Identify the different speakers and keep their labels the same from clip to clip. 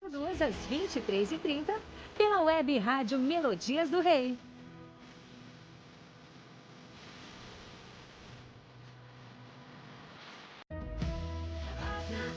Speaker 1: 2 às 23h30, pela web rádio Melodias do Rei.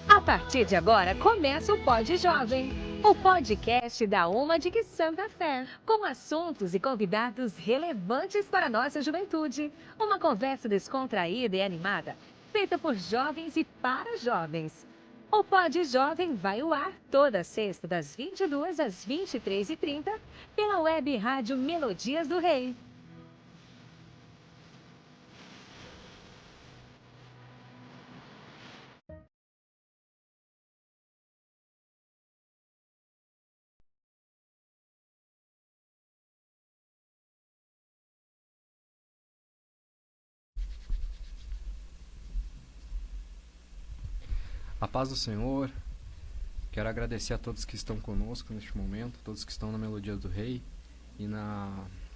Speaker 1: A partir de agora, começa o Pod Jovem, o podcast da UMADIC Santa Fé, com assuntos e convidados relevantes para a nossa juventude. Uma conversa descontraída e animada, feita por jovens e para jovens. O Pod Jovem vai ao ar toda sexta, das 22 às 23h30, pela web rádio Melodias do Rei.
Speaker 2: A paz do Senhor. Quero agradecer a todos que estão conosco neste momento, todos que estão na Melodia do Rei e na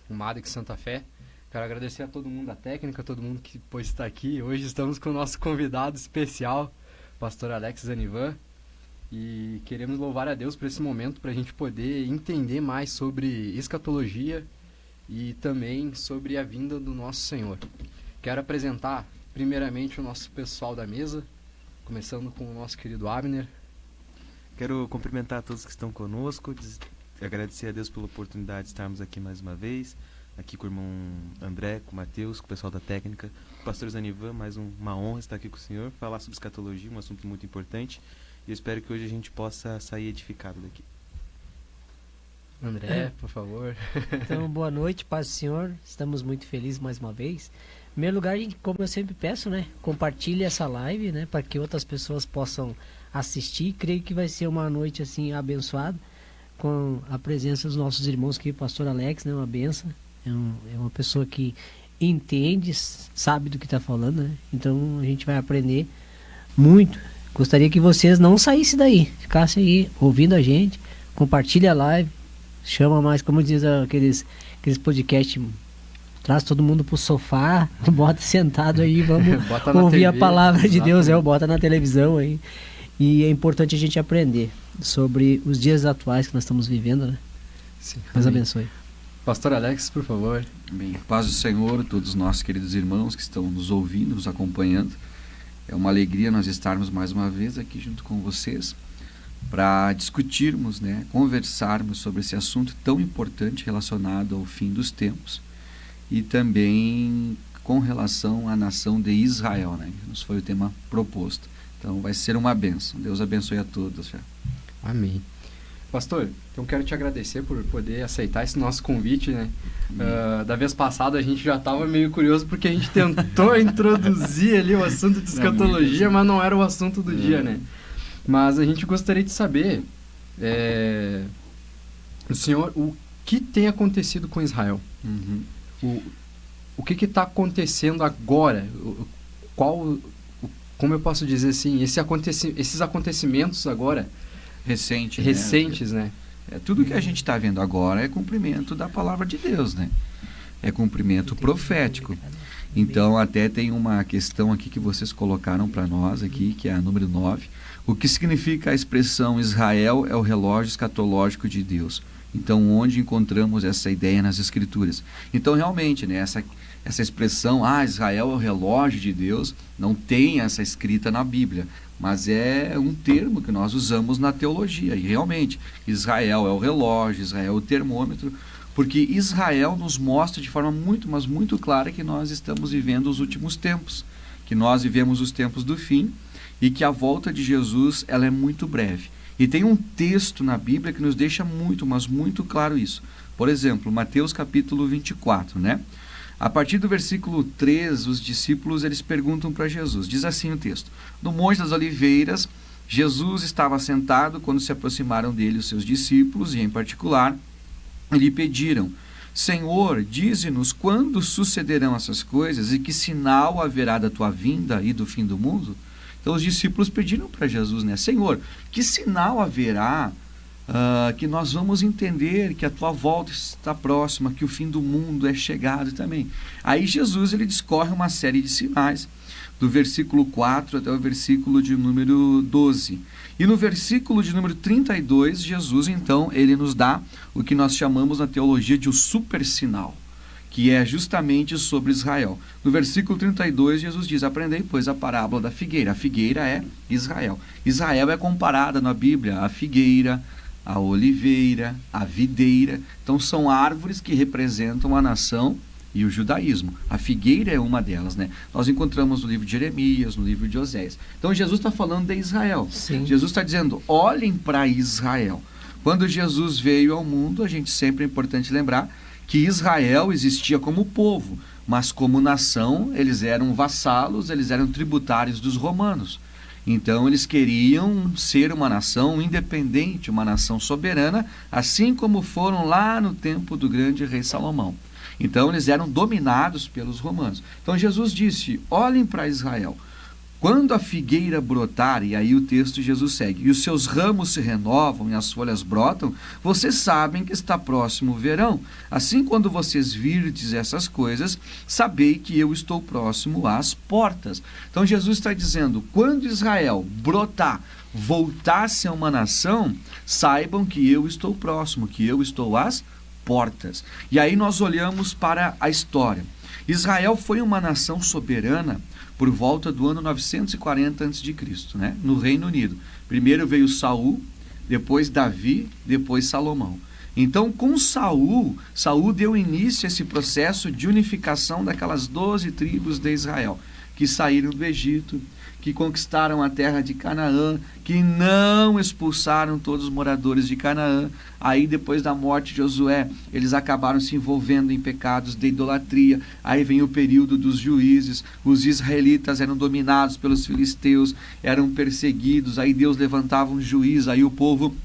Speaker 2: UMADIC Santa Fé. Quero agradecer a todo mundo da técnica, todo mundo que pôde estar aqui. Hoje estamos com o nosso convidado especial, pastor Alex Zanivan, e queremos louvar a Deus por esse momento, para a gente poder entender mais sobre escatologia e também sobre a vinda do nosso Senhor. Quero apresentar primeiramente o nosso pessoal da mesa, começando com o nosso querido Abner.
Speaker 3: Quero cumprimentar a todos que estão conosco, agradecer a Deus pela oportunidade de estarmos aqui mais uma vez, aqui com o irmão André, com o Matheus, com o pessoal da técnica, com o pastor Zanivan, uma honra estar aqui com o senhor, falar sobre escatologia, um assunto muito importante, e eu espero que hoje a gente possa sair edificado daqui.
Speaker 2: André, por favor.
Speaker 4: Então, boa noite, paz do Senhor, estamos muito felizes mais uma vez. Em primeiro lugar, como eu sempre peço, compartilhe essa live, para que outras pessoas possam assistir. Creio que vai ser uma noite assim abençoada, com a presença dos nossos irmãos aqui, o pastor Alex, uma benção. É uma pessoa que entende, sabe do que está falando, Então a gente vai aprender muito. Gostaria que vocês não saíssem daí, ficassem aí ouvindo a gente, compartilhe a live, chama mais, como diz aqueles podcasts, traz todo mundo pro sofá, bota sentado aí, vamos ouvir TV, a palavra de Deus, bota na televisão aí. E é importante a gente aprender sobre os dias atuais que nós estamos vivendo,
Speaker 2: Sim,
Speaker 4: Deus abençoe.
Speaker 2: Pastor Alex, por favor.
Speaker 5: Bem, paz do Senhor, todos os nossos queridos irmãos que estão nos ouvindo, nos acompanhando. É uma alegria nós estarmos mais uma vez aqui junto com vocês para discutirmos, conversarmos sobre esse assunto tão importante relacionado ao fim dos tempos e também com relação à nação de Israel, que nos foi o tema proposto. Então vai ser uma bênção. Deus abençoe a todos.
Speaker 2: Amém. Pastor, então quero te agradecer por poder aceitar esse nosso convite, da vez passada a gente já estava meio curioso porque a gente tentou introduzir ali o assunto de escatologia, mas não era o assunto do dia, Mas a gente gostaria de saber, o senhor, o que tem acontecido com Israel?
Speaker 5: Uhum.
Speaker 2: O que está acontecendo agora? Como eu posso dizer assim, esses acontecimentos agora recentes,
Speaker 5: Tudo que a gente está vendo agora é cumprimento da palavra de Deus, É cumprimento profético. Então, até tem uma questão aqui que vocês colocaram para nós aqui, que é a número 9. O que significa a expressão Israel é o relógio escatológico de Deus? Então, onde encontramos essa ideia nas Escrituras? Então, realmente, essa expressão, Israel é o relógio de Deus, não tem essa escrita na Bíblia, mas é um termo que nós usamos na teologia. E, realmente, Israel é o relógio, Israel é o termômetro, porque Israel nos mostra de forma muito, mas muito clara que nós estamos vivendo os últimos tempos, que nós vivemos os tempos do fim e que a volta de Jesus ela é muito breve. E tem um texto na Bíblia que nos deixa muito, mas muito claro isso. Por exemplo, Mateus capítulo 24, A partir do versículo 3, os discípulos eles perguntam para Jesus. Diz assim o texto: No Monte das Oliveiras, Jesus estava sentado quando se aproximaram dele os seus discípulos, e em particular, lhe pediram: Senhor, dize-nos quando sucederão essas coisas e que sinal haverá da tua vinda e do fim do mundo? Então os discípulos pediram para Jesus, Senhor, que sinal haverá que nós vamos entender que a tua volta está próxima, que o fim do mundo é chegado também. Aí Jesus ele discorre uma série de sinais, do versículo 4 até o versículo de número 12. E no versículo de número 32, Jesus, então, ele nos dá o que nós chamamos na teologia de o super sinal, que é justamente sobre Israel. No versículo 32, Jesus diz: aprendei, pois, a parábola da figueira. A figueira é Israel. Israel é comparada na Bíblia à figueira, à oliveira, à videira. Então, são árvores que representam a nação e o judaísmo. A figueira é uma delas, né? Nós encontramos no livro de Jeremias, no livro de Oséias. Então, Jesus está falando de Israel.
Speaker 4: Sim.
Speaker 5: Jesus está dizendo: olhem para Israel. Quando Jesus veio ao mundo, a gente sempre é importante lembrar que Israel existia como povo, mas como nação, eles eram vassalos, eles eram tributários dos romanos. Então, eles queriam ser uma nação independente, uma nação soberana, assim como foram lá no tempo do grande rei Salomão. Então, eles eram dominados pelos romanos. Então, Jesus disse: olhem para Israel. Quando a figueira brotar, e aí o texto de Jesus segue, e os seus ramos se renovam e as folhas brotam, vocês sabem que está próximo o verão. Assim, quando vocês virdes essas coisas, sabei que eu estou próximo às portas. Então, Jesus está dizendo: quando Israel brotar, voltar a ser uma nação, saibam que eu estou próximo, que eu estou às portas. E aí nós olhamos para a história. Israel foi uma nação soberana por volta do ano 940 a.C., né? No Reino Unido. Primeiro veio Saul, depois Davi, depois Salomão. Então, com Saul deu início a esse processo de unificação daquelas 12 tribos de Israel, que saíram do Egito, que conquistaram a terra de Canaã, que não expulsaram todos os moradores de Canaã. Aí, depois da morte de Josué, eles acabaram se envolvendo em pecados de idolatria. Aí vem o período dos juízes. Os israelitas eram dominados pelos filisteus, eram perseguidos. Aí Deus levantava um juiz, aí o povo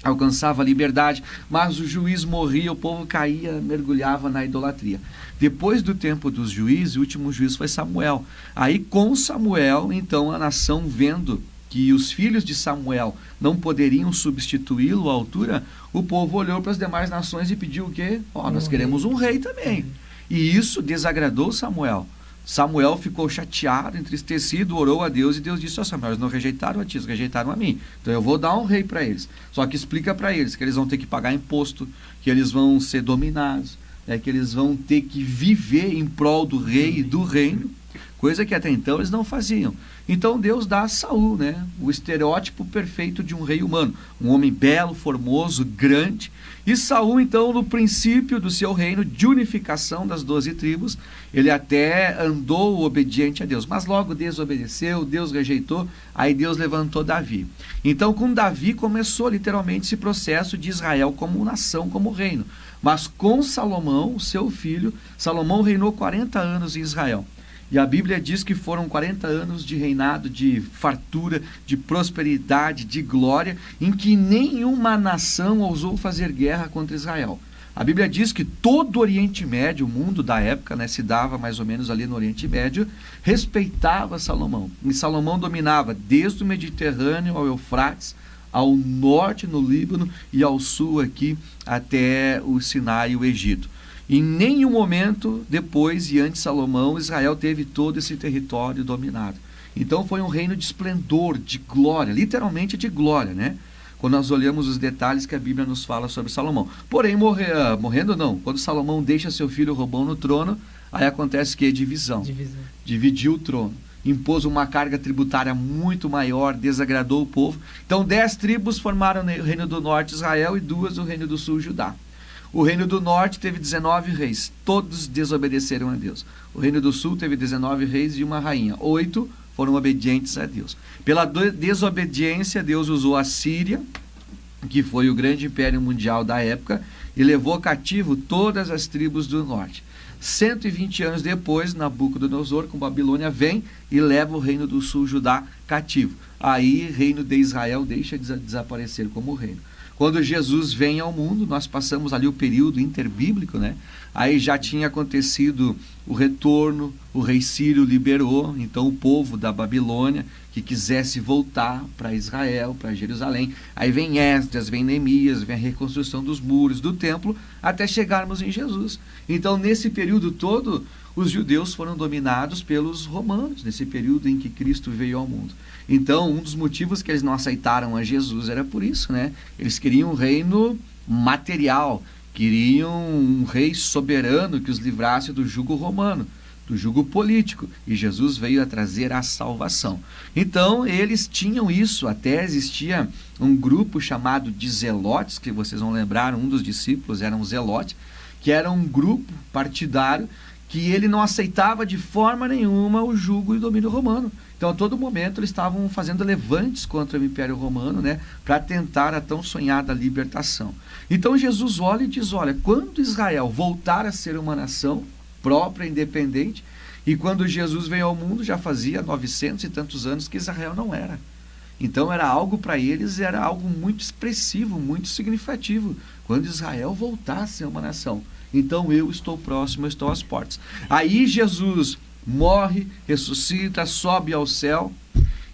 Speaker 5: alcançava a liberdade, mas o juiz morria, o povo caía, mergulhava na idolatria. Depois do tempo dos juízes, o último juiz foi Samuel. Aí, com Samuel, então, a nação, vendo que os filhos de Samuel não poderiam substituí-lo à altura, o povo olhou para as demais nações e pediu o quê? Nós queremos um rei também. E isso desagradou Samuel. Samuel ficou chateado, entristecido, orou a Deus, e Deus disse: Samuel, eles não rejeitaram a ti, eles rejeitaram a mim. Então eu vou dar um rei para eles. Só que explica para eles que eles vão ter que pagar imposto, que eles vão ser dominados, que eles vão ter que viver em prol do rei e do reino, coisa que até então eles não faziam. Então Deus dá a Saul, né, o estereótipo perfeito de um rei humano, um homem belo, formoso, grande. E Saul, então, no princípio do seu reino de unificação das 12 tribos, ele até andou obediente a Deus, mas logo desobedeceu, Deus rejeitou, aí Deus levantou Davi. Então, com Davi começou literalmente esse processo de Israel como nação, como reino. Mas com Salomão, seu filho, Salomão reinou 40 anos em Israel. E a Bíblia diz que foram 40 anos de reinado, de fartura, de prosperidade, de glória, em que nenhuma nação ousou fazer guerra contra Israel. A Bíblia diz que todo o Oriente Médio, o mundo da época, né, se dava mais ou menos ali no Oriente Médio, respeitava Salomão. E Salomão dominava desde o Mediterrâneo ao Eufrates, ao norte no Líbano e ao sul aqui até o Sinai e o Egito. Em nenhum momento depois e antes de Salomão, Israel teve todo esse território dominado. Então foi um reino de esplendor, de glória, literalmente de glória, né? Quando nós olhamos os detalhes que a Bíblia nos fala sobre Salomão. Porém, morrendo não, quando Salomão deixa seu filho Robão no trono, aí acontece que divisão. Dividiu o trono, impôs uma carga tributária muito maior, desagradou o povo. Então 10 tribos formaram o reino do norte Israel e 2 o reino do sul Judá. O reino do norte teve 19 reis, todos desobedeceram a Deus. O reino do sul teve 19 reis e uma rainha, 8 foram obedientes a Deus. Pela desobediência, Deus usou a Síria, que foi o grande império mundial da época, e levou cativo todas as tribos do norte. 120 anos depois, Nabucodonosor, com Babilônia, vem e leva o reino do sul, Judá, cativo. Aí, o reino de Israel deixa de desaparecer como reino. Quando Jesus vem ao mundo, nós passamos ali o período interbíblico, né? Aí já tinha acontecido o retorno, o rei Sírio liberou, então, o povo da Babilônia que quisesse voltar para Israel, para Jerusalém. Aí vem Esdras, vem Neemias, vem a reconstrução dos muros do templo, até chegarmos em Jesus. Então, nesse período todo, os judeus foram dominados pelos romanos, nesse período em que Cristo veio ao mundo. Então, um dos motivos que eles não aceitaram a Jesus era por isso, né? Eles queriam um reino material, queriam um rei soberano que os livrasse do jugo romano, do jugo político, e Jesus veio a trazer a salvação. Então, eles tinham isso, até existia um grupo chamado de zelotes, que vocês vão lembrar, um dos discípulos era um zelote, que era um grupo partidário que ele não aceitava de forma nenhuma o jugo e o domínio romano. Então, a todo momento, eles estavam fazendo levantes contra o Império Romano, né, para tentar a tão sonhada libertação. Então, Jesus olha e diz, olha, quando Israel voltar a ser uma nação própria, independente, e quando Jesus veio ao mundo, já fazia 900 e tantos anos que Israel não era. Então, era algo para eles, era algo muito expressivo, muito significativo, quando Israel voltar a ser uma nação. Então, eu estou próximo, eu estou às portas. Aí, Jesus morre, ressuscita, sobe ao céu,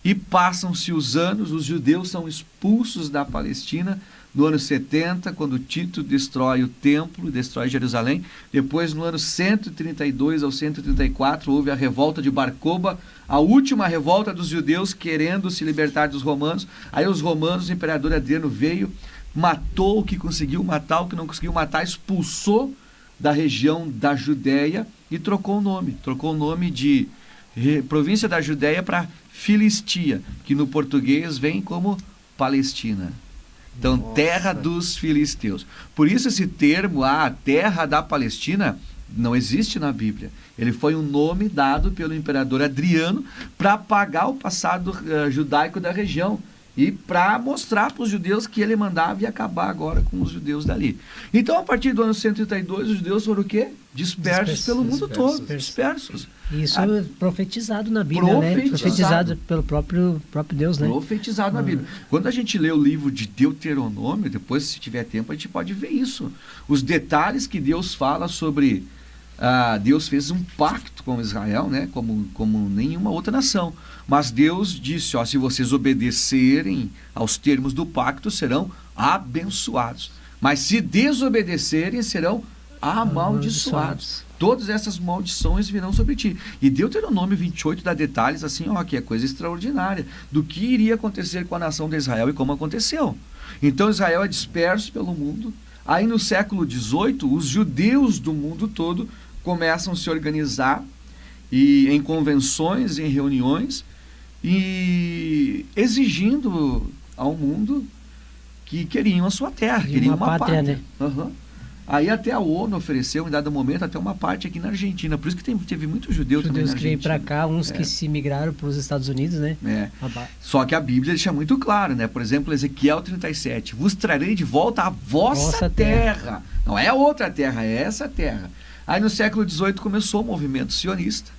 Speaker 5: e passam-se os anos, os judeus são expulsos da Palestina, no ano 70, quando Tito destrói o templo, destrói Jerusalém. Depois, no ano 132 ao 134, houve a revolta de Bar Koba, a última revolta dos judeus querendo se libertar dos romanos. Aí os romanos, o imperador Adriano veio, matou o que conseguiu matar, o que não conseguiu matar, expulsou da região da Judéia e trocou o nome de província da Judéia para Filistia, que no português vem como Palestina. Então, nossa, terra dos filisteus. Por isso esse termo, a terra da Palestina, não existe na Bíblia. Ele foi um nome dado pelo imperador Adriano para apagar o passado judaico da região e para mostrar para os judeus que ele mandava e acabar agora com os judeus dali. Então, a partir do ano 132, os judeus foram o quê? Dispersos pelo mundo todo. Dispersos.
Speaker 4: Isso é profetizado na Bíblia, né? Profetizado pelo próprio Deus, né?
Speaker 5: Profetizado na Bíblia. Quando a gente lê o livro de Deuteronômio, depois, se tiver tempo, a gente pode ver isso. Os detalhes que Deus fala sobre... Deus fez um pacto com Israel, né? Como nenhuma outra nação. Mas Deus disse, ó, se vocês obedecerem aos termos do pacto, serão abençoados. Mas se desobedecerem, serão amaldiçoados. Todas essas maldições virão sobre ti. E Deuteronômio 28 dá detalhes assim, ó, que é coisa extraordinária, do que iria acontecer com a nação de Israel e como aconteceu. Então Israel é disperso pelo mundo. Aí no século XVIII, os judeus do mundo todo começam a se organizar em convenções, em reuniões, e exigindo ao mundo que queriam a sua terra, queriam uma pátria. Né? Uhum. Aí até a ONU ofereceu, em dado momento, até uma parte aqui na Argentina. Por isso que teve muito judeu também na Argentina. Judeus que vêm
Speaker 4: para cá, uns que se migraram para os Estados Unidos, né?
Speaker 5: Só que a Bíblia deixa muito claro, né? Por exemplo, Ezequiel 37. Vos trarei de volta a vossa terra. Não é outra terra, é essa terra. Aí no século XVIII começou o movimento sionista.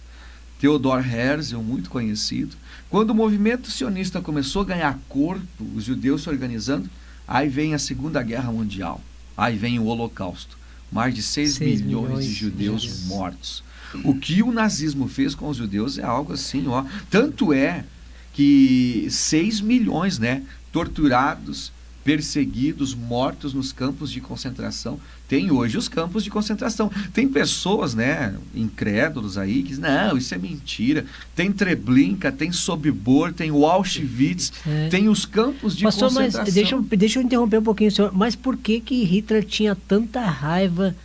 Speaker 5: Theodor Herzl, muito conhecido. Quando o movimento sionista começou a ganhar corpo, os judeus se organizando, aí vem a Segunda Guerra Mundial. Aí vem o Holocausto. Mais de 6 milhões de judeus mortos. O que o nazismo fez com os judeus é algo assim, ó. Tanto é que 6 milhões, né, torturados, perseguidos, mortos nos campos de concentração. Tem hoje os campos de concentração. Tem pessoas, né, incrédulos aí, que dizem, não, isso é mentira. Tem Treblinka, tem Sobibor, tem o Auschwitz, tem os campos de concentração.
Speaker 4: Mas deixa eu interromper um pouquinho, senhor. Mas por que Hitler tinha tanta raiva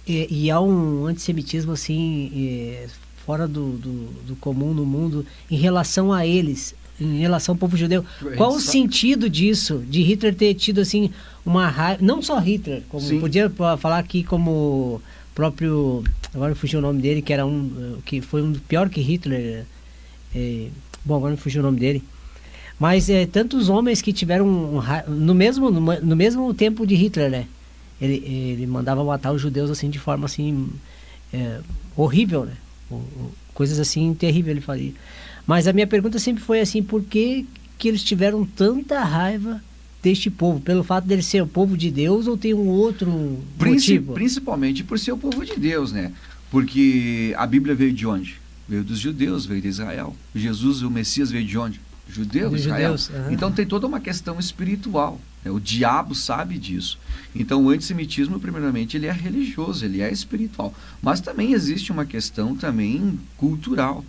Speaker 4: e há um antissemitismo assim, fora do comum no mundo, em relação a eles? Em relação ao povo judeu, qual o sentido disso, de Hitler ter tido assim uma raiva, não só Hitler, como podia falar aqui como próprio, agora fugiu o nome dele, que era que foi um pior que Hitler, bom, agora fugiu o nome dele, mas tantos homens que tiveram no mesmo tempo de Hitler, né? Ele mandava matar os judeus assim de forma assim horrível, né? Coisas assim terríveis ele fazia. Mas a minha pergunta sempre foi assim, por que eles tiveram tanta raiva deste povo? Pelo fato dele ser o povo de Deus ou tem um outro motivo?
Speaker 5: Principalmente por ser o povo de Deus, né? Porque a Bíblia veio de onde? Veio dos judeus, veio de Israel. Jesus, o Messias, veio de onde? Judeu,
Speaker 4: Dos
Speaker 5: Israel.
Speaker 4: judeus, aham.
Speaker 5: Então tem toda uma questão espiritual, né? O diabo sabe disso. Então o antissemitismo, primeiramente, ele é religioso, ele é espiritual. Mas também existe uma questão também cultural.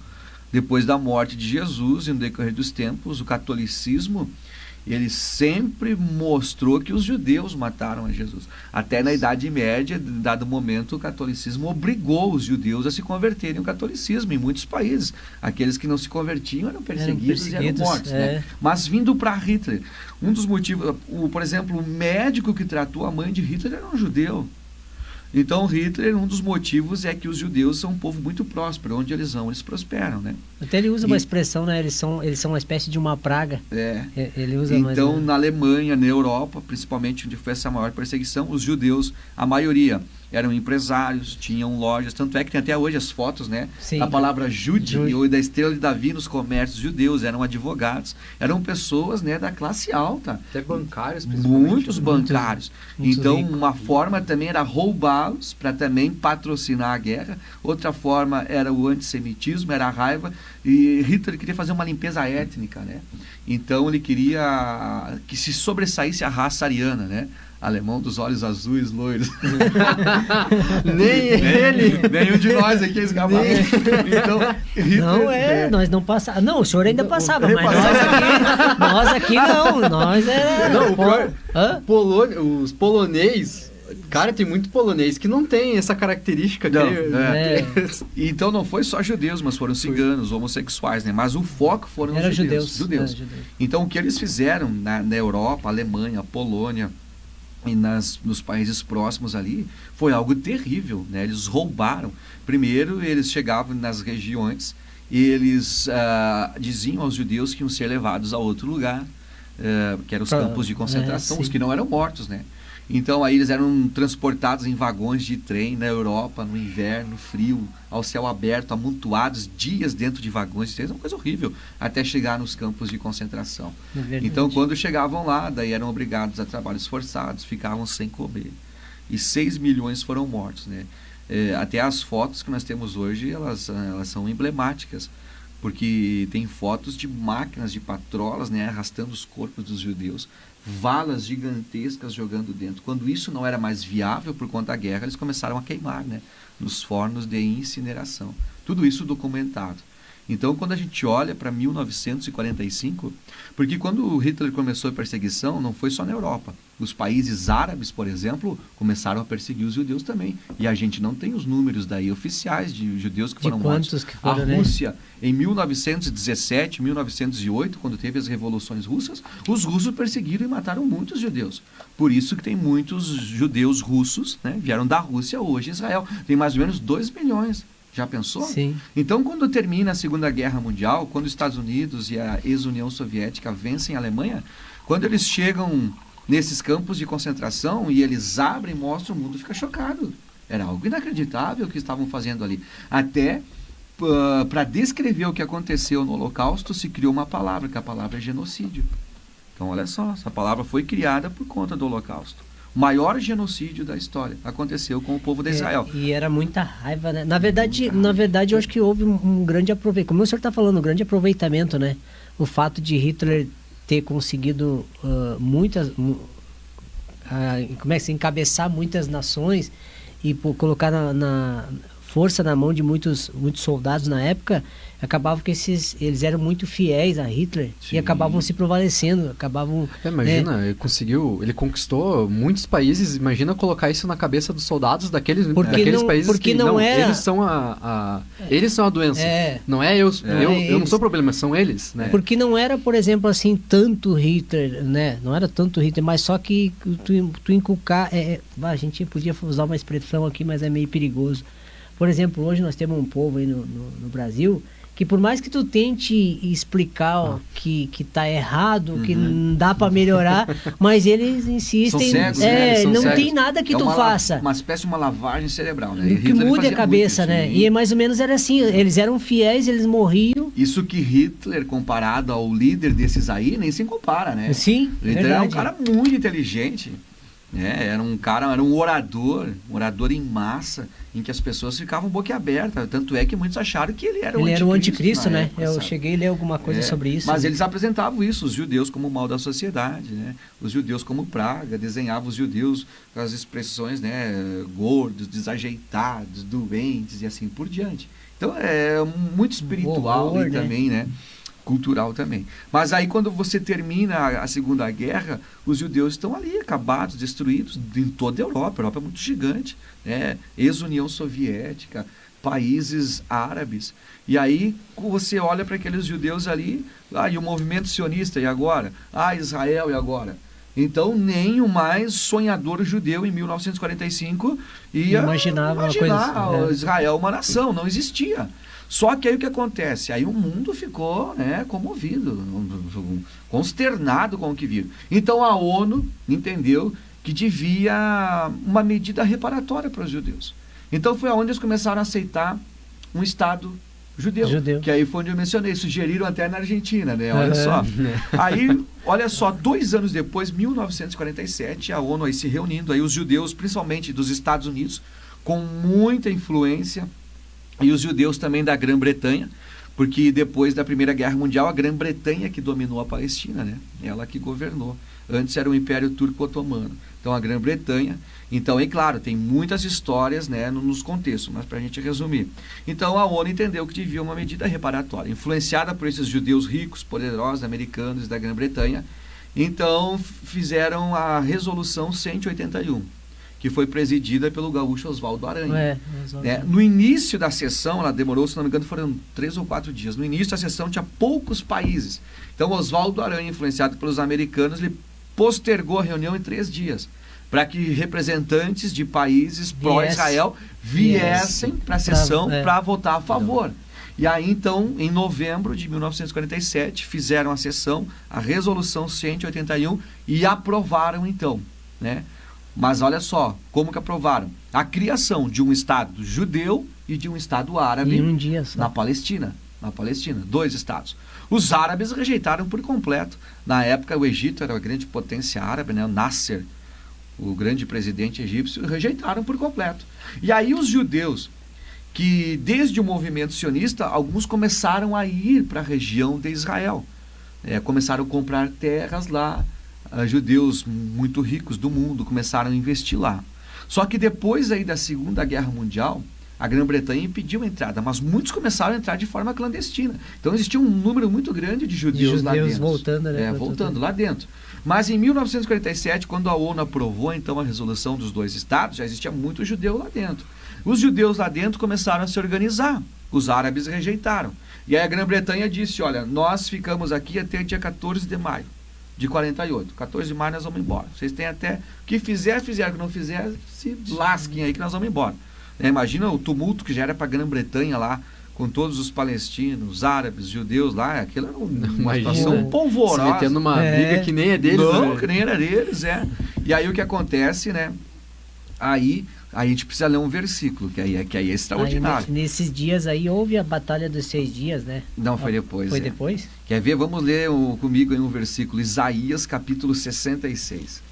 Speaker 5: Depois da morte de Jesus, e no decorrer dos tempos, o catolicismo, ele sempre mostrou que os judeus mataram a Jesus. Até na Idade Média, em dado momento, o catolicismo obrigou os judeus a se converterem ao catolicismo em muitos países. Aqueles que não se convertiam eram perseguidos e eram mortos. Né? Mas vindo para Hitler, um dos motivos, por exemplo, o médico que tratou a mãe de Hitler era um judeu. Então Hitler, um dos motivos é que os judeus são um povo muito próspero, onde eles vão, eles prosperam, né?
Speaker 4: Até ele usa uma expressão, né? Eles são uma espécie de uma praga. Ele usa
Speaker 5: então,
Speaker 4: mais,
Speaker 5: na Alemanha, na Europa, principalmente onde foi essa maior perseguição, os judeus, a maioria, eram empresários, tinham lojas, tanto é que tem até hoje as fotos, né?
Speaker 4: Sim.
Speaker 5: A palavra Jude, ou da estrela de Davi nos comércios judeus, eram advogados, eram pessoas, né, da classe alta.
Speaker 2: Até bancários, principalmente.
Speaker 5: Muitos bancários.
Speaker 4: Muito
Speaker 5: então,
Speaker 4: rico.
Speaker 5: uma forma também era roubá-los para também patrocinar a guerra. Outra forma era o antissemitismo, era a raiva. E Hitler queria fazer uma limpeza étnica, né? Então, ele queria que se sobressaísse a raça ariana, né? Alemão dos olhos azuis, loiros.
Speaker 2: Nem ele.
Speaker 5: Nenhum de nós aqui é escapado. Então, Hitler,
Speaker 4: nós não passávamos. Não, o senhor ainda passava, mas nós aqui não. Nós era.
Speaker 2: Não, o pior, os polonês, cara, tem muito polonês que não tem essa característica.
Speaker 5: Não,
Speaker 2: Então
Speaker 5: não foi só judeus, mas foram ciganos, homossexuais, né? Mas o foco foram os judeus. Então, o que eles fizeram na Europa, Alemanha, Polônia, e nos países próximos ali, foi algo terrível, né? Eles roubaram. Primeiro, eles chegavam nas regiões e eles diziam aos judeus que iam ser levados a outro lugar, que eram os campos de concentração, os que não eram mortos, né? Então, aí eles eram transportados em vagões de trem na Europa, no inverno, frio, ao céu aberto, amontoados dias dentro de vagões de trem, é uma coisa horrível, até chegar nos campos de concentração. Então, quando chegavam lá, daí eram obrigados a trabalhos forçados, ficavam sem comer. E 6 milhões foram mortos, né? Até as fotos que nós temos hoje, elas são emblemáticas, porque tem fotos de máquinas, de patrolas, né, arrastando os corpos dos judeus, valas gigantescas jogando dentro. Quando isso não era mais viável por conta da guerra, eles começaram a queimar, né, nos fornos de incineração. Tudo isso documentado. Então, quando a gente olha para 1945, porque quando Hitler começou a perseguição, não foi só na Europa. Os países árabes, por exemplo, começaram a perseguir os judeus também. E a gente não tem os números daí oficiais de judeus que foram mortos.
Speaker 4: Que foram,
Speaker 5: a Rússia, em 1917, 1908, quando teve as revoluções russas, os russos perseguiram e mataram muitos judeus. Por isso que tem muitos judeus russos, né, vieram da Rússia hoje em Israel. Tem mais ou menos 2 milhões. Já pensou?
Speaker 4: Sim.
Speaker 5: Então, quando termina a Segunda Guerra Mundial, quando os Estados Unidos e a ex-União Soviética vencem a Alemanha, quando eles chegam nesses campos de concentração e eles abrem e mostram, o mundo fica chocado. Era algo inacreditável o que estavam fazendo ali. Até para descrever o que aconteceu no Holocausto, se criou uma palavra, que a palavra é genocídio. Então, olha só, essa palavra foi criada por conta do Holocausto. O maior genocídio da história aconteceu com o povo de Israel.
Speaker 4: E era muita raiva, né? Na verdade, eu acho que houve um grande aproveitamento. Como o senhor está falando, um grande aproveitamento, né? O fato de Hitler ter conseguido encabeçar muitas nações e colocar na força na mão de muitos soldados na época, acabava que eles eram muito fiéis a Hitler. Sim. E acabavam se prevalecendo,
Speaker 2: imagina, ele conquistou muitos países, imagina colocar isso na cabeça dos soldados daqueles países
Speaker 4: porque
Speaker 2: que
Speaker 4: não era...
Speaker 2: eles são eles são a doença. Não é eu não sou o problema, são eles, né?
Speaker 4: Porque não era, por exemplo, assim, tanto Hitler, né? Não era tanto Hitler, mas só que tu inculcar, a gente podia usar uma expressão aqui, mas é meio perigoso. Por exemplo, hoje nós temos um povo aí no Brasil que, por mais que tu tente explicar que tá errado, que não dá para melhorar, mas eles insistem.
Speaker 5: São cegos, né?
Speaker 4: Não tem nada que tu faça.
Speaker 5: Uma espécie de uma lavagem cerebral, né?
Speaker 4: Que mude a cabeça, né? E mais ou menos era assim, eles eram fiéis, eles morriam.
Speaker 5: Isso que Hitler, comparado ao líder desses aí, nem se compara, né?
Speaker 4: Sim,
Speaker 5: Hitler é um cara muito inteligente. né? Era um cara, era um orador em massa, em que as pessoas ficavam boquiabertas. Tanto é que muitos acharam que ele era
Speaker 4: o anticristo,
Speaker 5: na
Speaker 4: né?
Speaker 5: época,
Speaker 4: Eu
Speaker 5: sabe?
Speaker 4: cheguei a ler alguma coisa sobre isso.
Speaker 5: Mas
Speaker 4: né?
Speaker 5: eles apresentavam isso, os judeus como o mal da sociedade, né? Os judeus como praga, desenhavam os judeus com as expressões, né? Gordos, desajeitados, doentes e assim por diante. Então é muito espiritual
Speaker 4: Horror,
Speaker 5: e
Speaker 4: né?
Speaker 5: também, né? Cultural também. Mas aí quando você termina a Segunda Guerra, os judeus estão ali, acabados, destruídos, em toda a Europa é muito gigante, né? Ex-União Soviética, países árabes. E aí você olha para aqueles judeus ali, e o movimento sionista, e agora? Israel, e agora? Então nem o mais sonhador judeu em 1945 ia
Speaker 4: Imaginava uma coisa assim,
Speaker 5: Israel uma nação, não existia. Só que aí o que acontece? Aí o mundo ficou, né, comovido, consternado com o que viram. Então a ONU entendeu que devia uma medida reparatória para os judeus. Então foi aonde eles começaram a aceitar um Estado judeu. Que aí foi onde eu mencionei, sugeriram até na Argentina, né? Olha só. Aí, olha só, 2 anos depois, 1947, a ONU aí se reunindo, aí os judeus, principalmente dos Estados Unidos, com muita influência, e os judeus também da Grã-Bretanha, porque depois da Primeira Guerra Mundial, a Grã-Bretanha que dominou a Palestina, né? Ela que governou. Antes era o Império Turco-Otomano. Então, a Grã-Bretanha. Então, é claro, tem muitas histórias, né, nos contextos, mas para a gente resumir. Então, a ONU entendeu que devia uma medida reparatória, influenciada por esses judeus ricos, poderosos, americanos da Grã-Bretanha. Então, fizeram a Resolução 181, que foi presidida pelo gaúcho Oswaldo Aranha. No início da sessão, ela demorou, se não me engano, foram 3 ou 4 dias. No início da sessão tinha poucos países. Então, Oswaldo Aranha, influenciado pelos americanos, ele postergou a reunião em 3 dias, para que representantes de países pró-Israel viessem para a sessão para votar a favor. E aí, então, em novembro de 1947, fizeram a sessão, a Resolução 181, e aprovaram, então, né? Mas olha só, como que aprovaram? A criação de um Estado judeu e de um Estado árabe na Palestina. 2 estados. Os árabes rejeitaram por completo. Na época, o Egito era uma grande potência árabe, né? O Nasser, o grande presidente egípcio, rejeitaram por completo. E aí os judeus, que desde o movimento sionista, alguns começaram a ir para a região de Israel. Começaram a comprar terras lá. Judeus muito ricos do mundo começaram a investir lá. Só que depois aí da Segunda Guerra Mundial, a Grã-Bretanha impediu a entrada, mas muitos começaram a entrar de forma clandestina. Então existia um número muito grande de judeus lá dentro.
Speaker 4: Voltando, né?
Speaker 5: Voltando lá dentro. Mas em 1947, quando a ONU aprovou então a resolução dos 2 estados, já existia muito judeu lá dentro. Os judeus lá dentro começaram a se organizar. Os árabes rejeitaram. E aí a Grã-Bretanha disse, olha, nós ficamos aqui até dia 14 de maio de 48. 14 de maio nós vamos embora. Vocês têm até... O que fizeram, o que não fizer, se lasquem aí que nós vamos embora. Imagina o tumulto que já era para a Grã-Bretanha lá, com todos os palestinos, árabes, judeus lá. Aquilo era uma situação polvorosa.
Speaker 2: Se metendo numa briga que nem é deles.
Speaker 5: Não, que nem era deles, E aí o que acontece, né? Aí a gente precisa ler um versículo, que aí é extraordinário.
Speaker 4: Aí, nesses dias aí houve a Batalha dos 6 dias, né?
Speaker 5: Não, foi depois.
Speaker 4: Foi depois?
Speaker 5: Quer ver? Vamos ler comigo aí um versículo, Isaías capítulo 66.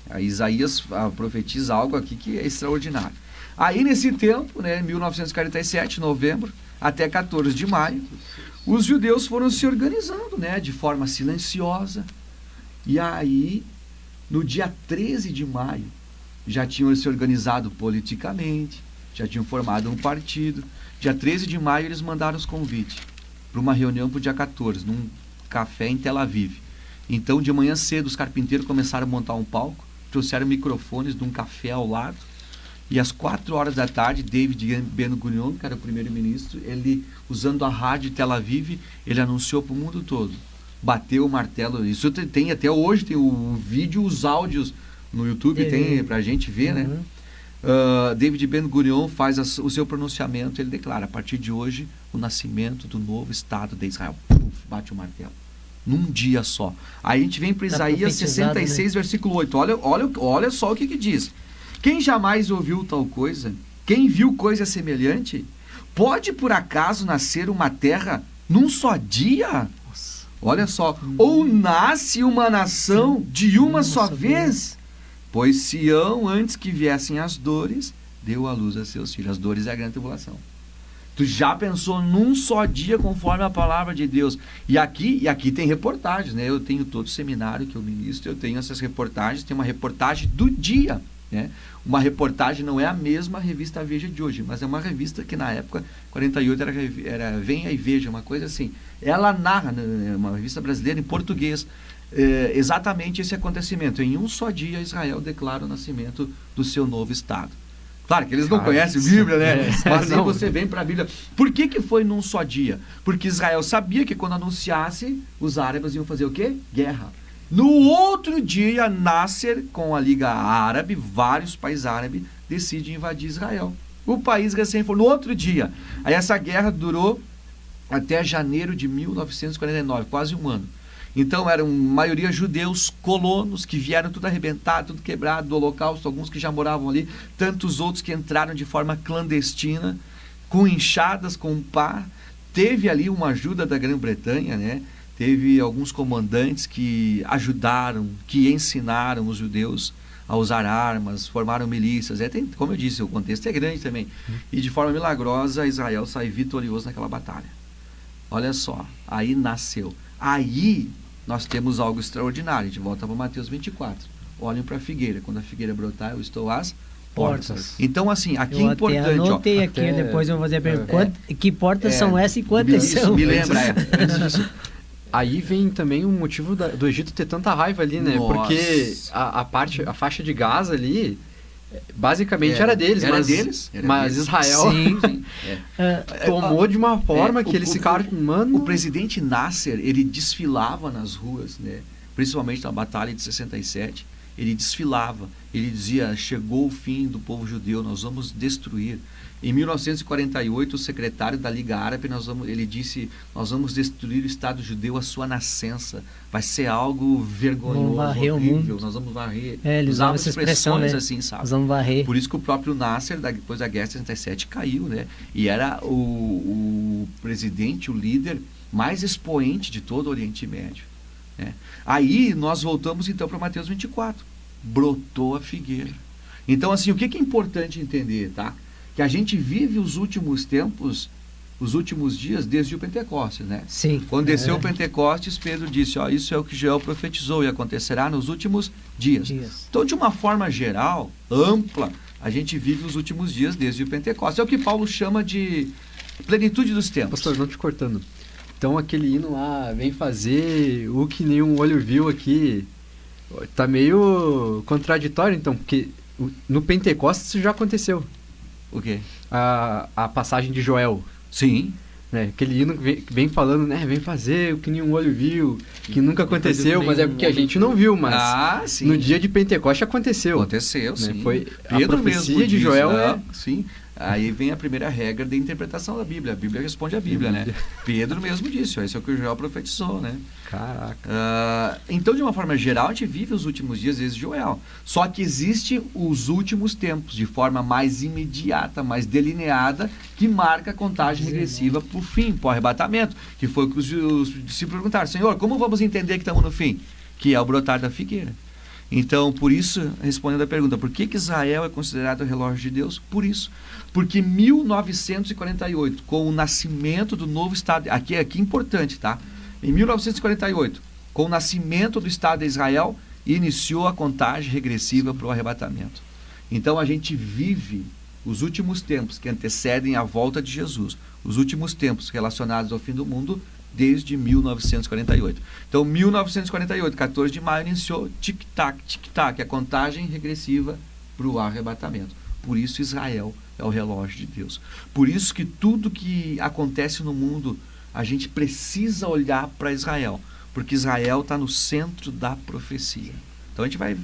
Speaker 5: Aí Isaías profetiza algo aqui que é extraordinário. Aí nesse tempo, né, 1947, novembro, até 14 de maio, os judeus foram se organizando, né, de forma silenciosa. E aí, no dia 13 de maio, já tinham se organizado politicamente, já tinham formado um partido. Dia 13 de maio eles mandaram os convites para uma reunião para o dia 14, num café em Tel Aviv. Então, de manhã cedo, os carpinteiros começaram a montar um palco, trouxeram microfones de um café ao lado, e às 4 horas da tarde, David Ben-Gurion, que era o primeiro-ministro, ele, usando a rádio Tel Aviv, ele anunciou para o mundo todo. Bateu o martelo. Isso tem até hoje, tem o vídeo, os áudios no YouTube, tem pra gente ver, né? David Ben-Gurion faz o seu pronunciamento, ele declara, a partir de hoje, o nascimento do novo Estado de Israel. Puf, bate o martelo. Num dia só. Aí a gente vem para Isaías 66, né? Versículo 8. Olha só o que diz. Quem jamais ouviu tal coisa? Quem viu coisa semelhante? Pode por acaso nascer uma terra num só dia? Nossa. Olha só. Ou nasce uma nação de uma só vez? Pois Sião, antes que viessem as dores, deu à luz a seus filhos. As dores é a grande tribulação. Tu já pensou num só dia conforme a palavra de Deus? E aqui tem reportagens, né? Eu tenho todo seminário que eu ministro, eu tenho essas reportagens, tem uma reportagem do dia, né? Uma reportagem não é a mesma revista Veja de hoje, mas é uma revista que na época, 48, era Venha e Veja, uma coisa assim. Ela narra, né, uma revista brasileira em português, exatamente esse acontecimento. Em um só dia, Israel declara o nascimento do seu novo Estado. Claro que eles não conhecem a Bíblia, né? Mas aí você vem para a Bíblia. Por que foi num só dia? Porque Israel sabia que quando anunciasse, os árabes iam fazer o quê? Guerra. No outro dia, Nasser, com a Liga Árabe, vários países árabes, decidem invadir Israel. O país recém-formado. No outro dia. Aí essa guerra durou até janeiro de 1949, quase um ano. Então eram maioria judeus, colonos, que vieram tudo arrebentado, tudo quebrado do Holocausto, alguns que já moravam ali, tantos outros que entraram de forma clandestina, com enxadas, com pá. Teve ali uma ajuda da Grã-Bretanha, né? Teve alguns comandantes que ajudaram, que ensinaram os judeus a usar armas, formaram milícias. Como eu disse, o contexto é grande também. E de forma milagrosa, Israel sai vitorioso naquela batalha. Olha só, aí nasceu. Aí nós temos algo extraordinário. A gente volta para Mateus 24. Olhem para a figueira. Quando a figueira brotar, eu estou às portas. Então, assim, aqui é importante.
Speaker 4: Eu anotei aqui, depois eu vou fazer a pergunta. Que portas são essas e quantas são?
Speaker 5: Me lembra,
Speaker 2: Aí vem também o motivo do Egito ter tanta raiva ali, né?
Speaker 5: Nossa.
Speaker 2: Porque a faixa de Gaza ali, basicamente era deles. Mas Israel tomou de uma forma que eles ficaram, mano...
Speaker 5: O presidente Nasser, ele desfilava nas ruas, né? Principalmente na Batalha de 67, ele desfilava, ele dizia, chegou o fim do povo judeu, nós vamos destruir. Em 1948, o secretário da Liga Árabe, ele disse, nós vamos destruir o Estado judeu, a sua nascença. Vai ser algo vergonhoso, horrível, nós vamos varrer.
Speaker 4: Eles usavam essa expressão, né?
Speaker 5: Assim, sabe?
Speaker 4: Nós vamos varrer.
Speaker 5: Por isso que o próprio Nasser, depois da Guerra de 67, caiu, né? E era o presidente, o líder mais expoente de todo o Oriente Médio. Né? Aí nós voltamos então para Mateus 24. Brotou a figueira. Então, assim, o que é importante entender, tá? Que a gente vive os últimos tempos, os últimos dias, desde o Pentecostes, né?
Speaker 4: Sim.
Speaker 5: Quando desceu o Pentecostes, Pedro disse, ó, isso é o que Joel profetizou e acontecerá nos últimos dias. Então, de uma forma geral, ampla, a gente vive os últimos dias desde o Pentecostes. É o que Paulo chama de plenitude dos tempos.
Speaker 2: Pastor, não te cortando. Então, aquele hino lá, vem fazer o que nenhum olho viu aqui, tá meio contraditório, então, porque no Pentecostes isso já aconteceu.
Speaker 5: O quê?
Speaker 2: A passagem de Joel.
Speaker 5: Sim.
Speaker 2: Né? Aquele hino que vem falando, né? Vem fazer o que nenhum olho viu, que nunca aconteceu, mas é porque a gente não viu, mas no dia de Pentecostes aconteceu.
Speaker 5: Aconteceu, sim.
Speaker 2: Né? Foi
Speaker 5: Pedro
Speaker 2: a profecia
Speaker 5: mesmo
Speaker 2: de Joel.
Speaker 5: Sim. Aí vem a primeira regra da interpretação da Bíblia. A Bíblia responde à Bíblia, né? Pedro mesmo disse, ó, isso é o que o Joel profetizou, né?
Speaker 2: Caraca.
Speaker 5: Então, de uma forma geral, a gente vive os últimos dias desde Joel. Só que existe os últimos tempos, de forma mais imediata, mais delineada, que marca a contagem regressiva para o fim, para o arrebatamento. Que foi o que os discípulos perguntaram, Senhor, como vamos entender que estamos no fim? Que é o brotar da figueira. Então, por isso, respondendo a pergunta, por que Israel é considerado o relógio de Deus? Por isso. Porque 1948, com o nascimento do novo Estado, aqui é importante, tá? Em 1948, com o nascimento do Estado de Israel, iniciou a contagem regressiva para o arrebatamento. Então, a gente vive os últimos tempos que antecedem a volta de Jesus, os últimos tempos relacionados ao fim do mundo, desde 1948. Então, 1948, 14 de maio, iniciou tic-tac, a contagem regressiva para o arrebatamento. Por isso, Israel é o relógio de Deus. Por isso que tudo que acontece no mundo, a gente precisa olhar para Israel, porque Israel está no centro da profecia. Então, a gente vai,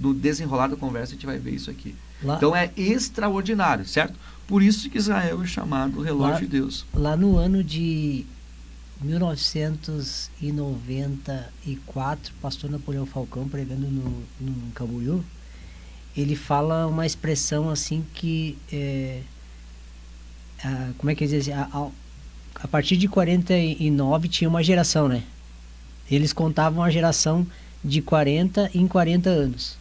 Speaker 5: no desenrolar da conversa, a gente vai ver isso aqui. Então, é extraordinário, certo? Por isso que Israel é chamado o relógio de Deus.
Speaker 4: Lá no ano de 1994, pastor Napoleão Falcão, pregando no Camboriú, ele fala uma expressão assim que como é que ele diz? A partir de 49 tinha uma geração, né? Eles contavam a geração de 40 em 40 anos.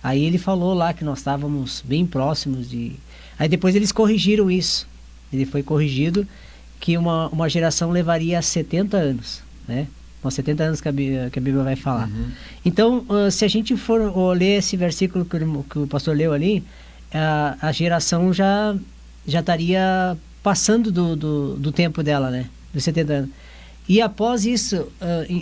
Speaker 4: Aí ele falou lá que nós estávamos bem próximos de... Aí depois eles corrigiram isso. Ele foi corrigido que uma geração levaria 70 anos, né? Uns 70 anos que a Bíblia vai falar. Então, se a gente for ler esse versículo que o pastor leu ali, a geração já estaria passando do tempo dela, né? Dos 70 anos. E após isso,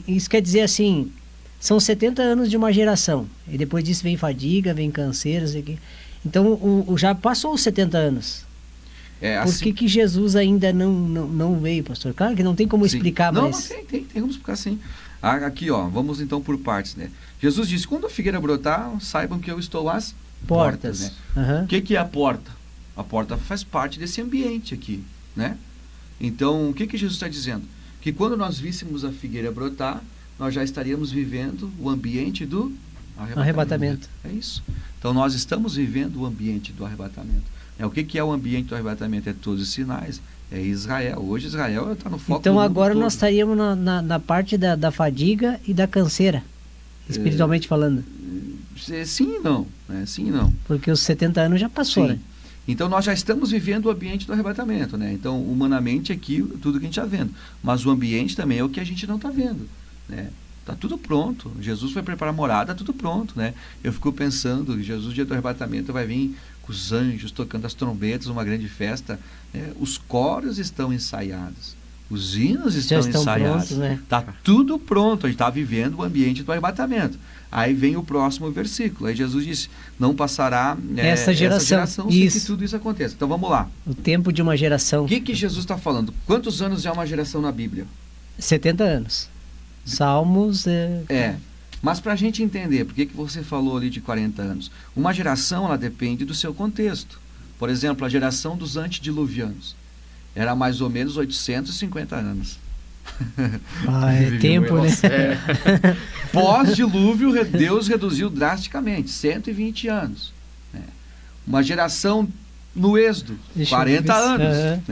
Speaker 4: isso quer dizer assim, são 70 anos de uma geração. E depois disso vem fadiga, vem canseiro, sei que. Então, já passou os 70 anos. Por que Jesus ainda não veio, pastor? Claro que não tem como explicar, mas...
Speaker 5: Não, tem como explicar sim. Aqui, ó, vamos então por partes, né? Jesus disse, quando a figueira brotar, saibam que eu estou às portas, né? O que é a porta? A porta faz parte desse ambiente aqui, né? Então, o que Jesus está dizendo? Que quando nós víssemos a figueira brotar, nós já estaríamos vivendo o ambiente do arrebatamento. É isso. Então, nós estamos vivendo o ambiente do arrebatamento. O que é o ambiente do arrebatamento? É todos os sinais. É Israel. Hoje Israel está no foco.
Speaker 4: Então agora
Speaker 5: todo.
Speaker 4: Nós estaríamos na parte da fadiga e da canseira, espiritualmente falando.
Speaker 5: Sim e não. Sim e não.
Speaker 4: Porque os 70 anos já passou, né?
Speaker 5: Então nós já estamos vivendo o ambiente do arrebatamento, né? Então humanamente aqui tudo que a gente está vendo. Mas o ambiente também é o que a gente não está vendo, né? Está tudo pronto. Jesus foi preparar a morada, tudo pronto, né? Eu fico pensando, Jesus, dia do arrebatamento, vai vir com os anjos tocando as trombetas, uma grande festa. Os coros estão ensaiados. Os hinos estão ensaiados. Está tudo pronto. A gente está vivendo o ambiente do arrebatamento. Aí vem o próximo versículo. Aí Jesus disse, não passará
Speaker 4: essa geração
Speaker 5: sem que tudo isso aconteça. Então vamos lá.
Speaker 4: O tempo de uma geração.
Speaker 5: O que Jesus está falando? Quantos anos é uma geração na Bíblia?
Speaker 4: 70 anos. Salmos...
Speaker 5: Mas para a gente entender, por que você falou ali de 40 anos? Uma geração, ela depende do seu contexto. Por exemplo, a geração dos antediluvianos era mais ou menos 850 anos.
Speaker 4: É tempo, né?
Speaker 5: Pós-dilúvio, Deus reduziu drasticamente, 120 anos. Uma geração no Êxodo, 40 anos.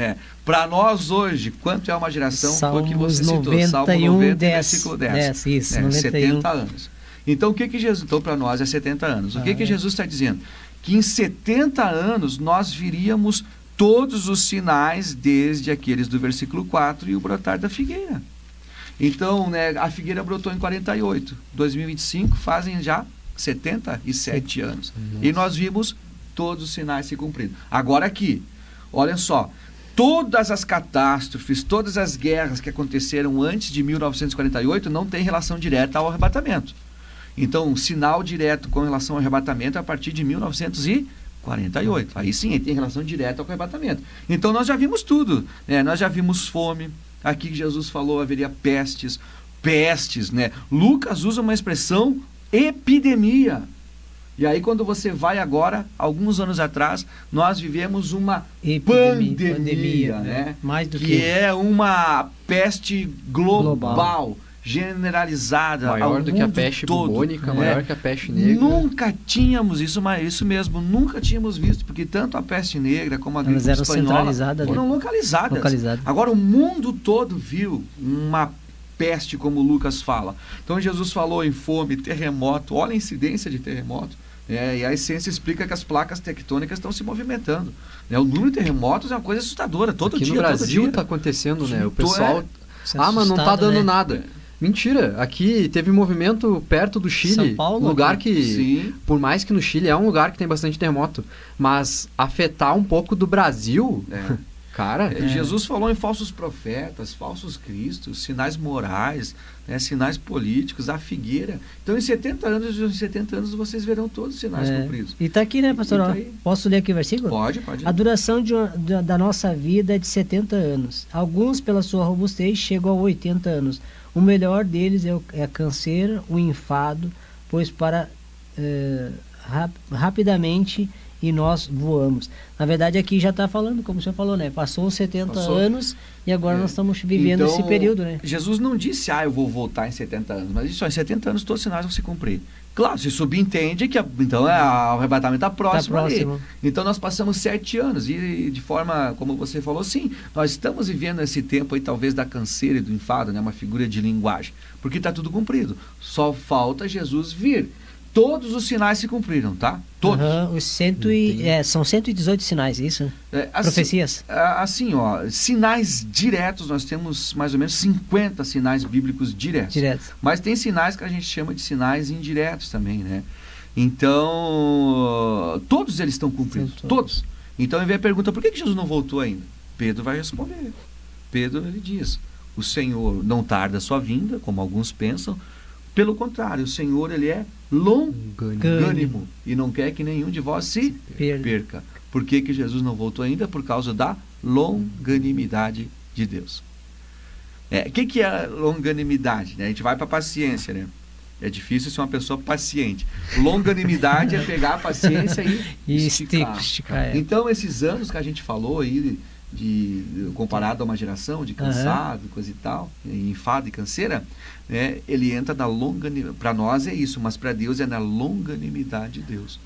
Speaker 5: Para nós hoje, quanto é uma geração? Foi o que você citou, Salmo 90, versículo 10.
Speaker 4: Isso,
Speaker 5: 70 anos. Então, o que Jesus... Então, para nós é 70 anos. O que Jesus está dizendo? Que em 70 anos nós viríamos todos os sinais, desde aqueles do versículo 4 e o brotar da figueira. Então, a figueira brotou em 48. 2025 fazem já 77 anos. E nós vimos todos os sinais se cumprindo. Agora aqui, olha só, todas as catástrofes, todas as guerras que aconteceram antes de 1948 não têm relação direta ao arrebatamento. Então, um sinal direto com relação ao arrebatamento é a partir de 1948. Aí sim, tem relação direta com o arrebatamento. Então, nós já vimos tudo. Nós já vimos fome. Aqui que Jesus falou, haveria pestes, né? Lucas usa uma expressão epidemia. E aí, quando você vai agora, alguns anos atrás, nós vivemos uma pandemia, né?
Speaker 4: Mais do
Speaker 5: que é uma peste global. Generalizada,
Speaker 2: maior do que a peste bubônica, maior que a peste negra.
Speaker 5: Nunca tínhamos isso, mas isso mesmo, nunca tínhamos visto, porque tanto a peste negra como a gripe espanhola foram localizadas. Agora o mundo todo viu uma peste, como Lucas fala. Então Jesus falou em fome, terremoto, olha a incidência de terremoto. E a ciência explica que as placas tectônicas estão se movimentando. O número de terremotos é uma coisa assustadora, todo dia.
Speaker 2: Aqui no Brasil está acontecendo, né? O pessoal... mas não está dando nada. Mentira, aqui teve movimento perto do Chile,
Speaker 4: São Paulo,
Speaker 2: lugar que, por mais que no Chile é um lugar que tem bastante terremoto, mas afetar um pouco do Brasil, cara...
Speaker 5: Jesus falou em falsos profetas, falsos cristos, sinais morais, sinais políticos, a figueira. Então, em 70 anos, vocês verão todos os sinais cumpridos.
Speaker 4: E está aqui, né, pastor? Posso ler aqui o versículo?
Speaker 5: Pode.
Speaker 4: A duração da nossa vida é de 70 anos. Alguns, pela sua robustez, chegam a 80 anos. O melhor deles é a canseira, o enfado, pois para rapidamente e nós voamos. Na verdade, aqui já está falando, como o senhor falou, né? Passou os 70 anos e agora nós estamos vivendo esse período, né?
Speaker 5: Jesus não disse, eu vou voltar em 70 anos, mas disse, em 70 anos todos os sinais vão se cumprir. Claro, se subentende que então o arrebatamento está próximo ali. Então nós passamos 7 anos e de forma, como você falou, sim, nós estamos vivendo esse tempo aí talvez da canseira e do enfado, né? Uma figura de linguagem, porque está tudo cumprido. Só falta Jesus vir. todos os sinais se cumpriram, tá? Todos.
Speaker 4: Aham, são 118 sinais, isso? Profecias?
Speaker 5: Assim, ó, sinais diretos, nós temos mais ou menos 50 sinais bíblicos diretos.
Speaker 4: Direto.
Speaker 5: Mas tem sinais que a gente chama de sinais indiretos também, né? Então, todos eles estão cumpridos, todos. Então, aí vem a pergunta, por que Jesus não voltou ainda? Pedro vai responder. Pedro, ele diz, o Senhor não tarda a sua vinda, como alguns pensam, pelo contrário, o Senhor, ele é longânimo e não quer que nenhum de vós se perca. Por que Jesus não voltou ainda? Por causa da longanimidade de Deus. O que é a longanimidade? Né? A gente vai para a paciência, né? É difícil ser uma pessoa paciente. Longanimidade é pegar a paciência e esticar. Então, esses anos que a gente falou aí, comparado a uma geração de cansado, coisa e tal, enfado e canseira, né, ele entra na longanimidade. Para nós é isso, mas para Deus é na longanimidade de Deus.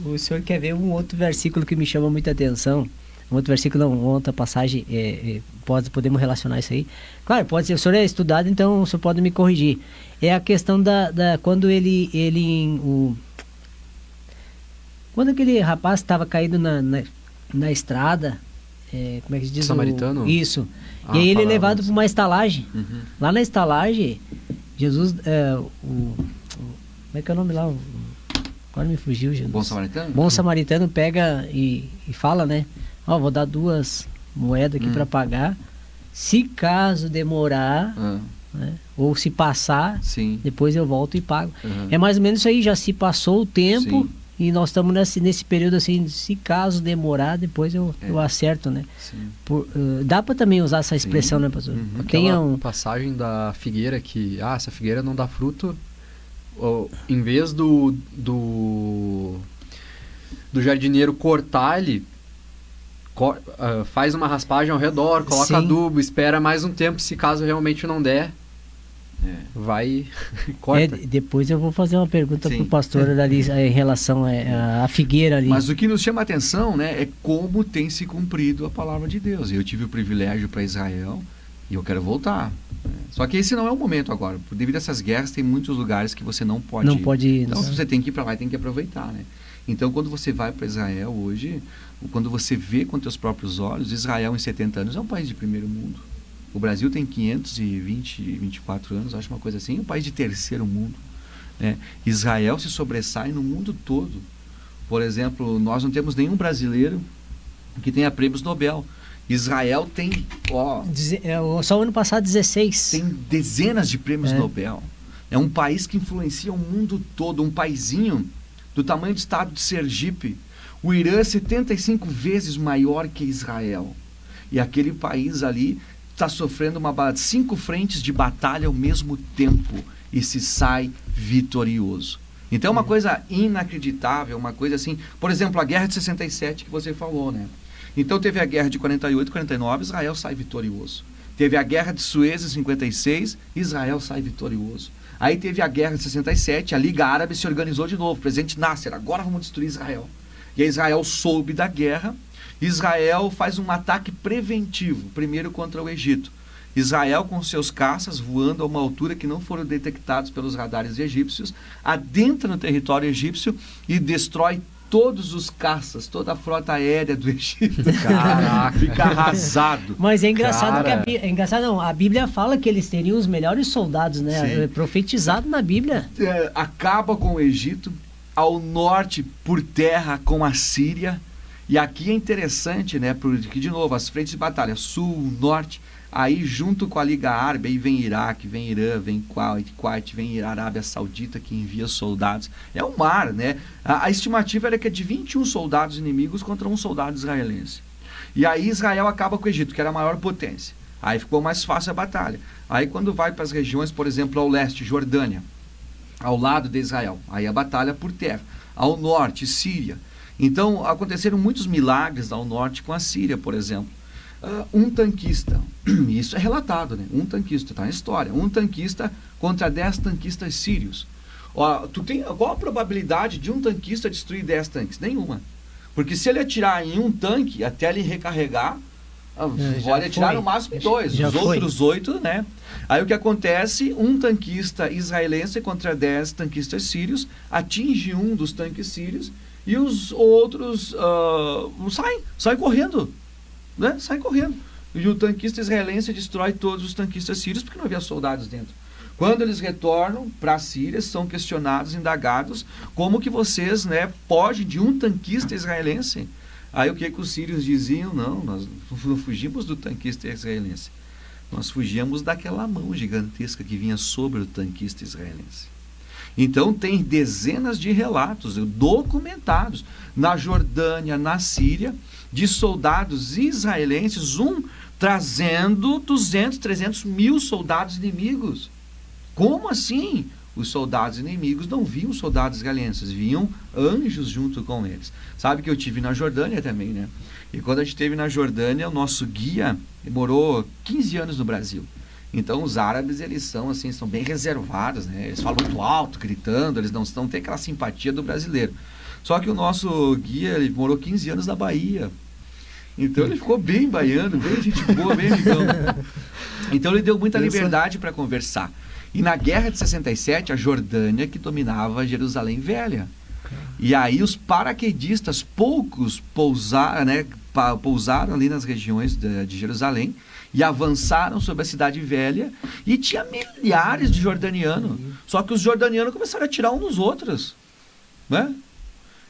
Speaker 4: O senhor quer ver um outro versículo que me chama muita atenção? Um outro versículo, uma outra passagem, podemos relacionar isso aí? Claro, pode ser, o senhor é estudado, então o senhor pode me corrigir. É a questão quando quando aquele rapaz estava caído na estrada, como é que se diz?
Speaker 2: Samaritano?
Speaker 4: Isso. E aí ele é levado para uma estalagem.
Speaker 5: Uhum.
Speaker 4: Lá na estalagem, Jesus, como é que é o nome lá? Agora me fugiu, Jesus.
Speaker 5: Bom Samaritano?
Speaker 4: Bom Samaritano pega e fala, né? Vou dar 2 moedas aqui para pagar. Se caso demorar, né, ou se passar,
Speaker 5: sim,
Speaker 4: depois eu volto e pago. É mais ou menos isso aí, já se passou o tempo, sim, e nós estamos nesse período assim, se caso demorar, depois eu acerto, né? Dá para também usar essa expressão, né, pastor?
Speaker 2: Tem passagem da figueira que, essa figueira não dá fruto, em vez do jardineiro cortar, ele faz uma raspagem ao redor, coloca, sim, adubo, espera mais um tempo, se caso realmente não der, vai corta.
Speaker 4: Depois eu vou fazer uma pergunta para o pastor ali em relação à figueira ali.
Speaker 5: Mas o que nos chama a atenção, né, é como tem se cumprido a palavra de Deus. Eu tive o privilégio para Israel e eu quero voltar. Só que esse não é o momento agora. Devido a essas guerras, tem muitos lugares que você não pode ir. Então, se você tem que ir para lá, tem que aproveitar, né? Então, quando você vai para Israel hoje, quando você vê com teus próprios olhos, Israel em 70 anos é um país de primeiro mundo. O Brasil tem 24 anos, acho uma coisa assim, é um país de terceiro mundo, né? Israel se sobressai no mundo todo. Por exemplo, nós não temos nenhum brasileiro que tenha prêmios Nobel. Israel tem,
Speaker 4: só o ano passado 16.
Speaker 5: Tem dezenas de prêmios Nobel. É um país que influencia o mundo todo, um paizinho do tamanho do estado de Sergipe. O Irã é 75 vezes maior que Israel. E aquele país ali está sofrendo 5 frentes de batalha ao mesmo tempo e se sai vitorioso. Então é uma coisa inacreditável, uma coisa assim. Por exemplo, a Guerra de 67 que você falou, né? Então teve a Guerra de 48, 49, Israel sai vitorioso. Teve a Guerra de Suez em 56, Israel sai vitorioso. Aí teve a Guerra de 67, a Liga Árabe se organizou de novo, presidente Nasser, agora vamos destruir Israel. E aí Israel soube da guerra, Israel faz um ataque preventivo, primeiro contra o Egito. Israel com seus caças voando a uma altura que não foram detectados pelos radares egípcios, adentra no território egípcio e destrói todos os caças, toda a frota aérea do Egito.
Speaker 2: Caraca.
Speaker 5: Fica arrasado.
Speaker 4: Mas é engraçado a Bíblia fala que eles teriam os melhores soldados, né?
Speaker 5: Sim.
Speaker 4: É profetizado na Bíblia.
Speaker 5: Acaba com o Egito, ao norte por terra com a Síria. E aqui é interessante, né? Porque, de novo, as frentes de batalha, sul, norte, aí junto com a Liga Árabe, aí vem Iraque, vem Irã, vem Kuwait, vem Arábia Saudita, que envia soldados. É um mar, né? A estimativa era que é de 21 soldados inimigos contra um soldado israelense. E aí Israel acaba com o Egito, que era a maior potência. Aí ficou mais fácil a batalha. Aí quando vai para as regiões, por exemplo, ao leste, Jordânia, ao lado de Israel, aí a batalha por terra. Ao norte, Síria. Então, aconteceram muitos milagres ao norte com a Síria, por exemplo. Um tanquista, isso é relatado, né? Um tanquista, está na história. Um tanquista contra 10 tanquistas sírios. Qual a probabilidade de um tanquista destruir 10 tanques? Nenhuma. Porque se ele atirar em um tanque, até ele recarregar, Pode atirar no máximo em 2, os outros 8, né? Aí o que acontece? Um tanquista israelense contra 10 tanquistas sírios atinge um dos tanques sírios e os outros saem correndo, né? Saem correndo. E o tanquista israelense destrói todos os tanquistas sírios porque não havia soldados dentro. Quando eles retornam para a Síria, são questionados, indagados, como que vocês, né, fogem de um tanquista israelense? Aí o que os sírios diziam? Não, nós não fugimos do tanquista israelense. Nós fugíamos daquela mão gigantesca que vinha sobre o tanquista israelense. Então tem dezenas de relatos documentados na Jordânia, na Síria, de soldados israelenses, trazendo 200, 300 mil soldados inimigos. Como assim? Os soldados inimigos não viam soldados israelenses, viam anjos junto com eles. Sabe que eu tive na Jordânia também, né? E quando a gente esteve na Jordânia, o nosso guia morou 15 anos no Brasil. Então os árabes, eles são bem reservados, né? Eles falam muito alto, gritando, eles não têm aquela simpatia do brasileiro. Só que o nosso guia, ele morou 15 anos na Bahia. Então ele ficou bem baiano, bem gente boa, bem amigão. Então ele deu muita liberdade para conversar. E na Guerra de 67, a Jordânia que dominava Jerusalém Velha. E aí os paraquedistas, poucos pousaram ali nas regiões de Jerusalém e avançaram sobre a Cidade Velha e tinha milhares de jordanianos. Só que os jordanianos começaram a atirar uns nos outros, né?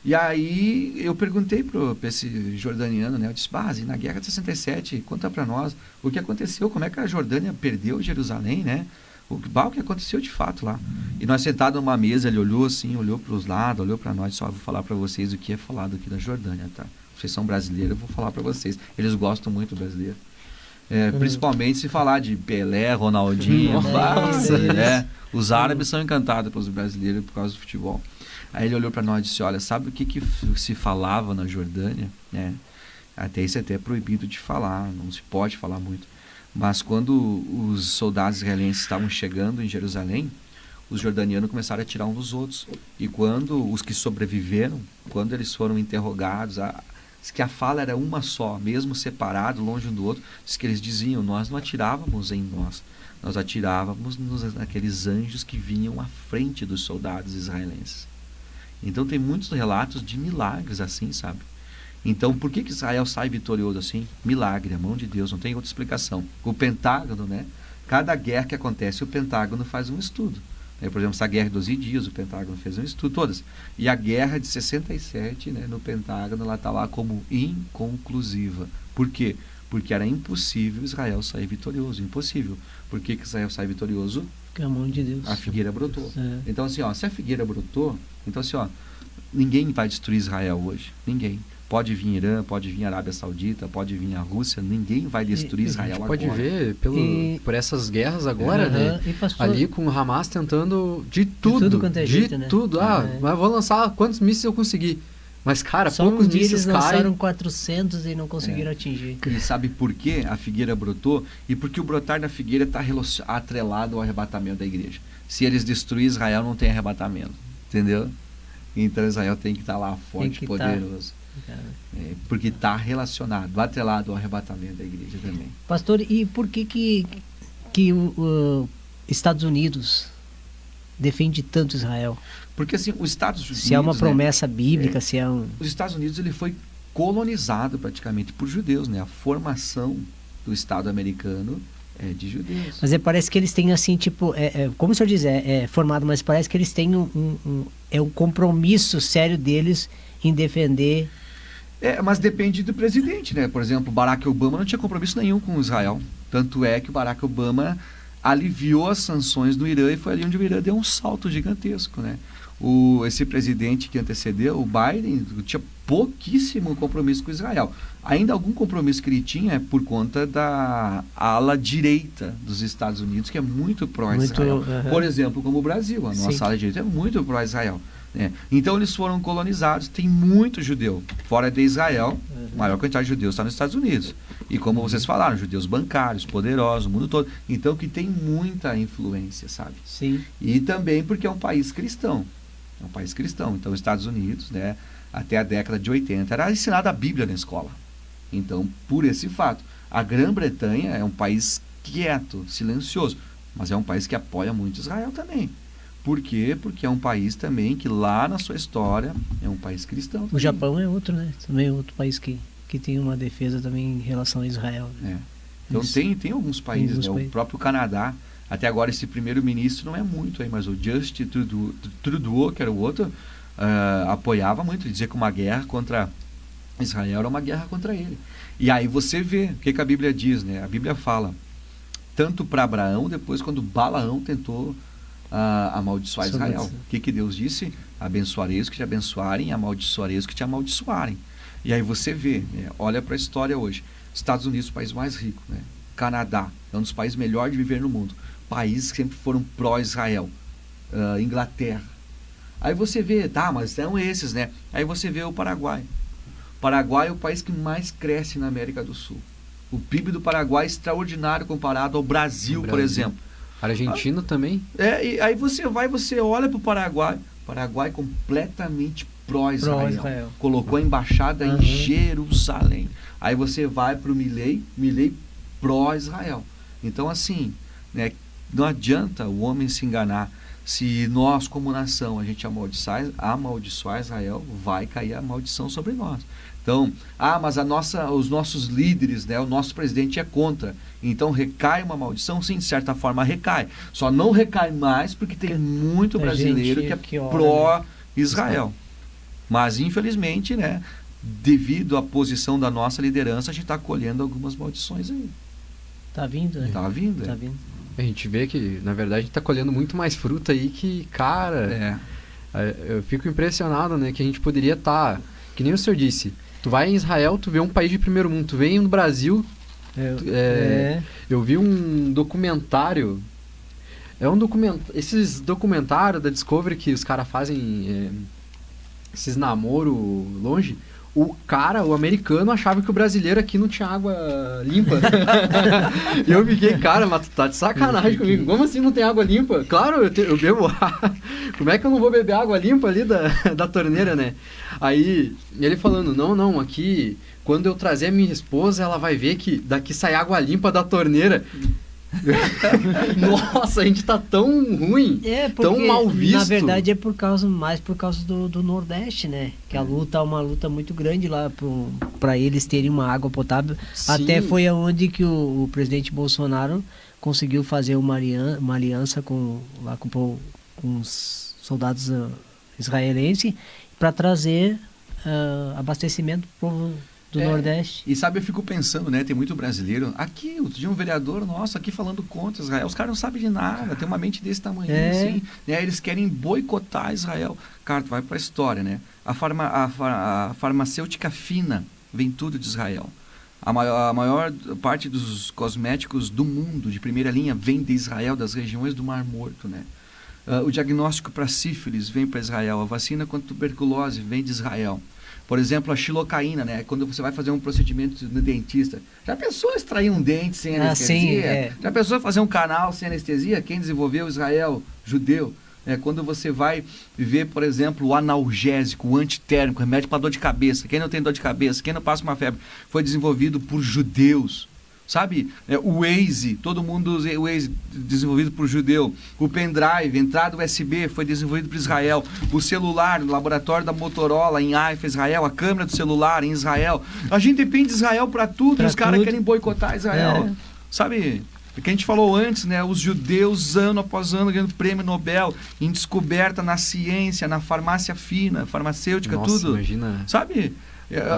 Speaker 5: E aí eu perguntei para esse jordaniano, né? Eu disse, na Guerra de 67, conta para nós o que aconteceu, como é que a Jordânia perdeu Jerusalém, né? O que aconteceu de fato lá. E nós sentados numa mesa, ele olhou assim, olhou para os lados, olhou para nós, só vou falar para vocês o que é falado aqui da Jordânia, tá? Vocês são brasileiros, eu vou falar para vocês. Eles gostam muito do brasileiro. Principalmente se falar de Pelé, Ronaldinho, né? Os árabes são encantados pelos brasileiros por causa do futebol. Aí ele olhou para nós e disse, olha, sabe o que se falava na Jordânia? Até isso é proibido de falar, não se pode falar muito. Mas quando os soldados israelenses estavam chegando em Jerusalém, os jordanianos começaram a atirar uns dos outros. E quando os que sobreviveram, quando eles foram interrogados, diz que a fala era uma só, mesmo separado, longe um do outro, diz que eles diziam, nós não atirávamos em nós atirávamos naqueles anjos que vinham à frente dos soldados israelenses. Então tem muitos relatos de milagres assim, sabe? Então, por que Israel sai vitorioso assim? Milagre, a mão de Deus, não tem outra explicação. O Pentágono, né? Cada guerra que acontece, o Pentágono faz um estudo. Por exemplo, essa guerra de 12 dias, o Pentágono fez um estudo, todas. E a guerra de 67, né, no Pentágono, ela está lá como inconclusiva. Por quê? Porque era impossível Israel sair vitorioso. Impossível. Por que Israel sai vitorioso?
Speaker 4: Que é a mão de Deus.
Speaker 5: A figueira brotou. Então, assim, se a figueira brotou, então, assim, ninguém vai destruir Israel hoje. Ninguém. Pode vir Irã, pode vir Arábia Saudita, pode vir a Rússia, ninguém vai destruir Israel agora.
Speaker 2: Pode ver por essas guerras agora, né? Ali com o Hamas tentando de tudo
Speaker 4: quanto é jeito, né?
Speaker 2: Mas vou lançar quantos mísseis eu conseguir. Mas, cara,
Speaker 4: só
Speaker 2: poucos mísseis
Speaker 4: eles lançaram 400 e não conseguiram atingir.
Speaker 5: E sabe por que a figueira brotou? E porque o brotar da figueira está atrelado ao arrebatamento da igreja. Se eles destruírem Israel, não tem arrebatamento. Entendeu? Então Israel tem que estar lá forte, poderoso. Porque está relacionado, atrelado ao arrebatamento da igreja também.
Speaker 4: Pastor, e por que os Estados Unidos defende tanto Israel?
Speaker 5: Porque assim, os Estados Unidos...
Speaker 4: Se é uma promessa bíblica, se é um...
Speaker 5: Os Estados Unidos ele foi colonizado praticamente por judeus, né? A formação do Estado americano é de judeus.
Speaker 4: Mas parece que eles têm assim, tipo, como o senhor diz, formado, mas parece que eles têm um compromisso sério deles em defender...
Speaker 5: mas depende do presidente, né? Por exemplo, Barack Obama não tinha compromisso nenhum com Israel. Tanto é que o Barack Obama aliviou as sanções no Irã e foi ali onde o Irã deu um salto gigantesco, né? Esse presidente que antecedeu, o Biden, tinha pouquíssimo compromisso com Israel. Ainda algum compromisso que ele tinha é por conta da ala direita dos Estados Unidos, que é muito pró-Israel. Por exemplo, como o Brasil, a nossa ala direita é muito pró-Israel. Então eles foram colonizados, tem muito judeu fora de Israel, a maior quantidade de judeus está nos Estados Unidos, e como vocês falaram, judeus bancários, poderosos, o mundo todo, então que tem muita influência, sabe?
Speaker 4: Sim.
Speaker 5: E também porque é um país cristão, então os Estados Unidos, né, até a década de 80 era ensinada a Bíblia na escola, Então, por esse fato, a Grã-Bretanha é um país quieto, silencioso, mas é um país que apoia muito Israel também. Por quê? Porque é um país também que lá na sua história é um país cristão também.
Speaker 4: O Japão é outro, né? Também é outro país que tem uma defesa também em relação a Israel. Né?
Speaker 5: Então
Speaker 4: Isso.
Speaker 5: tem alguns países,
Speaker 4: Alguns
Speaker 5: né?
Speaker 4: países.
Speaker 5: O próprio Canadá, até agora esse primeiro-ministro não é muito aí, mas o Justin Trudeau, que era o outro, apoiava muito, dizia que uma guerra contra Israel era uma guerra contra ele. E aí você vê o que a Bíblia diz, né? A Bíblia fala tanto para Abraão, depois quando Balaão tentou amaldiçoar Israel. O que Deus disse? Abençoarei os que te abençoarem, amaldiçoarei os que te amaldiçoarem. E aí você vê, né? Olha para a história hoje. Estados Unidos, o país mais rico, né? Canadá, é um dos países melhores de viver no mundo. Países que sempre foram pró-Israel. Inglaterra. Aí você vê, tá, mas são esses, né? Aí você vê o Paraguai. O Paraguai é o país que mais cresce na América do Sul. O PIB do Paraguai é extraordinário comparado ao Brasil, por exemplo.
Speaker 2: Argentina também.
Speaker 5: E aí você olha para o Paraguai. Paraguai completamente pró-Israel. Colocou a embaixada em Jerusalém. Aí você vai para o Milei pró-Israel. Então, assim, né, não adianta o homem se enganar. Se nós, como nação, a gente amaldiçoar Israel, vai cair a maldição sobre nós. Então, mas os nossos líderes, né, o nosso presidente é contra. Então, recai uma maldição? Sim, de certa forma recai. Só não recai mais porque tem muito brasileiro que é pró-Israel. Mas, infelizmente, né, devido à posição da nossa liderança, a gente está colhendo algumas maldições aí.
Speaker 4: Tá vindo, né?
Speaker 5: Tá vindo.
Speaker 4: Tá vindo.
Speaker 2: A gente vê que, na verdade, a gente tá colhendo muito mais fruta aí que, cara... Eu fico impressionado, né? Que a gente poderia estar... Que nem o senhor disse. Tu vai em Israel, tu vê um país de primeiro mundo. Tu vem no Brasil... Eu vi um documentário... Esses documentários da Discovery que os caras fazem... esses namoro longe... O americano, achava que o brasileiro aqui não tinha água limpa. E eu fiquei, cara, mas tu tá de sacanagem comigo. Como assim não tem água limpa? Claro, eu bebo água. Como é que eu não vou beber água limpa ali da torneira, né? Aí, ele falando, não, aqui, quando eu trazer a minha esposa, ela vai ver que daqui sai água limpa da torneira. Nossa, a gente tá tão ruim, tão mal visto.
Speaker 4: Na verdade é mais por causa do Nordeste, né? Que a luta é uma luta muito grande lá para eles terem uma água potável.
Speaker 2: Sim.
Speaker 4: Até foi aonde que o presidente Bolsonaro conseguiu fazer uma aliança com os soldados israelenses para trazer abastecimento pro do Nordeste.
Speaker 5: E sabe, eu fico pensando, né? Tem muito brasileiro. Aqui, outro dia um vereador nosso aqui falando contra Israel. Os caras não sabem de nada, tem uma mente desse tamanho, assim. Né? Eles querem boicotar Israel. Cara, tu vai pra história, né? A farmacêutica fina vem tudo de Israel. A maior parte dos cosméticos do mundo, de primeira linha, vem de Israel, das regiões do Mar Morto, né? O diagnóstico para sífilis vem para Israel. A vacina contra tuberculose vem de Israel. Por exemplo, a xilocaína, né? Quando você vai fazer um procedimento no dentista. Já pensou extrair um dente sem anestesia? Já pensou fazer um canal sem anestesia? Quem desenvolveu? Israel, judeu. Quando você vai ver, por exemplo, o analgésico, o antitérmico, remédio para dor de cabeça. Quem não tem dor de cabeça, quem não passa uma febre, foi desenvolvido por judeus. Sabe, o Waze, todo mundo usa o Waze, desenvolvido por judeu. O pendrive, entrada USB, foi desenvolvido por Israel. O celular, no laboratório da Motorola, em Haifa, Israel. A câmera do celular, em Israel. A gente depende de Israel para tudo. Os caras querem boicotar Israel. Sabe, o que a gente falou antes, né? Os judeus, ano após ano, ganhando prêmio Nobel em descoberta na ciência, na farmácia fina, farmacêutica, tudo.
Speaker 2: Imagina.
Speaker 5: Sabe?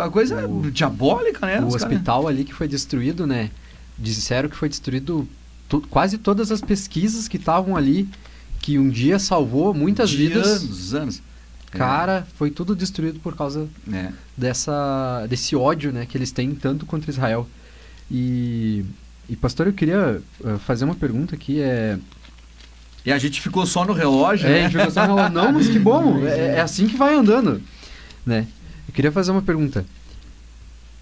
Speaker 5: A coisa diabólica, né?
Speaker 2: O hospital ali que foi destruído, né? Disseram que foi destruído quase todas as pesquisas que estavam ali, que um dia salvou muitas vidas.
Speaker 5: Anos.
Speaker 2: Cara, foi tudo destruído por causa desse ódio, né? Que eles têm tanto contra Israel. E pastor, eu queria fazer uma pergunta aqui.
Speaker 5: E a gente ficou só no relógio, né?
Speaker 2: A gente ficou só no relógio. Não, mas que bom. É assim que vai andando, né? Eu queria fazer uma pergunta.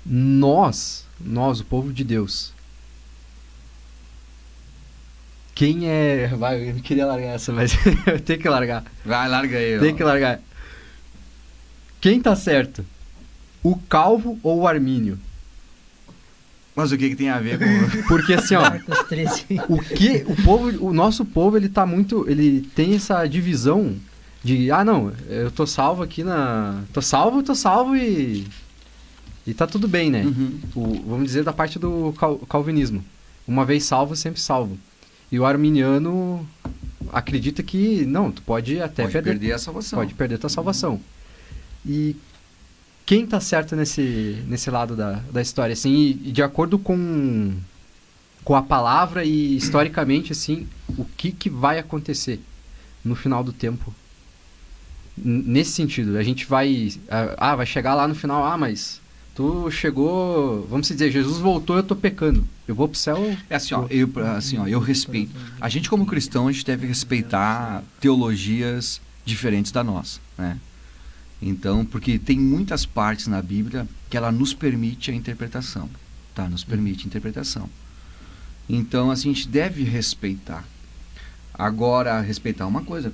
Speaker 2: Nós, o povo de Deus, quem é... Vai, eu não queria largar essa, mas eu tenho que largar.
Speaker 5: Vai, larga aí.
Speaker 2: Tem que largar. Quem tá certo? O Calvo ou o Armínio?
Speaker 5: Mas o que tem a ver com...
Speaker 2: Porque assim, ó,
Speaker 4: Marcos 13.
Speaker 2: o nosso povo, ele tá muito, ele tem essa divisão de, não, eu tô salvo aqui tô salvo e tá tudo bem, né? Vamos dizer da parte do calvinismo. Uma vez salvo, sempre salvo. E o arminiano acredita que, não, tu pode até
Speaker 5: perder a salvação.
Speaker 2: Pode perder tua salvação. E quem tá certo nesse lado da história, assim, e de acordo com a palavra e historicamente, assim, o que vai acontecer no final do tempo? Nesse sentido, a gente vai chegar lá no final, mas tu chegou, vamos dizer, Jesus voltou, eu tô pecando, eu vou pro céu...
Speaker 5: É assim, eu respeito. A gente como cristão, a gente deve respeitar teologias diferentes da nossa, né? Então, porque tem muitas partes na Bíblia que ela nos permite a interpretação, tá? Nos permite a interpretação. Então, assim, a gente deve respeitar. Agora, respeitar uma coisa,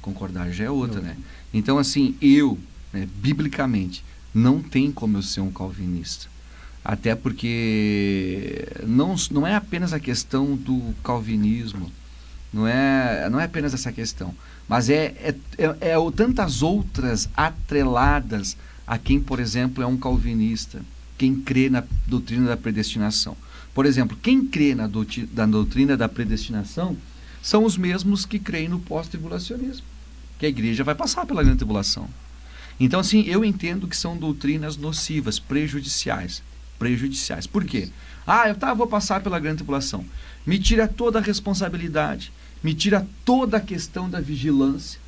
Speaker 5: concordar já é outra, né? Então, assim, biblicamente, não tem como eu ser um calvinista. Até porque não é apenas a questão do calvinismo, não é apenas essa questão, mas é tantas outras atreladas a quem, por exemplo, é um calvinista, quem crê na doutrina da predestinação. Por exemplo, quem crê na doutrina da predestinação são os mesmos que creem no pós-tribulacionismo, que a igreja vai passar pela grande tribulação. Então, assim, eu entendo que são doutrinas nocivas, prejudiciais. Por quê? Eu vou passar pela grande tribulação. Me tira toda a responsabilidade, me tira toda a questão da vigilância.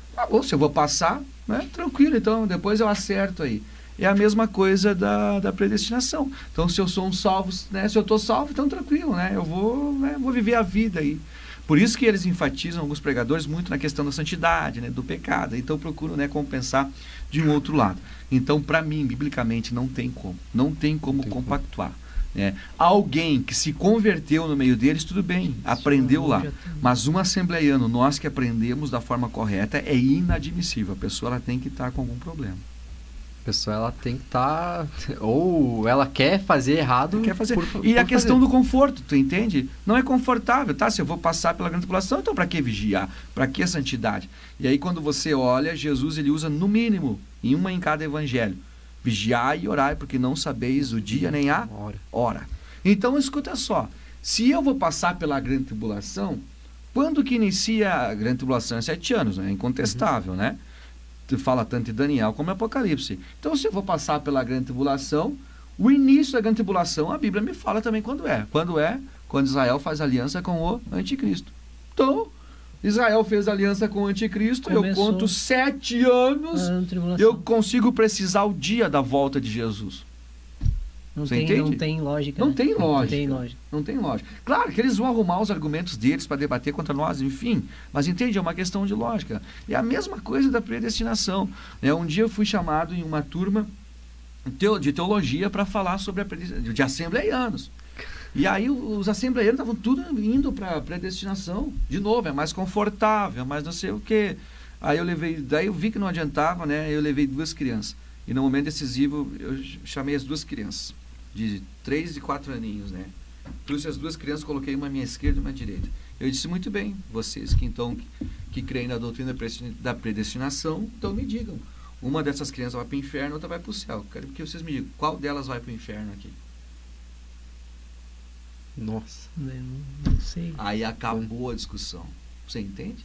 Speaker 5: Se eu vou passar, né, tranquilo, então depois eu acerto aí. É a mesma coisa da predestinação. Então, se eu sou um salvo, né, se eu estou salvo, então tranquilo, né, eu vou viver a vida aí. Por isso que eles enfatizam, alguns pregadores, muito na questão da santidade, né, do pecado. Então, procuram, né, compensar de um outro lado. Então, para mim, biblicamente, não tem como compactuar. Né? Alguém que se converteu no meio deles, tudo bem, aprendeu lá. Mas um assembleiano, nós que aprendemos da forma correta, é inadmissível. A pessoa ela tem que estar com algum problema.
Speaker 2: A pessoa ela tem que estar... Ou ela quer fazer errado...
Speaker 5: E a questão do conforto, tu entende? Não é confortável, tá? Se eu vou passar pela grande tribulação, então para que vigiar? Para que a santidade? E aí quando você olha, Jesus ele usa no mínimo, em cada evangelho, vigiai e orai, porque não sabeis o dia nem a hora. Então escuta só, se eu vou passar pela grande tribulação, quando que inicia a grande tribulação? É 7 anos, né? É incontestável, né? Fala tanto em Daniel como em Apocalipse. Então, se eu vou passar pela grande tribulação, o início da grande tribulação, a Bíblia me fala também quando é. Quando Israel faz aliança com o anticristo. Então, Israel fez aliança com o anticristo, eu conto 7 anos, eu consigo precisar o dia da volta de Jesus.
Speaker 4: Não tem lógica.
Speaker 5: Não tem lógica. Claro que eles vão arrumar os argumentos deles para debater contra nós, enfim. Mas entende, é uma questão de lógica. É a mesma coisa da predestinação. Um dia eu fui chamado em uma turma de teologia para falar sobre a predestinação, de assembleianos. E aí os assembleianos estavam tudo indo para a predestinação. De novo, é mais confortável, é mais não sei o quê. Daí eu vi que não adiantava, né? Eu levei 2 crianças. E no momento decisivo eu chamei as 2 crianças. De 3 e 4 aninhos, né? Trouxe as 2 crianças, coloquei uma à minha esquerda e uma à direita. Eu disse, muito bem, vocês que creem na doutrina da predestinação, então me digam. Uma dessas crianças vai para o inferno, outra vai para o céu. Quero que vocês me digam, qual delas vai para o inferno aqui?
Speaker 2: Nossa.
Speaker 4: Não sei.
Speaker 5: Aí acabou a discussão. Você entende?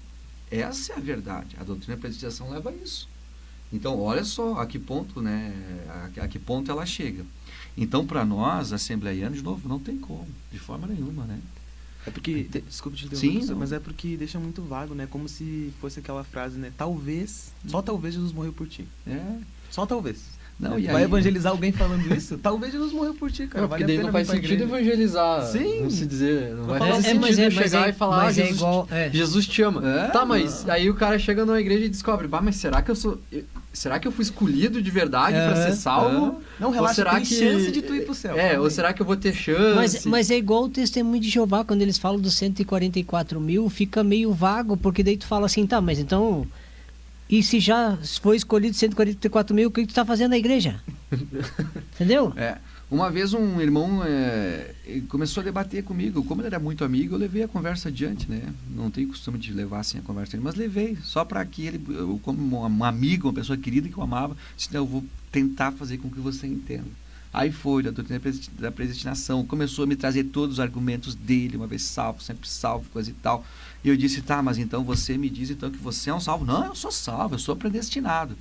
Speaker 5: Essa é a verdade. A doutrina da predestinação leva a isso. Então, olha só a que ponto, né? A que ponto ela chega. Então, para nós, assembleianos, de novo, não tem como, de forma nenhuma, né?
Speaker 3: É porque, desculpa te interromper, mas é porque deixa muito vago, né? Como se fosse aquela frase, né? Talvez, só talvez Jesus morreu por ti. Só talvez.
Speaker 5: Não,
Speaker 3: vai
Speaker 5: aí...
Speaker 3: evangelizar alguém falando isso? Talvez Jesus morreu por ti, cara.
Speaker 2: Porque daí não faz sentido evangelizar.
Speaker 3: Sim.
Speaker 2: Não se dizer. Não vai fazer sentido chegar e falar, Jesus te ama. Tá, mas aí o cara chega numa igreja e descobre, mas será que eu sou... Será que eu fui escolhido de verdade para ser salvo?
Speaker 3: Não, relaxa, será tem chance de tu ir pro céu.
Speaker 2: Ou será que eu vou ter chance?
Speaker 4: Mas é igual o testemunho de Jeová, quando eles falam dos 144 mil, fica meio vago, porque daí tu fala assim, tá, mas então... E se já foi escolhido 144 mil, o que tu tá fazendo na igreja? Entendeu?
Speaker 5: Uma vez um irmão ele começou a debater comigo. Como ele era muito amigo, eu levei a conversa adiante, né? Não tenho costume de levar assim a conversa adiante, mas levei. Só para que eu, como um amigo, uma pessoa querida que eu amava, disse, não, eu vou tentar fazer com que você entenda. Aí foi, da doutrina da predestinação, começou a me trazer todos os argumentos dele, uma vez salvo, sempre salvo, coisa e tal. E eu disse, tá, mas então você me diz então que você é um salvo. Não, eu sou salvo, eu sou predestinado.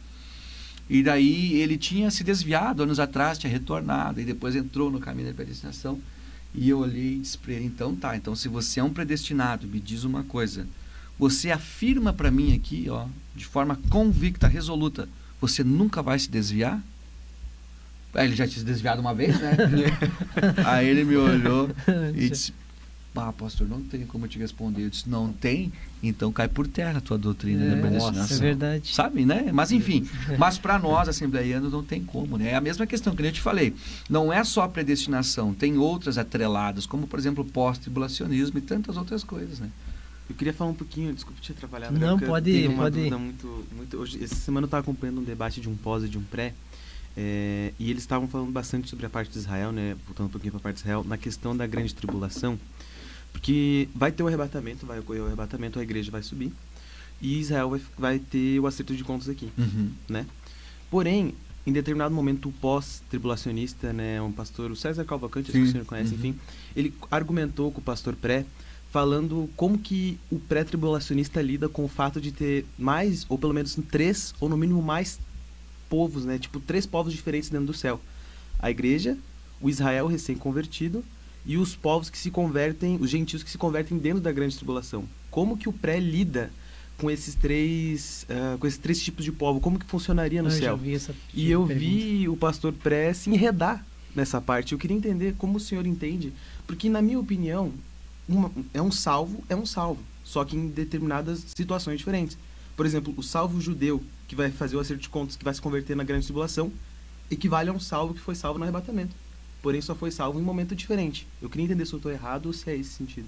Speaker 5: E daí ele tinha se desviado anos atrás, tinha retornado, e depois entrou no caminho da predestinação. E eu olhei e disse para ele, então tá, então se você é um predestinado, me diz uma coisa. Você afirma para mim aqui, ó, de forma convicta, resoluta, você nunca vai se desviar? Aí ele já tinha se desviado uma vez, né? Aí ele me olhou e disse, pastor, não tem como eu te responder. Eu disse, não tem? Então cai por terra a tua doutrina da predestinação.
Speaker 4: É verdade.
Speaker 5: Sabe, né? Mas enfim, mas para nós, assembleianos, não tem como, né? É a mesma questão que eu te falei. Não é só a predestinação, tem outras atreladas, como, por exemplo, o pós-tribulacionismo e tantas outras coisas, né?
Speaker 3: Eu queria falar um pouquinho, desculpa te atrapalhar.
Speaker 4: Não,
Speaker 3: porque
Speaker 4: pode
Speaker 3: eu
Speaker 4: ir,
Speaker 3: tenho uma
Speaker 4: pode ir.
Speaker 3: dúvida muito... Hoje, essa semana eu estava acompanhando um debate de um pós e de um pré, e eles estavam falando bastante sobre a parte de Israel, né? Voltando um pouquinho para a parte de Israel, na questão da grande tribulação, porque vai ter o arrebatamento, vai ocorrer o arrebatamento, a igreja vai subir, e Israel vai ter o acerto de contas aqui, né? Porém, em determinado momento, o pós-tribulacionista, né, um pastor, o César Cavalcante, acho que o senhor conhece, enfim, ele argumentou com o pastor pré, falando como que o pré-tribulacionista lida com o fato de ter mais, ou pelo menos 3, ou no mínimo mais povos, né? Tipo, 3 povos diferentes dentro do céu. A igreja, o Israel recém-convertido e os povos que se convertem, os gentios que se convertem dentro da grande tribulação. Como que o pré lida com esses 3 tipos de povo? Como que funcionaria no céu? E eu vi o pastor pré se enredar nessa parte. Eu queria entender como o senhor entende, porque na minha opinião, é um salvo, só que em determinadas situações diferentes. Por exemplo, o salvo judeu, que vai fazer o acerto de contas, que vai se converter na grande tribulação, equivale a um salvo que foi salvo no arrebatamento. Porém, só foi salvo em um momento diferente. Eu queria entender se eu estou errado ou se é esse sentido.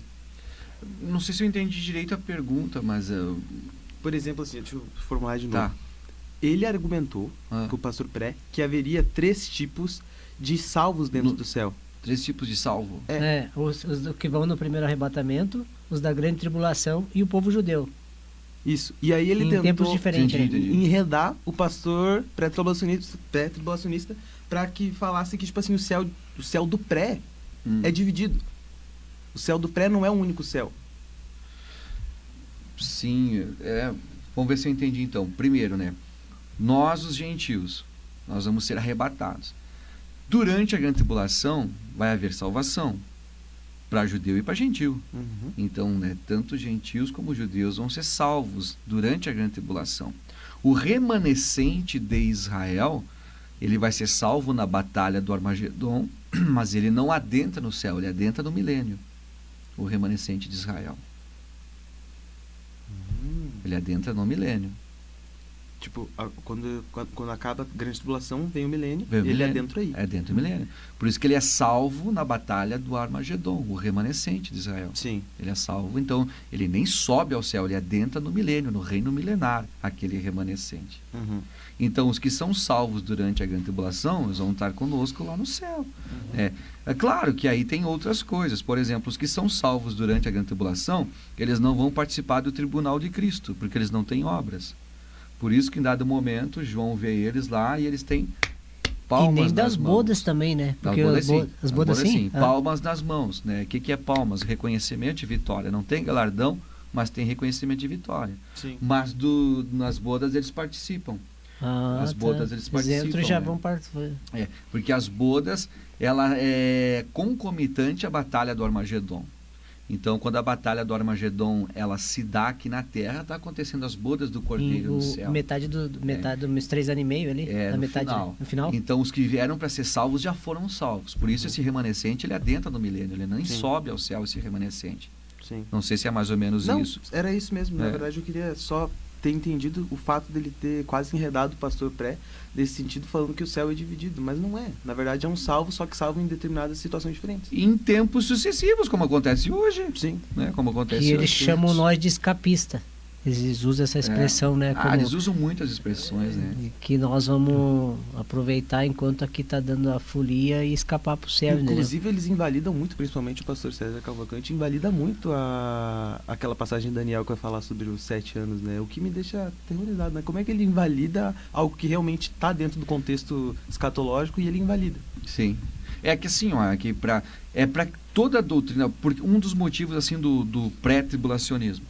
Speaker 5: Não sei se eu entendi direito a pergunta, mas...
Speaker 3: Por exemplo, assim, deixa eu formular de novo.
Speaker 5: Tá.
Speaker 3: Ele argumentou, com o pastor pré, que haveria 3 tipos de salvos dentro do céu.
Speaker 5: 3 tipos de salvo?
Speaker 4: Os que vão no primeiro arrebatamento, os da grande tribulação e o povo judeu.
Speaker 3: Isso. E aí ele tentou
Speaker 4: tempos diferentes,
Speaker 5: entendi.
Speaker 3: enredar o pastor pré-tribulacionista para que falasse que, tipo assim, o céu do pré é dividido. O céu do pré não é um único céu.
Speaker 5: Sim, vamos ver se eu entendi então. Primeiro, né? Nós, os gentios, nós vamos ser arrebatados. Durante a grande tribulação, vai haver salvação para judeu e para gentil. Então, né, tanto gentios como judeus vão ser salvos durante a grande tribulação. O remanescente de Israel, ele vai ser salvo na batalha do Armagedon, mas ele não adentra no céu, ele adentra no milênio. O remanescente de Israel. Ele adentra no milênio.
Speaker 3: Tipo, quando acaba a grande tribulação, vem o milênio,
Speaker 5: Vem o
Speaker 3: ele
Speaker 5: milênio.
Speaker 3: é dentro aí.
Speaker 5: É dentro do milênio. Por isso que ele é salvo na batalha do Armagedon, o remanescente de Israel.
Speaker 3: Sim.
Speaker 5: Ele é salvo, então, ele nem sobe ao céu, ele adentra no milênio, no reino milenar, aquele remanescente. Então, os que são salvos durante a grande tribulação, eles vão estar conosco lá no céu. É claro que aí tem outras coisas. Por exemplo, os que são salvos durante a grande tribulação, eles não vão participar do tribunal de Cristo, porque eles não têm obras. Por isso que em dado momento, João vê eles lá e eles têm palmas nas mãos.
Speaker 4: E nem das bodas também, né? Porque
Speaker 5: as bodas sim.
Speaker 4: Ah.
Speaker 5: Palmas nas mãos, né? O que é palmas? Reconhecimento e vitória. Não tem galardão, mas tem reconhecimento de vitória.
Speaker 3: Sim.
Speaker 5: Mas nas bodas eles participam. As bodas eles participam.
Speaker 4: Dentro já
Speaker 5: né?
Speaker 4: vão participar.
Speaker 5: Porque as bodas, ela é concomitante à batalha do Armagedon. Então, quando a batalha do Armagedon ela se dá aqui na Terra, está acontecendo as bodas do Cordeiro no céu.
Speaker 4: Metade dos 3 anos e meio ali,
Speaker 5: no
Speaker 4: metade,
Speaker 5: final.
Speaker 4: No final.
Speaker 5: Então, os que vieram para ser salvos já foram salvos. Por isso, esse remanescente, ele adentra no milênio. Ele nem sobe ao céu, esse remanescente.
Speaker 3: Sim.
Speaker 5: Não sei se é mais ou menos isso.
Speaker 3: Era isso mesmo. Na verdade, eu queria só ter entendido o fato dele ter quase enredado o pastor pré, nesse sentido, falando que o céu é dividido. Mas não é. Na verdade, é um salvo, só que salvo em determinadas situações diferentes.
Speaker 5: Em tempos sucessivos, como acontece hoje.
Speaker 3: Sim.
Speaker 5: Né? Como acontece
Speaker 4: E
Speaker 5: hoje.
Speaker 4: eles chamam nós de escapista. Eles usam essa expressão, né? Como
Speaker 5: Eles usam muito as expressões, né?
Speaker 4: que nós vamos aproveitar enquanto aqui tá dando a folia e escapar pro céu, entendeu?
Speaker 3: Inclusive, eles invalidam muito, principalmente o pastor César Cavalcante, invalida muito aquela passagem de Daniel que vai falar sobre os 7 anos, né? O que me deixa aterrorizado, né? Como é que ele invalida algo que realmente está dentro do contexto escatológico e ele invalida?
Speaker 5: Sim. É que assim, ó, para toda a doutrina, porque um dos motivos assim do pré-tribulacionismo.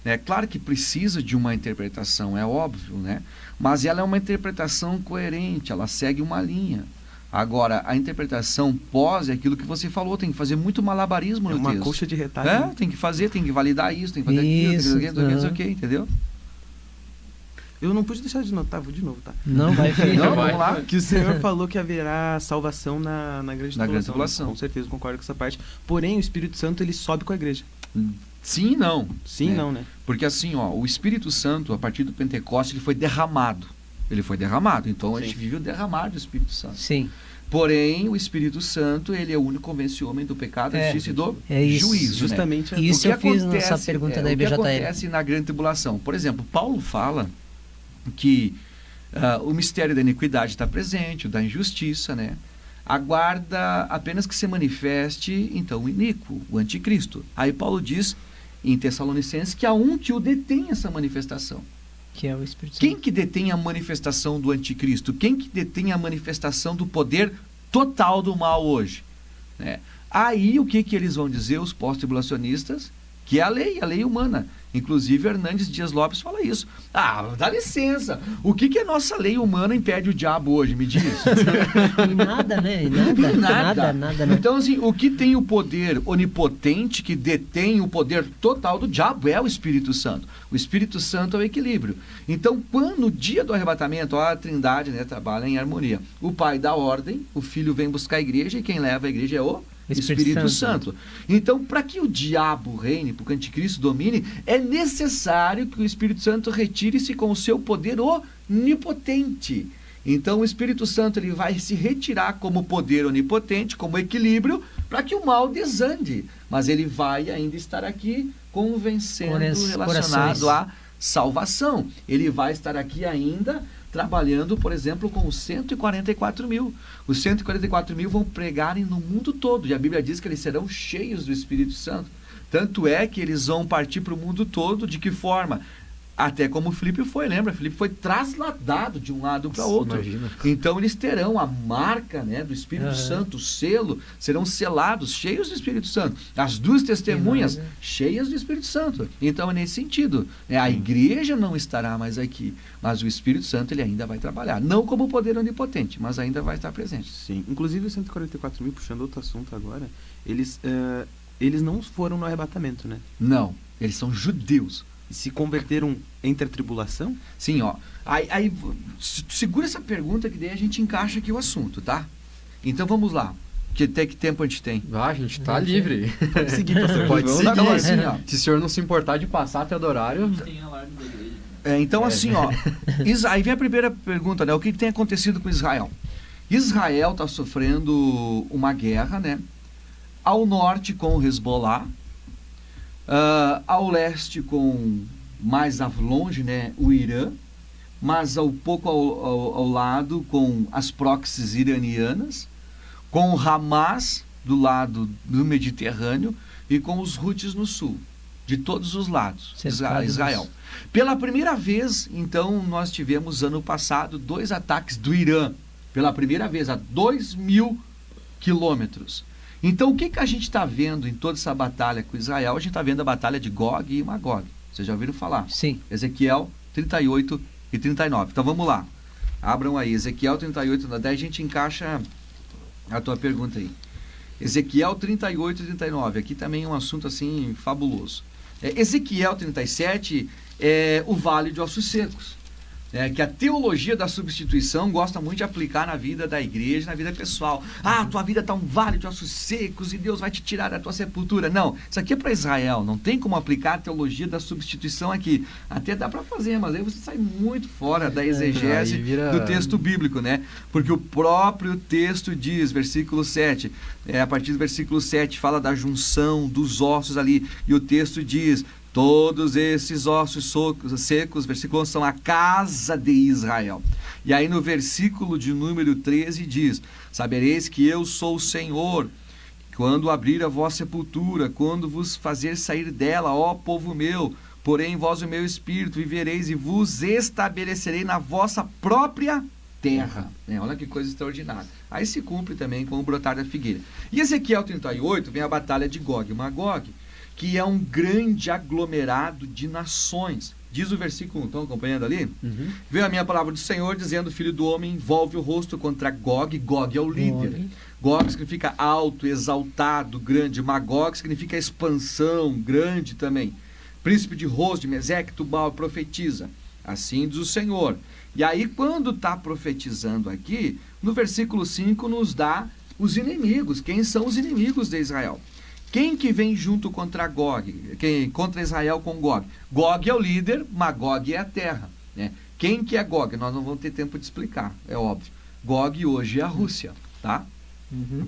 Speaker 5: É claro que precisa de uma interpretação, é óbvio, né? Mas ela é uma interpretação coerente, ela segue uma linha. Agora, a interpretação pós é aquilo que você falou, tem que fazer muito malabarismo no texto.
Speaker 3: É uma coxa de retalho.
Speaker 5: Tem que fazer, tem que validar isso, tem que fazer aquilo, tem que fazer aquilo, não sei o quê, entendeu?
Speaker 3: Eu não pude deixar de notar, vou de novo, tá?
Speaker 4: Não vai
Speaker 5: Não, vamos lá.
Speaker 3: Que o Senhor falou que haverá salvação na grande
Speaker 5: Na grande
Speaker 3: tribulação.
Speaker 5: tribulação.
Speaker 3: Com certeza, concordo com essa parte. Porém, o Espírito Santo, ele sobe com a igreja.
Speaker 5: Sim e não.
Speaker 3: Sim,
Speaker 5: né?
Speaker 3: não, né?
Speaker 5: Porque assim, ó, o Espírito Santo, a partir do Pentecostes, ele foi derramado. Ele foi derramado. Então a gente vive o derramar do Espírito Santo.
Speaker 4: Sim.
Speaker 5: Porém, o Espírito Santo, ele é o único convence-homem do pecado, da justiça e do
Speaker 4: isso,
Speaker 5: juízo. Né?
Speaker 3: Justamente.
Speaker 4: Isso
Speaker 5: O
Speaker 4: eu
Speaker 5: que
Speaker 4: fiz
Speaker 5: acontece,
Speaker 4: nessa pergunta da
Speaker 5: O que
Speaker 4: IBJL.
Speaker 5: acontece na grande tribulação? Por exemplo, Paulo fala que o mistério da iniquidade está presente, o da injustiça, né? Aguarda apenas que se manifeste, então, o iníquo, o anticristo. Aí Paulo diz em Tessalonicenses que há um que o detém essa manifestação.
Speaker 4: Que é o Espírito Santo.
Speaker 5: Quem que detém a manifestação do anticristo? Quem que detém a manifestação do poder total do mal hoje? Né? Aí o que eles vão dizer, os pós-tribulacionistas? Que é a lei humana. Inclusive, Hernandes Dias Lopes fala isso. Dá licença. O que a nossa lei humana impede o diabo hoje? Me diz.
Speaker 4: Nada, né? Nada.
Speaker 5: Então, assim, o que tem o poder onipotente, que detém o poder total do diabo, é o Espírito Santo. O Espírito Santo é o equilíbrio. Então, quando no dia do arrebatamento, a Trindade, né, trabalha em harmonia. O Pai dá ordem, o Filho vem buscar a igreja, e quem leva a igreja é o Espírito Santo. Então, para que o diabo reine, para que o anticristo domine, é necessário que o Espírito Santo retire-se com o seu poder onipotente. Então, o Espírito Santo ele vai se retirar como poder onipotente, como equilíbrio, para que o mal desande. Mas ele vai ainda estar aqui convencendo, relacionado à salvação. Ele vai estar aqui ainda trabalhando, por exemplo, com os 144 mil. Os 144 mil vão pregarem no mundo todo. E a Bíblia diz que eles serão cheios do Espírito Santo. Tanto é que eles vão partir para o mundo todo. De que forma? Até como Filipe foi, lembra? Filipe foi trasladado de um lado para outro.
Speaker 2: Imagina.
Speaker 5: Então eles terão a marca, né, do Espírito Santo, o selo, serão selados, cheios do Espírito Santo. As duas testemunhas, cheias do Espírito Santo. Então é nesse sentido. Né, a igreja não estará mais aqui, mas o Espírito Santo ele ainda vai trabalhar. Não como poder onipotente, mas ainda vai estar presente.
Speaker 3: Sim. Inclusive os 144 mil, puxando outro assunto agora, eles não foram no arrebatamento, né?
Speaker 5: Não, eles são judeus.
Speaker 3: E se converteram entre a tribulação?
Speaker 5: Sim, ó. Aí segura essa pergunta que daí a gente encaixa aqui o assunto, tá? Então vamos lá. Até que tempo a gente tem?
Speaker 2: A gente tá livre.
Speaker 3: Pode seguir, pastor.
Speaker 2: Pode
Speaker 3: Vamos
Speaker 2: seguir.
Speaker 3: agora.
Speaker 5: Assim, ó.
Speaker 2: Se o senhor não se importar de passar até do horário...
Speaker 5: Então, assim, ó. Aí vem a primeira pergunta, né? O que tem acontecido com Israel? Israel está sofrendo uma guerra, né? Ao norte com o Hezbollah, ao leste com mais longe, né, o Irã, mas pouco ao lado com as proxies iranianas, com o Hamas do lado do Mediterrâneo e com os Houthis no sul, de todos os lados, Israel. Pela primeira vez, então, nós tivemos ano passado 2 ataques do Irã, pela primeira vez, a 2.000 quilômetros. Então, o que a gente está vendo em toda essa batalha com Israel? A gente está vendo a batalha de Gog e Magog. Vocês já ouviram falar?
Speaker 4: Sim.
Speaker 5: Ezequiel 38 e 39. Então, vamos lá. Abram aí. Ezequiel 38, daí a gente encaixa a tua pergunta aí. Ezequiel 38 e 39. Aqui também é um assunto, assim, fabuloso. Ezequiel 37 é o Vale de Ossos Secos. Que a teologia da substituição gosta muito de aplicar na vida da igreja, na vida pessoal. Tua vida está um vale de ossos secos e Deus vai te tirar da tua sepultura. Não, isso aqui é para Israel, não tem como aplicar a teologia da substituição aqui. Até dá para fazer, mas aí você sai muito fora da exegese do texto bíblico, né? Porque o próprio texto diz, versículo 7, a partir do versículo 7 fala da junção dos ossos ali, e o texto diz: Todos esses ossos secos, versículo 11, são a casa de Israel. E aí no versículo de número 13 diz: sabereis que eu sou o Senhor, quando abrir a vossa sepultura, quando vos fazer sair dela, ó povo meu, porém vós o meu espírito, vivereis e vos estabelecerei na vossa própria terra. Olha que coisa extraordinária. Aí se cumpre também com o brotar da figueira. E Ezequiel 38 vem a batalha de Gog e Magog, que é um grande aglomerado de nações. Diz o versículo 1, estão acompanhando ali? Veio a minha palavra do Senhor, dizendo: filho do homem, volve o rosto contra Gog. Gog é o líder. Gog significa alto, exaltado, grande. Magog significa expansão, grande também. Príncipe de Ros, de Meseque, Tubal, profetiza. Assim diz o Senhor. E aí, quando está profetizando aqui, no versículo 5 nos dá os inimigos. Quem são os inimigos de Israel? Quem que vem junto contra Gog? Contra Israel com Gog? Gog é o líder, Magog é a terra. Né? Quem que é Gog? Nós não vamos ter tempo de explicar, é óbvio. Gog hoje é a Rússia, tá?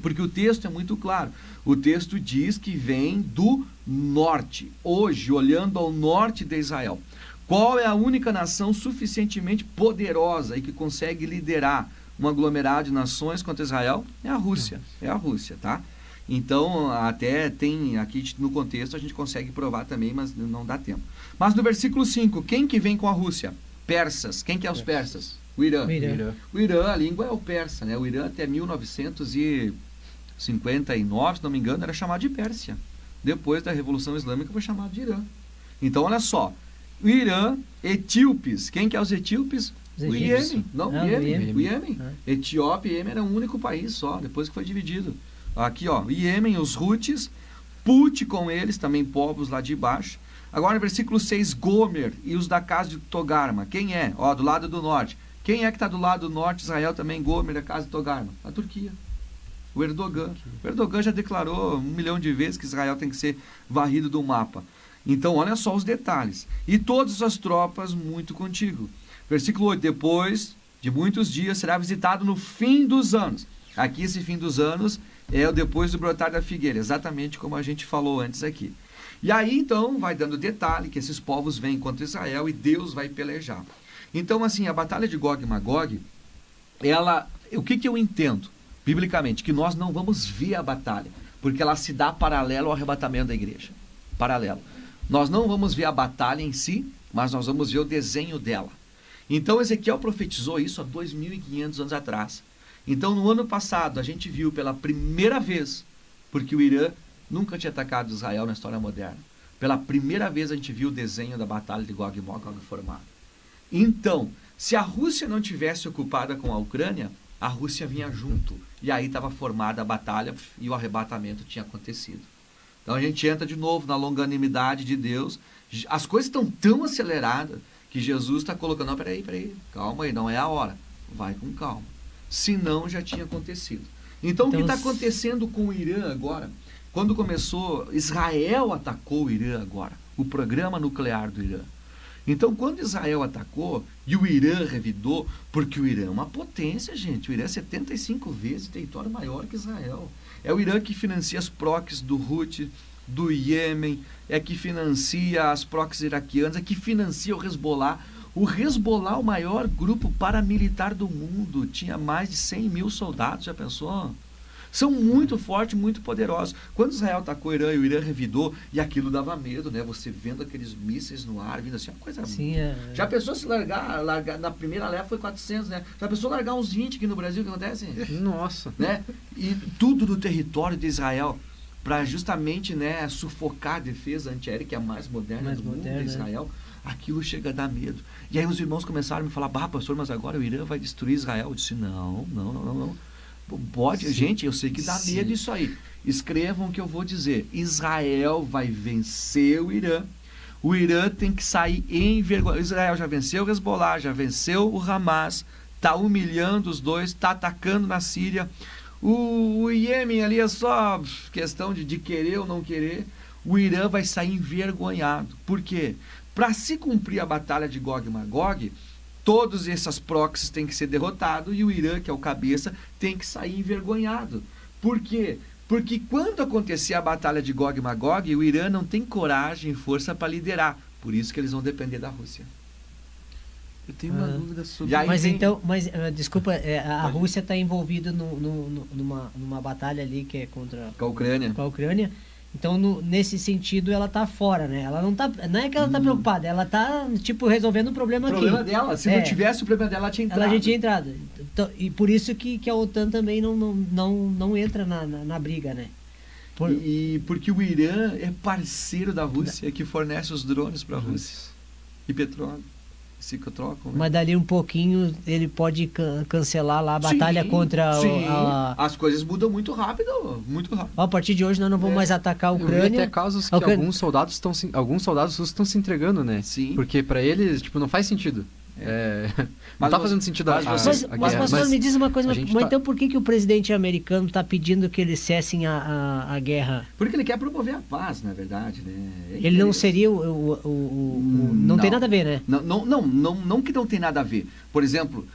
Speaker 5: Porque o texto é muito claro. O texto diz que vem do norte. Hoje, olhando ao norte de Israel, qual é a única nação suficientemente poderosa e que consegue liderar um aglomerado de nações contra Israel? É a Rússia. É a Rússia, tá? Então, até tem aqui no contexto, a gente consegue provar também, mas não dá tempo. Mas no versículo 5, quem que vem com a Rússia? Persas. Quem que é os persas? O Irã. O Irã, a língua é o persa, né? O Irã até 1959, se não me engano, era chamado de Pérsia. Depois da Revolução Islâmica foi chamado de Irã. Então, olha só. O Irã, etíopes. Quem que é os etíopes? O Iêmen. Não, o Iêmen. Etiópia e Iêmen era um único país só, depois que foi dividido. Aqui, ó, Iêmen, os Houthis, Put com eles, também povos lá de baixo. Agora, no versículo 6, Gomer e os da casa de Togarma. Quem é? Ó, do lado do norte. Quem é que está do lado do norte de Israel também? Gomer, da casa de Togarma. A Turquia. O Erdogan. O Erdogan já declarou 1 milhão de vezes que Israel tem que ser varrido do mapa. Então, olha só os detalhes. E todas as tropas muito contigo. Versículo 8, depois de muitos dias será visitado no fim dos anos. Aqui, esse fim dos anos é o depois do brotar da figueira, exatamente como a gente falou antes aqui. E aí, então, vai dando detalhe que esses povos vêm contra Israel e Deus vai pelejar. Então, assim, a batalha de Gog e Magog, o que eu entendo, biblicamente? Que nós não vamos ver a batalha, porque ela se dá paralelo ao arrebatamento da igreja. Paralelo. Nós não vamos ver a batalha em si, mas nós vamos ver o desenho dela. Então, Ezequiel profetizou isso há 2.500 anos atrás. Então, no ano passado, a gente viu pela primeira vez, porque o Irã nunca tinha atacado Israel na história moderna. Pela primeira vez a gente viu o desenho da batalha de Gog e Magog formado. Então, se a Rússia não tivesse ocupada com a Ucrânia, a Rússia vinha junto. E aí estava formada a batalha e o arrebatamento tinha acontecido. Então a gente entra de novo na longanimidade de Deus. As coisas estão tão aceleradas que Jesus está colocando, não, peraí, calma aí, não é a hora. Vai com calma. Senão já tinha acontecido. Então o que está acontecendo com o Irã agora? Quando começou, Israel atacou o Irã agora, o programa nuclear do Irã. Então, quando Israel atacou e o Irã revidou, porque o Irã é uma potência, gente. O Irã é 75 vezes território maior que Israel. É o Irã que financia as proxies do Houthi, do Iêmen, é que financia as proxies iraquianas, é que financia o Hezbollah. O Hezbollah, o maior grupo paramilitar do mundo, tinha mais de 100 mil soldados, já pensou? São muito fortes, muito poderosos. Quando Israel atacou o Irã e o Irã revidou, e aquilo dava medo, né? Você vendo aqueles mísseis no ar, vindo assim, uma coisa...
Speaker 4: Sim,
Speaker 5: Já pensou se largar, na primeira leva foi 400, né? Já pensou largar uns 20 aqui no Brasil, o que acontece?
Speaker 2: Nossa!
Speaker 5: Né? E tudo do território de Israel, para justamente, né, sufocar a defesa antiaérea, que é a mais moderna do mundo de Israel, aquilo chega a dar medo. E aí os irmãos começaram a me falar, pastor, mas agora o Irã vai destruir Israel. Eu disse, não. Pode, sim, gente, eu sei que dá medo isso aí. Escrevam o que eu vou dizer. Israel vai vencer o Irã. O Irã tem que sair envergonhado. Israel já venceu o Hezbollah, já venceu o Hamas, está humilhando os dois, está atacando na Síria. O Iêmen ali é só questão de querer ou não querer. O Irã vai sair envergonhado. Por quê? Para se cumprir a batalha de Gog e Magog, todas essas proxies têm que ser derrotados e o Irã, que é o cabeça, tem que sair envergonhado. Por quê? Porque quando acontecer a batalha de Gog e Magog, o Irã não tem coragem e força para liderar. Por isso que eles vão depender da Rússia.
Speaker 3: Eu tenho uma dúvida sobre...
Speaker 5: E aí
Speaker 4: Mas
Speaker 5: tem-
Speaker 4: então, desculpa, a Rússia está envolvida numa batalha ali que é contra
Speaker 5: Com a Ucrânia.
Speaker 4: com a Ucrânia. Então, nesse sentido, ela tá fora, né? Ela não tá, não é que ela tá preocupada, ela tá, tipo, resolvendo o problema
Speaker 5: O
Speaker 4: aqui.
Speaker 5: problema dela, se não tivesse o problema dela, ela tinha entrado.
Speaker 4: Ela já tinha entrado. Então, e por isso que a OTAN também não entra na briga, né?
Speaker 5: E porque o Irã é parceiro da Rússia, que fornece os drones para a Rússia. E petróleo. Se trocam, né?
Speaker 4: Mas dali um pouquinho ele pode cancelar lá a batalha contra
Speaker 5: sim.
Speaker 4: a...
Speaker 5: As coisas mudam muito rápido, muito rápido.
Speaker 4: A partir de hoje nós não vamos mais atacar a
Speaker 2: Eu vi
Speaker 4: Ucrânia.
Speaker 2: até casos que
Speaker 4: A Ucrânia-
Speaker 2: alguns soldados russos estão se entregando, né?
Speaker 5: Sim.
Speaker 2: Porque pra eles, tipo, não faz sentido. Não
Speaker 5: Mas
Speaker 2: tá
Speaker 5: você-
Speaker 2: fazendo sentido
Speaker 5: mas
Speaker 2: a
Speaker 5: vocês-
Speaker 4: Mas,
Speaker 2: guerra.
Speaker 4: pastor, me diz uma coisa,
Speaker 2: a
Speaker 4: mas
Speaker 2: gente tá-
Speaker 4: então por que o presidente americano está pedindo que eles cessem a guerra?
Speaker 5: Porque ele quer promover a paz, na verdade, né?
Speaker 4: Ele não seria não tem nada a ver, né?
Speaker 5: Não que não tem nada a ver. Por exemplo,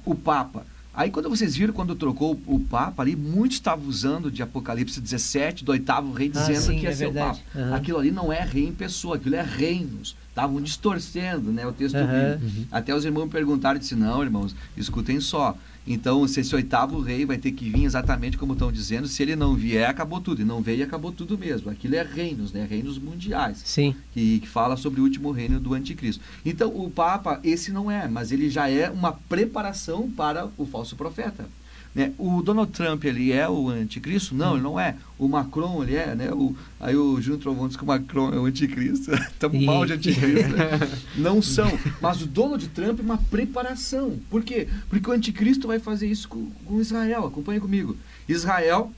Speaker 5: o Papa. Aí quando vocês viram, quando trocou o Papa ali, muitos estavam usando de Apocalipse 17, do 8º rei, dizendo
Speaker 4: sim,
Speaker 5: que ia
Speaker 4: é
Speaker 5: ser o
Speaker 4: verdade.
Speaker 5: Papa.
Speaker 4: Aham.
Speaker 5: Aquilo ali não é rei em pessoa, aquilo é reinos. Estavam distorcendo, né, o texto
Speaker 4: Aham.
Speaker 5: bíblico. Até os irmãos me perguntaram, disse, não, irmãos, escutem só. Então, se esse 8º rei vai ter que vir exatamente como estão dizendo, se ele não vier, acabou tudo. E não veio, acabou tudo mesmo. Aquilo é reinos, né? Reinos mundiais.
Speaker 4: Sim.
Speaker 5: Que fala sobre o último reino do anticristo. Então, o Papa, esse não é, mas ele já é uma preparação para o falso profeta. Né? O Donald Trump, ele é o anticristo? Não, ele não é. O Macron, ele é, né? Aí o Júnior Trovão diz que o Macron é o anticristo. Estamos mal de anticristo. Né? Não são. Mas o Donald Trump é uma preparação. Por quê? Porque o anticristo vai fazer isso com Israel. Acompanhe comigo. Israel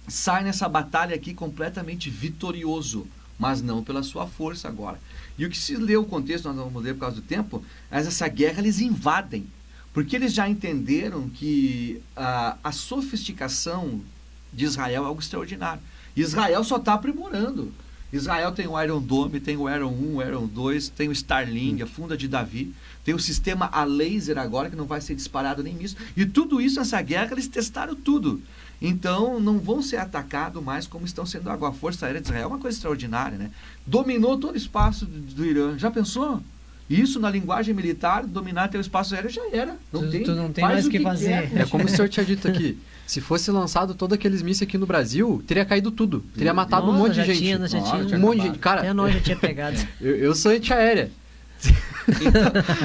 Speaker 5: sai nessa batalha aqui completamente vitorioso, mas não pela sua força agora. E o que se lê o contexto, nós não vamos ler por causa do tempo, mas essa guerra eles invadem. Porque eles já entenderam que a sofisticação de Israel é algo extraordinário. Israel só está aprimorando. Israel tem o Iron Dome, tem o Iron 1, o Iron 2, tem o Starlink, a funda de Davi, tem o sistema a laser agora, que não vai ser disparado nem isso. E tudo isso, nessa guerra, eles testaram tudo. Então, não vão ser atacados mais como estão sendo agora. A Força Aérea de Israel é uma coisa extraordinária, né? Dominou todo o espaço do Irã. Já pensou? Isso, na linguagem militar, dominar teu espaço aéreo já era.
Speaker 4: Tu não tem
Speaker 5: faz
Speaker 4: mais o que
Speaker 5: quer,
Speaker 4: fazer.
Speaker 2: É como o senhor tinha dito aqui. Se fosse lançado todos aqueles mísseis aqui no Brasil, teria caído tudo. Teria matado um
Speaker 4: Nossa,
Speaker 2: monte de
Speaker 4: já
Speaker 2: gente.
Speaker 4: tinha, já
Speaker 5: Nossa,
Speaker 4: tinha.
Speaker 2: Um monte de gente. Cara,
Speaker 4: Até nós já tinha pegado.
Speaker 2: eu sou antiaérea.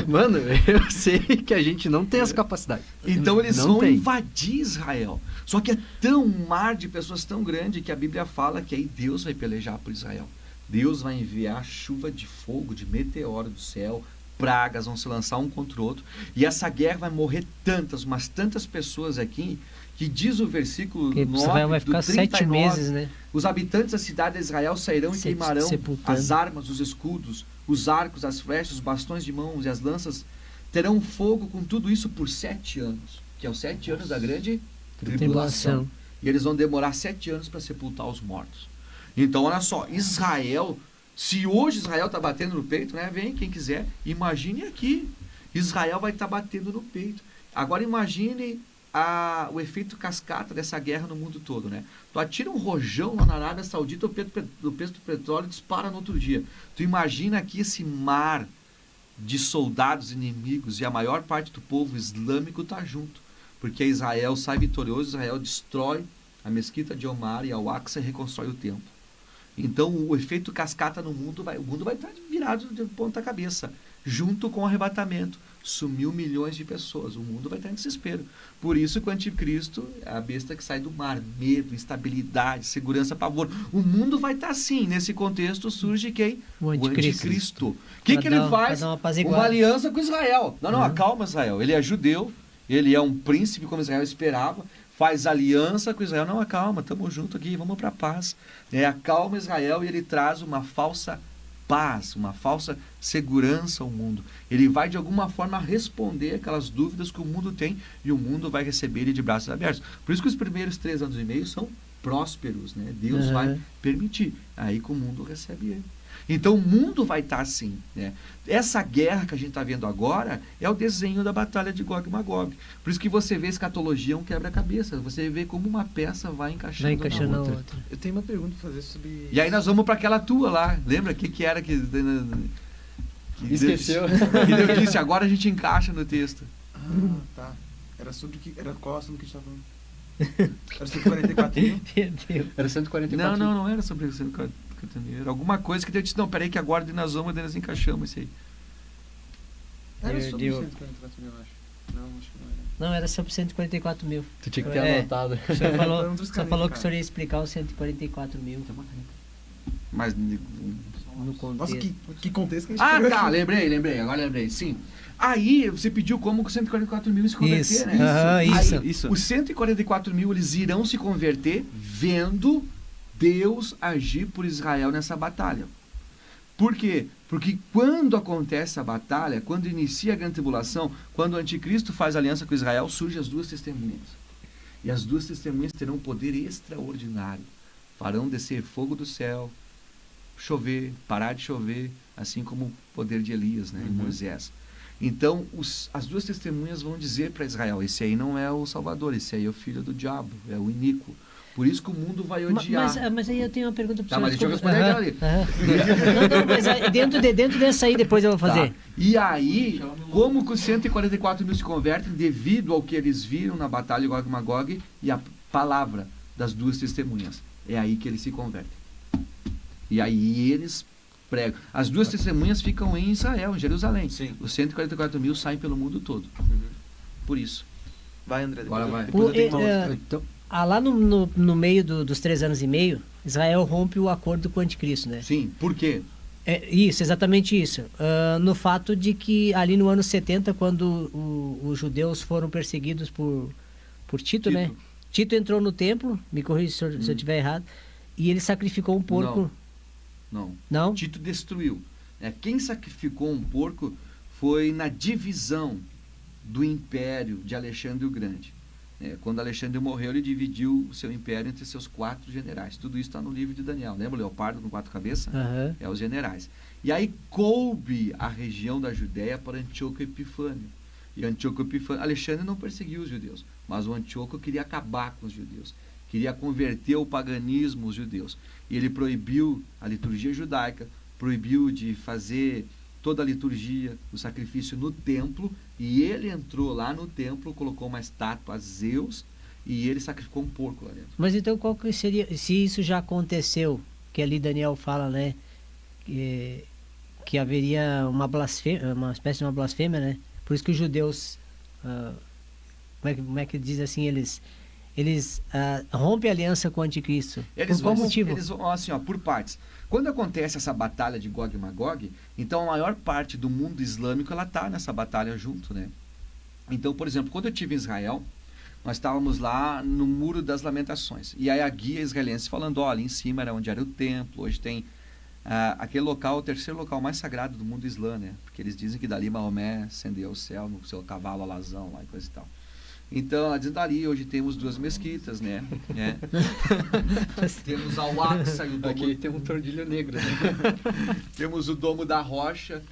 Speaker 2: Mano, eu sei que a gente não tem essa capacidade.
Speaker 5: Então eles
Speaker 2: Não
Speaker 5: vão
Speaker 2: tem.
Speaker 5: invadir Israel. Só que é tão um mar de pessoas tão grande que a Bíblia fala que aí Deus vai pelejar por Israel. Deus vai enviar chuva de fogo, de meteoro do céu, pragas vão se lançar um contra o outro. E essa guerra vai morrer mas tantas pessoas aqui, que diz o versículo
Speaker 4: Porque
Speaker 5: 9
Speaker 4: Israel vai
Speaker 5: do
Speaker 4: ficar 7
Speaker 5: 39,
Speaker 4: meses, né?
Speaker 5: os habitantes da cidade de Israel sairão e queimarão
Speaker 4: sepultando.
Speaker 5: as armas, os escudos, os arcos, as flechas, os bastões de mãos e as lanças. Terão fogo com tudo isso por 7 anos, que é os 7 anos da grande tribulação. E eles vão demorar 7 anos para sepultar os mortos. Então, olha só, Israel, se hoje Israel está batendo no peito, né? Vem quem quiser, imagine aqui. Israel vai estar batendo no peito. Agora imagine o efeito cascata dessa guerra no mundo todo, né? Tu atira um rojão lá na Arábia Saudita, o preço do petróleo dispara no outro dia. Tu imagina aqui esse mar de soldados inimigos e a maior parte do povo islâmico está junto. Porque Israel sai vitorioso, Israel destrói a mesquita de Omar e Al-Aqsa e reconstrói o templo. Então o efeito cascata no mundo o mundo vai estar virado de ponta cabeça, junto com o arrebatamento. Sumiu milhões de pessoas, o mundo vai estar em desespero. Por isso que o anticristo é a besta que sai do mar, medo, instabilidade, segurança, pavor. O mundo vai estar assim. Nesse contexto surge quem?
Speaker 4: O anticristo.
Speaker 5: O que ele faz?
Speaker 4: Uma
Speaker 5: Uma aliança com Israel. Não, acalma Israel. Ele é judeu, ele é um príncipe como Israel esperava, faz aliança com Israel. Não, acalma, estamos juntos aqui, vamos para a paz. Acalma Israel e ele traz uma falsa paz, uma falsa segurança ao mundo. Ele vai de alguma forma responder aquelas dúvidas que o mundo tem e o mundo vai receber ele de braços abertos. Por isso que os primeiros 3 anos e meio são prósperos, né? Deus vai permitir. Aí que o mundo recebe ele. Então o mundo vai estar assim, né? Essa guerra que a gente está vendo agora é o desenho da batalha de Gog e Magog. Por isso que você vê escatologia é um quebra-cabeça. Você vê como uma peça vai encaixando,
Speaker 4: na
Speaker 5: outra.
Speaker 4: outra.
Speaker 3: Eu tenho uma pergunta pra fazer sobre...
Speaker 5: E aí nós vamos para aquela tua lá. Lembra que era que
Speaker 2: Esqueceu.
Speaker 5: que Deus disse, agora a gente encaixa no texto.
Speaker 3: Ah, tá. Era sobre que... Era qual assunto que a gente tava falando? Era sobre 44 mil?
Speaker 4: Meu Deus.
Speaker 2: Era 144.
Speaker 5: Não era sobre isso. Era alguma coisa que Deus disse, não, peraí que agora nós vamos, nós encaixamos isso aí.
Speaker 3: Era sobre
Speaker 4: Deu.
Speaker 3: 144 mil, eu acho. Não, acho que não era.
Speaker 4: Não, era sobre 144 mil.
Speaker 2: Tu tinha que ter
Speaker 4: É.
Speaker 2: anotado.
Speaker 4: O senhor falou,
Speaker 3: Falando dos
Speaker 4: só
Speaker 3: caminhos,
Speaker 4: falou que o
Speaker 3: cara.
Speaker 4: senhor ia explicar os 144 mil
Speaker 5: Mas
Speaker 4: no contexto.
Speaker 3: Nossa, que contexto que a gente
Speaker 5: Ah,
Speaker 3: pegou
Speaker 5: tá,
Speaker 3: aqui.
Speaker 5: agora lembrei, sim. Aí você pediu como com 144 mil se converter,
Speaker 4: Isso,
Speaker 5: né?
Speaker 4: aham,
Speaker 5: Aí,
Speaker 4: isso.
Speaker 3: Isso.
Speaker 5: Os 144 mil, eles irão se converter vendo Deus agir por Israel nessa batalha. Por quê? Porque quando acontece a batalha, quando inicia a grande tribulação, quando o anticristo faz aliança com Israel, surgem as duas testemunhas. E as duas testemunhas terão um poder extraordinário. Farão descer fogo do céu, chover, parar de chover, assim como o poder de Elias, né, e Moisés. Então, as duas testemunhas vão dizer para Israel, esse aí não é o Salvador, esse aí é o filho do diabo, é o iníquo. Por isso que o mundo vai odiar.
Speaker 4: Mas aí eu tenho uma pergunta para
Speaker 5: Tá,
Speaker 4: o
Speaker 5: mas
Speaker 4: senhor.
Speaker 5: deixa eu responder aquela ali.
Speaker 4: Não, mas aí, dentro dessa aí depois eu vou fazer.
Speaker 5: Tá. E aí, como que os 144 mil se convertem devido ao que eles viram na batalha de Gog e Magog e a palavra das duas testemunhas? É aí que eles se convertem. E aí eles pregam. As duas testemunhas ficam em Israel, em Jerusalém.
Speaker 3: Sim.
Speaker 5: Os 144 mil saem pelo mundo todo. Por isso.
Speaker 3: Vai, André.
Speaker 5: Agora vai.
Speaker 3: Depois eu tenho uma outra.
Speaker 2: Então,
Speaker 4: Lá no meio dos 3 anos e meio, Israel rompe o acordo com o anticristo, né?
Speaker 5: Sim, por quê?
Speaker 4: Isso, exatamente isso. No fato de que ali no ano 70, quando os judeus foram perseguidos por Tito, né? Tito entrou no templo, me corrija se eu estiver errado, e ele sacrificou um porco.
Speaker 5: Não.
Speaker 4: Não?
Speaker 5: Tito destruiu. Quem sacrificou um porco foi na divisão do império de Alexandre o Grande. Quando Alexandre morreu, ele dividiu o seu império entre seus 4 generais. Tudo isso está no livro de Daniel. Lembra o leopardo com 4 cabeças?
Speaker 4: Aham.
Speaker 5: É os generais. E aí coube a região da Judéia para Antíoco Epifânio. E Antíoco Epifânio, Alexandre não perseguiu os judeus, mas o Antíoco queria acabar com os judeus. Queria converter o paganismo os judeus. E ele proibiu a liturgia judaica, proibiu de fazer toda a liturgia, o sacrifício no templo, e ele entrou lá no templo, colocou uma estátua a Zeus, e ele sacrificou um porco lá dentro.
Speaker 4: Mas então qual que seria, se isso já aconteceu, que ali Daniel fala, né, que haveria uma blasfêmia, uma espécie de uma blasfêmia, né? Por isso que os judeus, como é que diz assim, eles rompem a aliança com o anticristo.
Speaker 5: Eles
Speaker 4: Por qual
Speaker 5: vão,
Speaker 4: motivo?
Speaker 5: eles vão assim, por partes. Quando acontece essa batalha de Gog e Magog, então a maior parte do mundo islâmico ela está nessa batalha junto, né? Então, por exemplo, quando eu estive em Israel, nós estávamos lá no Muro das Lamentações. E aí a guia israelense falando, olha, em cima era onde era o templo, hoje tem aquele local, o terceiro local mais sagrado do mundo islã, né? Porque eles dizem que dali Maomé ascendeu ao céu no seu cavalo alazão lá e coisa e tal. Então, ela diz, dali hoje temos 2 mesquitas, né? Temos Al-Aqsa e o Domo...
Speaker 2: aqui tem um tordilho negro. Né?
Speaker 5: Temos o Domo da Rocha,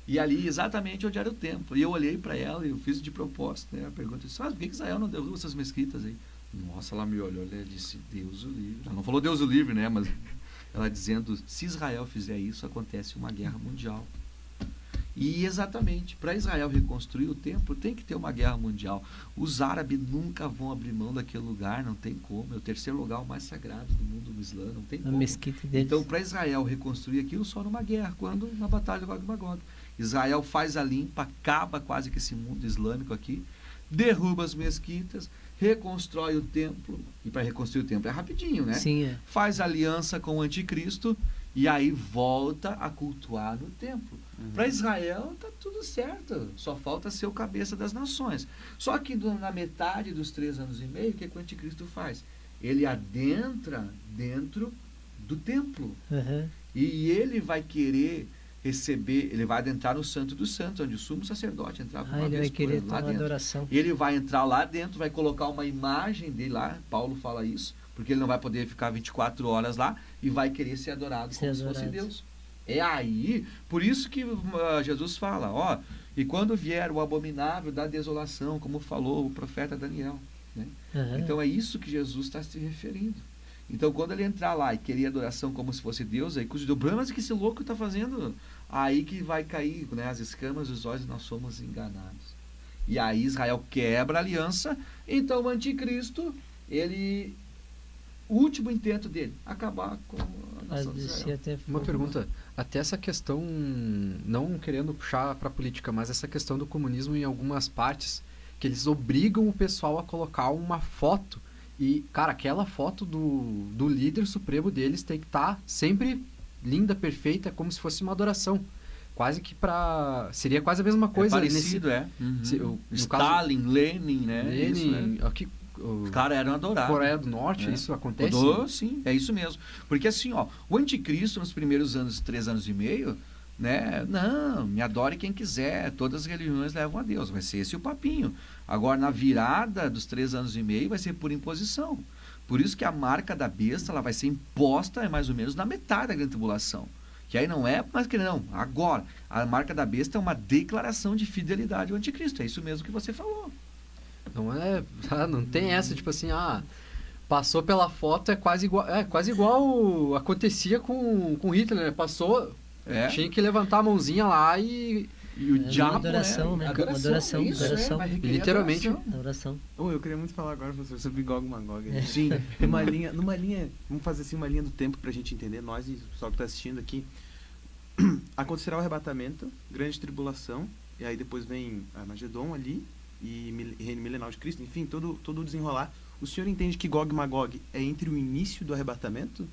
Speaker 5: e ali exatamente onde era o templo. E eu olhei para ela e eu fiz de propósito, né? A pergunta disse, por que Israel não derruba essas mesquitas aí? Nossa, ela me olhou, ela disse, Deus o livre. Ela não falou Deus o livre, né? Mas ela dizendo, se Israel fizer isso, acontece uma guerra mundial. E exatamente, para Israel reconstruir o templo, tem que ter uma guerra mundial. Os árabes nunca vão abrir mão daquele lugar, não tem como. É o terceiro lugar mais sagrado do mundo islã, não tem
Speaker 4: A
Speaker 5: como.
Speaker 4: mesquita deles.
Speaker 5: Então, para Israel reconstruir aquilo, só numa guerra, quando na batalha de Gog e Magog. Israel faz a limpa, acaba quase que esse mundo islâmico aqui, derruba as mesquitas, reconstrói o templo, e para reconstruir o templo é rapidinho, né?
Speaker 4: Sim,
Speaker 5: Faz aliança com o anticristo, e aí volta a cultuar no templo. Para Israel está tudo certo, só falta ser o cabeça das nações. Só que na metade dos 3 anos e meio, o que o anticristo faz? Ele adentra dentro do templo.
Speaker 4: Aham.
Speaker 5: E ele vai querer receber, ele vai adentrar no Santo dos Santos, onde o sumo sacerdote entrava uma
Speaker 4: Ele
Speaker 5: vez
Speaker 4: vai
Speaker 5: por
Speaker 4: querer
Speaker 5: ano
Speaker 4: ter
Speaker 5: lá
Speaker 4: uma
Speaker 5: dentro.
Speaker 4: adoração.
Speaker 5: Ele vai entrar lá dentro, vai colocar uma imagem dele lá, Paulo fala isso, porque ele não vai poder ficar 24 horas lá, e vai querer ser adorado como se fosse Deus. É aí, por isso que Jesus fala, ó, e quando vier o abominável da desolação, como falou o profeta Daniel, né?
Speaker 4: Aham.
Speaker 5: Então é isso que Jesus está se referindo. Então quando ele entrar lá e querer adoração como se fosse Deus, aí o problema é que esse louco está fazendo, aí que vai cair, né, as escamas dos olhos, nós somos enganados. E aí Israel quebra a aliança, então o anticristo, o último intento dele, acabar com a nação de Israel.
Speaker 2: Uma pergunta, até essa questão, não querendo puxar para a política, mas essa questão do comunismo em algumas partes, que eles obrigam o pessoal a colocar uma foto, e, cara, aquela foto do líder supremo deles tem que estar sempre linda, perfeita, como se fosse uma adoração. Quase que seria quase a mesma coisa.
Speaker 5: É parecido,
Speaker 2: no
Speaker 5: Stalin,
Speaker 2: caso,
Speaker 5: Lenin, né?
Speaker 2: Lenin,
Speaker 5: Isso, né?
Speaker 2: aqui,
Speaker 5: Os caras eram adorados.
Speaker 2: Coreia do Norte, isso acontece?
Speaker 5: Sim, é isso mesmo. Porque assim, ó, o anticristo nos primeiros 3 anos e meio, né? Não, me adore quem quiser, todas as religiões levam a Deus, vai ser esse o papinho. Agora, na virada dos 3 anos e meio, vai ser por imposição. Por isso que a marca da besta, ela vai ser imposta mais ou menos na metade da grande tribulação. Que aí não é mais que não, agora, a marca da besta é uma declaração de fidelidade ao anticristo, é isso mesmo que você falou.
Speaker 2: Não tem essa, tipo assim, passou pela foto, é quase igual acontecia com Hitler, né? Passou, tinha que levantar a mãozinha lá e o diabo,
Speaker 4: adoração, né? Adoração.
Speaker 2: Literalmente.
Speaker 4: Adoração.
Speaker 3: Eu queria muito falar agora, professor, sobre Gog e Magog.
Speaker 5: Sim.
Speaker 3: numa linha, vamos fazer assim uma linha do tempo pra gente entender, nós e o pessoal que está assistindo aqui. Acontecerá o arrebatamento, grande tribulação, e aí depois vem Armagedon ali, e reino milenar de Cristo, enfim, todo o desenrolar. O senhor entende que Gog e Magog é entre o início do arrebatamento?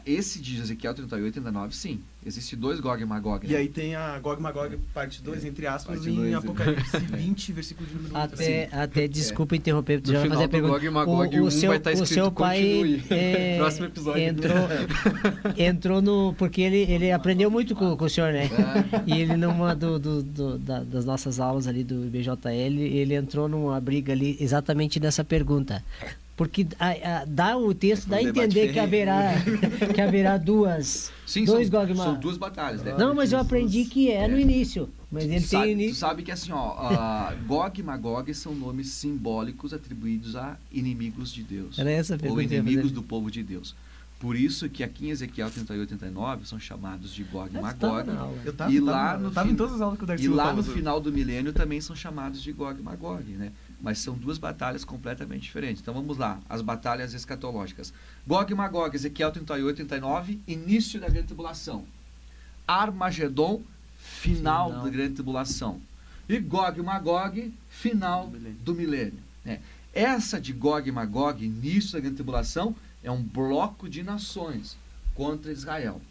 Speaker 5: Esse de Ezequiel 38 e 39, sim. Existem 2 Gog e Magog.
Speaker 3: E aí tem a Gog e Magog parte 2, entre aspas,
Speaker 5: parte
Speaker 3: em
Speaker 5: 2,
Speaker 3: Apocalipse 20, versículo de número 8.
Speaker 4: Até desculpa interromper,
Speaker 2: No
Speaker 4: já vai
Speaker 2: final
Speaker 4: fazer a
Speaker 2: do
Speaker 4: pergunta.
Speaker 2: Gog e Magog,
Speaker 4: seu,
Speaker 2: vai estar escrito
Speaker 4: o seu pai
Speaker 2: continue. Próximo episódio.
Speaker 4: entrou no... Porque ele aprendeu muito com o senhor, né? E ele numa das nossas aulas ali do IBJL, ele entrou numa briga ali exatamente nessa pergunta. Porque dá o texto dá a entender que haverá dois Gog e Magog.
Speaker 5: São 2 batalhas, né?
Speaker 4: Não, mas eu aprendi que no início. Mas ele tem o
Speaker 5: Tu
Speaker 4: início.
Speaker 5: sabe que assim, Gog e Magog são nomes simbólicos atribuídos a inimigos de Deus.
Speaker 4: Era essa a
Speaker 5: ou
Speaker 4: pergunta que eu ia
Speaker 5: inimigos
Speaker 4: fazer.
Speaker 5: do povo de Deus. Por isso que aqui em Ezequiel 38 e 39 são chamados de Gog e
Speaker 4: Mas tava
Speaker 5: Magog.
Speaker 4: na aula.
Speaker 3: Eu tava,
Speaker 5: E lá no
Speaker 3: tava em todas as aulas que o Darcy
Speaker 5: E lá
Speaker 3: falou
Speaker 5: no
Speaker 3: sobre.
Speaker 5: final do milênio também são chamados de Gog e Magog, né? Mas são 2 batalhas completamente diferentes. Então vamos lá, as batalhas escatológicas. Gog e Magog, Ezequiel 38 e 39, início da grande tribulação. Armagedon, final da grande tribulação. E Gog e Magog, final do milênio. Né? Essa de Gog e Magog, início da grande tribulação, é um bloco de nações contra Israel.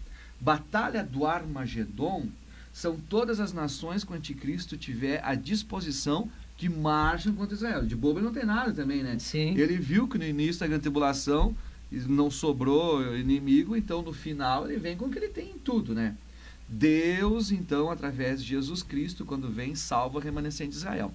Speaker 5: Batalha do Armagedon são todas as nações que o anticristo tiver à disposição que marcham contra Israel. De bobo ele não tem nada também, né?
Speaker 4: Sim.
Speaker 5: Ele viu que no início da grande tribulação não sobrou inimigo, então no final ele vem com o que ele tem em tudo, né? Deus, então, através de Jesus Cristo, quando vem, salva o remanescente de Israel.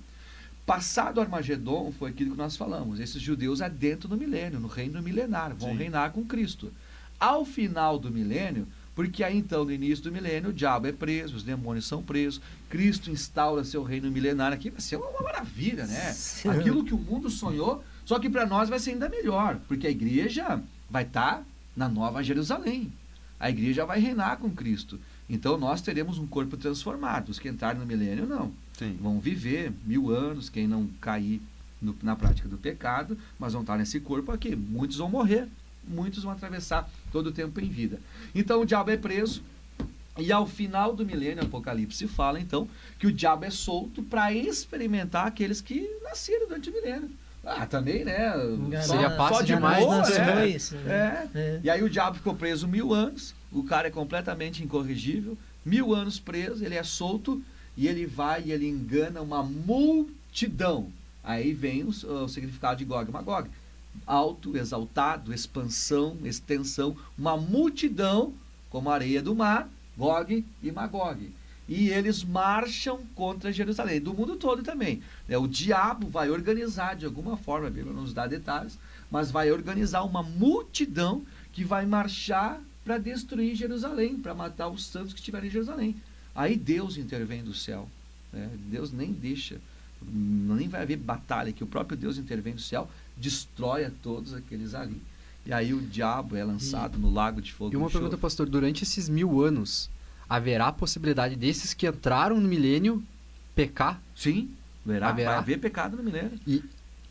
Speaker 5: Passado o Armagedon, foi aquilo que nós falamos. Esses judeus adentro do milênio, no reino milenar, vão reinar com Cristo. Ao final do milênio, porque aí então, no início do milênio, o diabo é preso, os demônios são presos, Cristo instaura seu reino milenar aqui, vai ser uma maravilha, né? Aquilo que o mundo sonhou, só que para nós vai ser ainda melhor, porque a igreja vai estar na Nova Jerusalém. A igreja vai reinar com Cristo. Então nós teremos um corpo transformado. Os que entrarem no milênio, não.
Speaker 3: Sim.
Speaker 5: Vão viver 1000 anos, quem não cair na prática do pecado, mas vão estar nesse corpo aqui. Muitos vão morrer, muitos vão atravessar todo o tempo em vida. Então o diabo é preso, e ao final do milênio, Apocalipse fala então que o diabo é solto para experimentar aqueles que nasceram durante o milênio. Também, né?
Speaker 2: Seria fácil
Speaker 5: de
Speaker 2: demais,
Speaker 5: boa,
Speaker 4: né?
Speaker 5: E aí o diabo ficou preso 1000 anos, o cara é completamente incorrigível, 1000 anos preso, ele é solto, e ele vai e ele engana uma multidão. Aí vem o significado de Gog e Magog. Alto, exaltado, expansão, extensão, uma multidão, como a areia do mar, Gog e Magog. E eles marcham contra Jerusalém, do mundo todo também. O diabo vai organizar, de alguma forma, a Bíblia não nos dá detalhes, mas vai organizar uma multidão que vai marchar para destruir Jerusalém, para matar os santos que estiverem em Jerusalém. Aí Deus intervém do céu, né? Deus nem deixa, nem vai haver batalha, que o próprio Deus intervém do céu, destrói a todos aqueles ali. E aí o diabo é lançado no lago de fogo.
Speaker 2: E uma pergunta, pastor, durante esses 1000 anos, haverá a possibilidade desses que entraram no milênio pecar?
Speaker 5: Sim,
Speaker 2: Haverá.
Speaker 5: vai haver pecado no milênio.
Speaker 2: E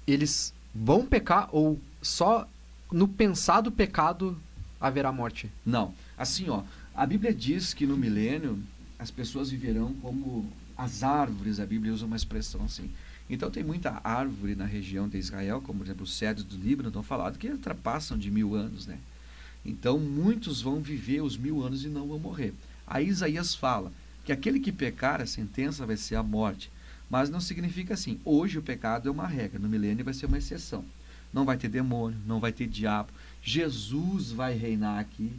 Speaker 2: eles vão pecar ou só no pensado pecado haverá morte?
Speaker 5: Não, assim ó, a Bíblia diz que no milênio as pessoas viverão como as árvores, a Bíblia usa uma expressão assim. Então tem muita árvore na região de Israel, como por exemplo os cedros do Líbano, estão falando que ultrapassam de 1000 anos, né? Então muitos vão viver os 1000 anos e não vão morrer. Aí Isaías fala que aquele que pecar, a sentença vai ser a morte. Mas não significa assim, hoje o pecado é uma regra, no milênio vai ser uma exceção. Não vai ter demônio, não vai ter diabo. Jesus vai reinar aqui,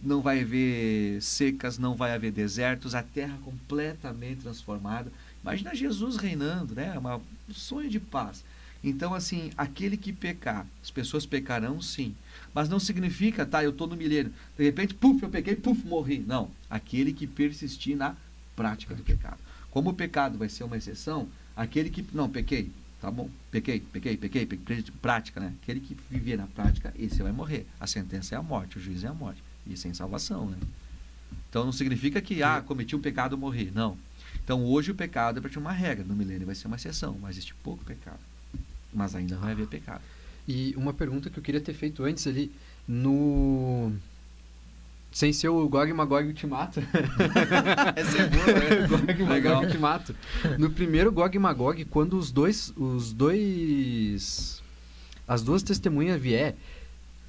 Speaker 5: não vai haver secas, não vai haver desertos, a terra completamente transformada. Imagina Jesus reinando, né? Um sonho de paz. Então, assim, aquele que pecar, as pessoas pecarão sim, mas não significa, tá, eu estou no milênio, de repente, puf, eu pequei, puf, morri. Não, aquele que persistir na prática do pecado. Como o pecado vai ser uma exceção, aquele que, não, pequei, tá bom, pequei, prática, né? Aquele que viver na prática, esse vai morrer. A sentença é a morte, o juízo é a morte, e sem salvação, né? Então não significa que, cometi um pecado, morri, não. Então hoje o pecado é para ter uma regra, no milênio vai ser uma exceção, mas existe pouco pecado, mas ainda vai haver pecado.
Speaker 2: E uma pergunta que eu queria ter feito antes ali, sem ser o Gog e Magog Ultimato.
Speaker 5: Essa é boa, né?
Speaker 2: Gog e Magog Ultimato. No primeiro Gog e Magog, quando as duas testemunhas vier,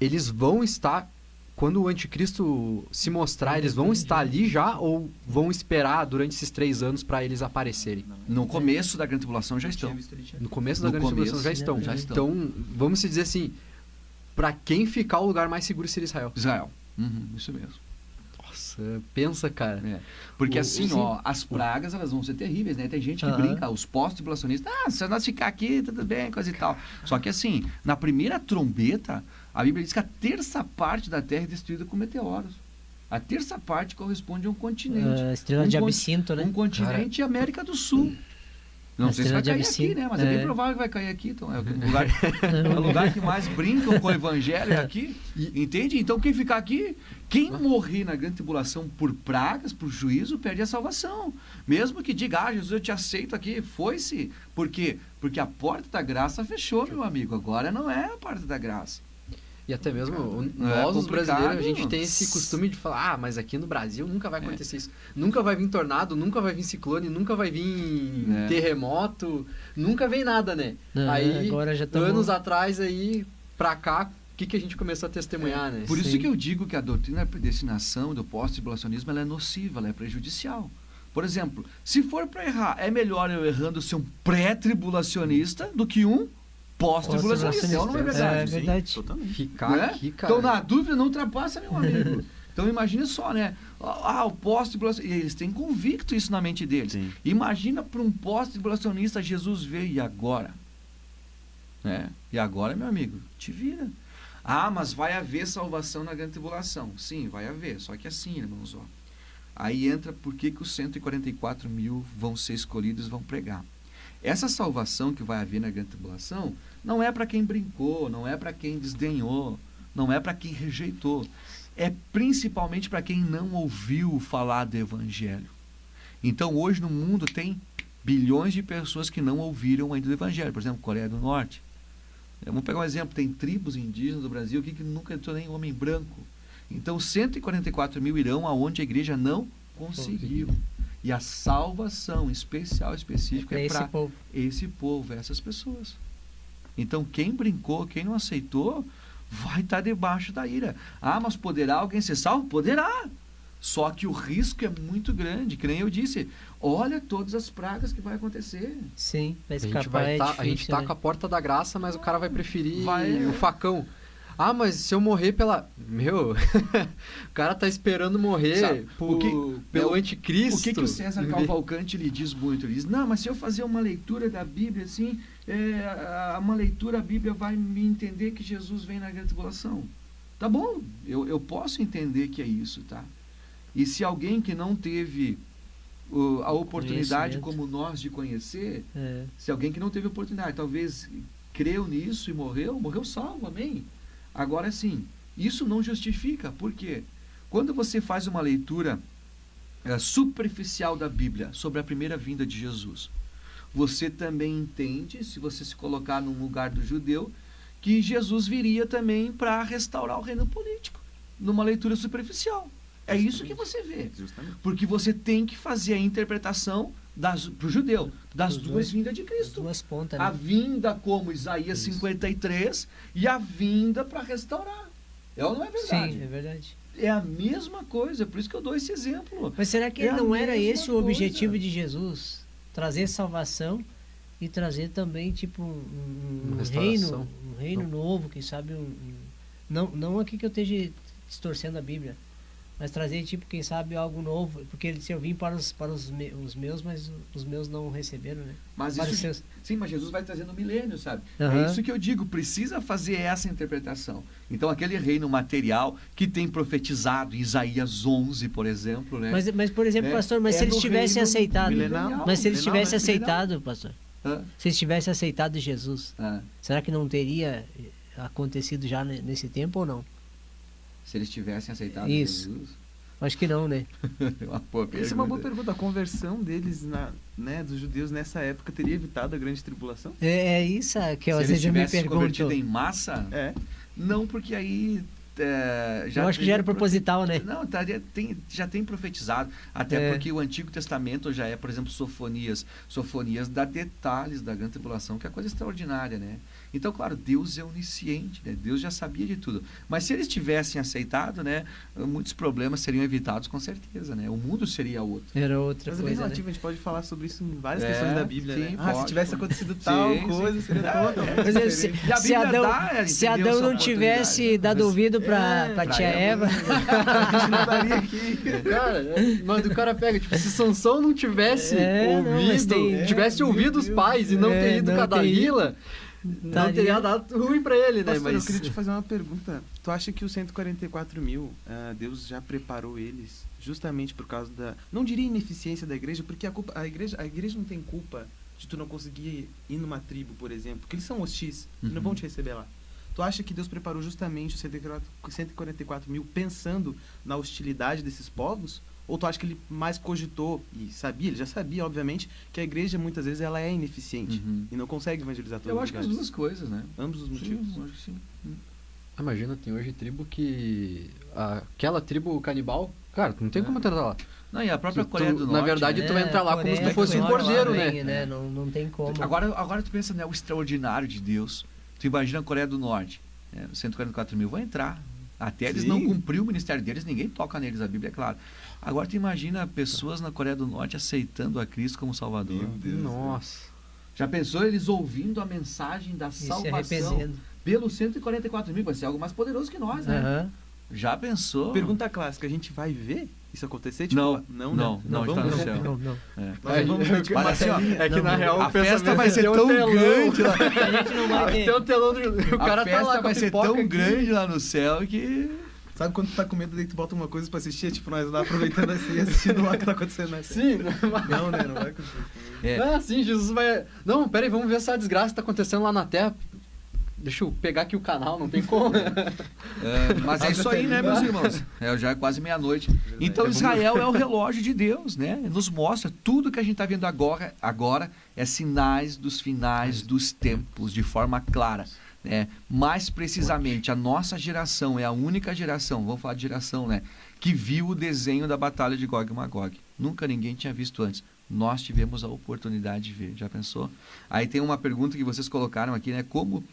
Speaker 2: eles vão estar, quando o anticristo se mostrar, eles vão estar ali já ou vão esperar durante esses 3 anos para eles aparecerem?
Speaker 5: No começo da grande tribulação já estão.
Speaker 2: No começo da grande tribulação já estão.
Speaker 5: Já estão.
Speaker 2: Então, vamos dizer assim, para quem ficar o lugar mais seguro seria Israel.
Speaker 5: Israel. Isso mesmo.
Speaker 2: Nossa, pensa, cara.
Speaker 5: Porque as pragas elas vão ser terríveis, né? Tem gente que brinca, os pós-tribulacionistas, se nós ficar aqui, tudo bem, coisa e tal. Só que assim, na primeira trombeta, a Bíblia diz que a terça parte da terra é destruída com meteoros. A terça parte corresponde a um continente.
Speaker 4: Estrela de Absinto, né?
Speaker 5: Um continente América do Sul. Não sei se vai cair aqui, né? Mas é bem provável que vai cair aqui. Então, é o lugar que mais brincam com o evangelho aqui. Entende? Então, quem ficar aqui, quem morrer na grande tribulação por pragas, por juízo, perde a salvação. Mesmo que diga, Jesus, eu te aceito aqui, foi-se. Por quê? Porque a porta da graça fechou, meu amigo. Agora não é a porta da graça.
Speaker 2: E até mesmo nós, os brasileiros, a gente tem esse costume de falar, mas aqui no Brasil nunca vai acontecer isso. Nunca vai vir tornado, nunca vai vir ciclone, nunca vai vir terremoto, nunca vem nada, né? Aí, agora já anos atrás, aí, pra cá, o que a gente começou a testemunhar, né?
Speaker 5: Por isso que eu digo que a doutrina da predestinação, do pós-tribulacionismo, ela é nociva, ela é prejudicial. Por exemplo, se for para errar, é melhor eu errando ser um pré-tribulacionista do que um pós-tribulacionista. Não é verdade?
Speaker 4: É verdade.
Speaker 5: Sim, totalmente.
Speaker 2: Ficar aqui, cara.
Speaker 5: Então, na dúvida, não ultrapassa, meu amigo. Então, imagine só, né? O pós-tribulacionista, eles têm convicto isso na mente deles.
Speaker 3: Sim.
Speaker 5: Imagina para um pós-tribulacionista, Jesus veio e agora? E agora, meu amigo, te vira. Mas vai haver salvação na grande tribulação. Sim, vai haver. Só que assim, irmãos, aí entra por que os 144 mil vão ser escolhidos e vão pregar. Essa salvação que vai haver na grande tribulação não é para quem brincou, não é para quem desdenhou, não é para quem rejeitou. É principalmente para quem não ouviu falar do Evangelho. Então, hoje no mundo tem bilhões de pessoas que não ouviram ainda do Evangelho. Por exemplo, Coreia do Norte. Vamos pegar um exemplo, tem tribos indígenas do Brasil que nunca entrou nem homem branco. Então, 144 mil irão aonde a igreja não conseguiu. E a salvação específica é para esse povo, essas pessoas. Então, quem brincou, quem não aceitou, vai estar debaixo da ira. Mas poderá alguém ser salvo? Poderá. Só que o risco é muito grande. Que nem eu disse, olha todas as pragas que vai acontecer.
Speaker 4: Sim, vai escapar.
Speaker 2: A gente tá com a porta da graça, mas o cara vai preferir o facão. Mas se eu morrer pela... Meu, o cara tá esperando morrer pelo anticristo.
Speaker 5: O que o César Cavalcante lhe diz muito? Ele diz, mas se eu fazer uma leitura da Bíblia, assim, uma leitura, a Bíblia vai me entender que Jesus vem na grande tribulação. Tá bom, eu posso entender que é isso, tá? E se alguém que não teve a oportunidade como nós de conhecer, se alguém que não teve oportunidade, talvez creu nisso e morreu salvo, amém? Agora sim, isso não justifica, por quê? Quando você faz uma leitura superficial da Bíblia sobre a primeira vinda de Jesus, você também entende, se você se colocar no lugar do judeu, que Jesus viria também para restaurar o reino político, numa leitura superficial. É isso que você vê.
Speaker 3: Justamente.
Speaker 5: Porque você tem que fazer a interpretação para o judeu, das duas vindas de Cristo.
Speaker 4: Duas pontas,
Speaker 5: A
Speaker 4: né?
Speaker 5: vinda como Isaías 53 e a vinda para restaurar. É ou não é verdade?
Speaker 4: Sim, é verdade.
Speaker 5: É a mesma coisa, por isso que eu dou esse exemplo.
Speaker 4: Mas será que
Speaker 5: É a
Speaker 4: não era
Speaker 5: mesma
Speaker 4: esse o objetivo
Speaker 5: coisa.
Speaker 4: de Jesus? Trazer salvação e trazer também, tipo,
Speaker 2: Uma
Speaker 4: um
Speaker 2: restauração.
Speaker 4: reino novo, quem sabe não aqui que eu esteja distorcendo a Bíblia, mas trazer, tipo, quem sabe algo novo, porque ele disse, eu vim para os meus, mas os meus não receberam, né?
Speaker 5: Mas
Speaker 4: Para os
Speaker 5: isso,
Speaker 4: seus.
Speaker 5: sim, mas Jesus vai trazendo milênio, sabe? É
Speaker 4: Aham.
Speaker 5: isso que eu digo, precisa fazer essa interpretação. Então, aquele reino material que tem profetizado em Isaías 11, por exemplo, né?
Speaker 4: Mas por exemplo,
Speaker 5: Né?
Speaker 4: pastor, mas
Speaker 5: É
Speaker 4: se eles
Speaker 5: no
Speaker 4: tivessem
Speaker 5: reino
Speaker 4: aceitado,
Speaker 5: milenial,
Speaker 4: mas se eles
Speaker 5: milenial,
Speaker 4: tivessem
Speaker 5: né? Milenial.
Speaker 4: aceitado, pastor,
Speaker 5: Hã?
Speaker 4: se eles tivessem aceitado Jesus,
Speaker 5: Ah,
Speaker 4: será que não teria acontecido já nesse tempo ou não?
Speaker 5: se eles tivessem aceitado
Speaker 4: Isso.
Speaker 5: Jesus.
Speaker 4: Acho que não, né?
Speaker 5: Uma boa
Speaker 3: Essa é uma boa
Speaker 5: pergunta.
Speaker 3: pergunta. A conversão deles, dos judeus nessa época, teria evitado a grande tribulação?
Speaker 4: É isso que
Speaker 5: Se
Speaker 4: às
Speaker 5: eles
Speaker 4: vezes eu me
Speaker 5: tivessem se convertido
Speaker 4: pergunto.
Speaker 5: em massa,
Speaker 3: É.
Speaker 5: não, porque aí
Speaker 4: Eu acho que já era
Speaker 5: teria
Speaker 4: proposital, né?
Speaker 5: Não, já tem profetizado. Até
Speaker 4: É.
Speaker 5: porque o Antigo Testamento já é, por exemplo, Sofonias. Sofonias dá detalhes da grande tribulação, que é coisa extraordinária, né? Então, claro, Deus é onisciente, né? Deus já sabia de tudo. Mas se eles tivessem aceitado, né, muitos problemas seriam evitados com certeza, né? O mundo seria outro.
Speaker 4: Era outra
Speaker 3: Mas é bem
Speaker 4: coisa, né?
Speaker 3: relativo, a gente pode falar sobre isso em várias
Speaker 5: É,
Speaker 3: questões da Bíblia,
Speaker 5: sim,
Speaker 3: né?
Speaker 5: pode,
Speaker 3: Se tivesse
Speaker 5: pode.
Speaker 3: acontecido tal
Speaker 5: Sim,
Speaker 3: coisa,
Speaker 5: sim.
Speaker 3: seria totalmente
Speaker 4: Mas
Speaker 3: diferente.
Speaker 5: E a
Speaker 4: se
Speaker 5: Bíblia
Speaker 4: Adão,
Speaker 5: dá,
Speaker 4: se
Speaker 5: entendeu,
Speaker 4: Adão
Speaker 5: essa
Speaker 4: não tivesse
Speaker 5: oportunidade.
Speaker 4: dado ouvido pra
Speaker 5: pra
Speaker 4: tia Eva,
Speaker 3: A gente não estaria aqui.
Speaker 2: Cara, mas o cara pega, tipo, se Sansão não tivesse
Speaker 4: não, mas tem-
Speaker 2: tivesse ouvido os pais e não ter ido
Speaker 4: não
Speaker 2: com a
Speaker 4: ter
Speaker 2: Dalila, não
Speaker 4: Estaria-
Speaker 2: teria dado ruim pra ele, né?
Speaker 3: Pastor, eu
Speaker 2: Mas
Speaker 3: queria te fazer uma pergunta. Tu acha que os 144 mil, Deus já preparou eles justamente por causa da... Não diria ineficiência da igreja, porque a igreja não tem culpa de tu não conseguir ir numa tribo, por exemplo, porque eles são hostis, e não vão te receber lá. Tu acha que Deus preparou justamente os 144 mil pensando na hostilidade desses povos? Ou tu acha que ele mais cogitou, e sabia, ele já sabia, obviamente, que a igreja muitas vezes ela é ineficiente
Speaker 5: Uhum.
Speaker 3: e não consegue evangelizar todos
Speaker 5: Eu
Speaker 3: os
Speaker 5: acho que as
Speaker 3: lugares?
Speaker 5: duas coisas, né?
Speaker 3: Ambos os motivos.
Speaker 5: Sim, eu acho que sim.
Speaker 2: imagina, tem hoje tribo que aquela tribo canibal, cara, tu não tem como entrar lá.
Speaker 5: Não, e a própria
Speaker 2: Tu-
Speaker 5: Coreia do Norte...
Speaker 2: na verdade, tu vai entrar lá como se tu
Speaker 4: Coreia
Speaker 2: fosse
Speaker 4: do
Speaker 2: um
Speaker 4: Norte
Speaker 2: cordeiro,
Speaker 4: também,
Speaker 2: né?
Speaker 4: Não tem como.
Speaker 5: Agora tu pensa, né, o extraordinário de Deus. Tu imagina a Coreia do Norte, né, 144 mil vão entrar. Até eles
Speaker 3: Sim.
Speaker 5: não cumpriu o ministério deles, ninguém toca neles, a Bíblia é clara. Agora tu imagina pessoas na Coreia do Norte aceitando a Cristo como Salvador.
Speaker 3: Meu Deus.
Speaker 2: Nossa.
Speaker 5: Já pensou eles ouvindo a mensagem da
Speaker 4: E se
Speaker 5: salvação
Speaker 4: arrependendo.
Speaker 5: pelos 144 mil? Vai ser algo mais poderoso que nós, né?
Speaker 4: Aham.
Speaker 5: Já pensou?
Speaker 3: Pergunta clássica, a gente vai ver isso acontecer?
Speaker 5: Não,
Speaker 3: né?
Speaker 5: não, não,
Speaker 3: vamos
Speaker 5: tá no
Speaker 3: ver.
Speaker 5: céu.
Speaker 4: Não.
Speaker 5: É.
Speaker 3: Nós vamos ver, tipo,
Speaker 5: Mas assim, ó,
Speaker 2: É que na real
Speaker 5: a
Speaker 2: o
Speaker 5: festa
Speaker 2: pensamento
Speaker 5: vai
Speaker 2: é
Speaker 5: ser
Speaker 2: ter um
Speaker 5: tão
Speaker 2: telão.
Speaker 5: grande lá.
Speaker 4: A gente não vai
Speaker 2: Tem
Speaker 4: ver.
Speaker 2: um telão do... O
Speaker 5: A
Speaker 2: cara tá
Speaker 5: festa
Speaker 2: lá com a
Speaker 5: vai ser
Speaker 2: pipoca
Speaker 5: tão
Speaker 2: aqui.
Speaker 5: grande lá no céu que...
Speaker 3: Sabe quando tu tá com medo daí tu bota uma coisa pra assistir? É tipo, nós lá aproveitando assim, assistindo lá o que tá acontecendo na
Speaker 2: Sim,
Speaker 3: Não, né? Não vai acontecer.
Speaker 5: É.
Speaker 2: não, sim, Jesus vai... Não, pera aí, vamos ver essa desgraça que tá acontecendo lá na Terra. Deixa eu pegar aqui o canal, não tem como.
Speaker 5: Mas é isso aí, né, meus irmãos? Já é quase meia-noite. Então Israel é o relógio de Deus, né? Nos mostra tudo que a gente está vendo agora é sinais dos finais dos tempos, de forma clara. Né? Mais precisamente, a nossa geração é a única geração, vamos falar de geração, né? Que viu o desenho da batalha de Gog e Magog. Nunca ninguém tinha visto antes. Nós tivemos a oportunidade de ver. Já pensou? Aí tem uma pergunta que vocês colocaram aqui, né? Como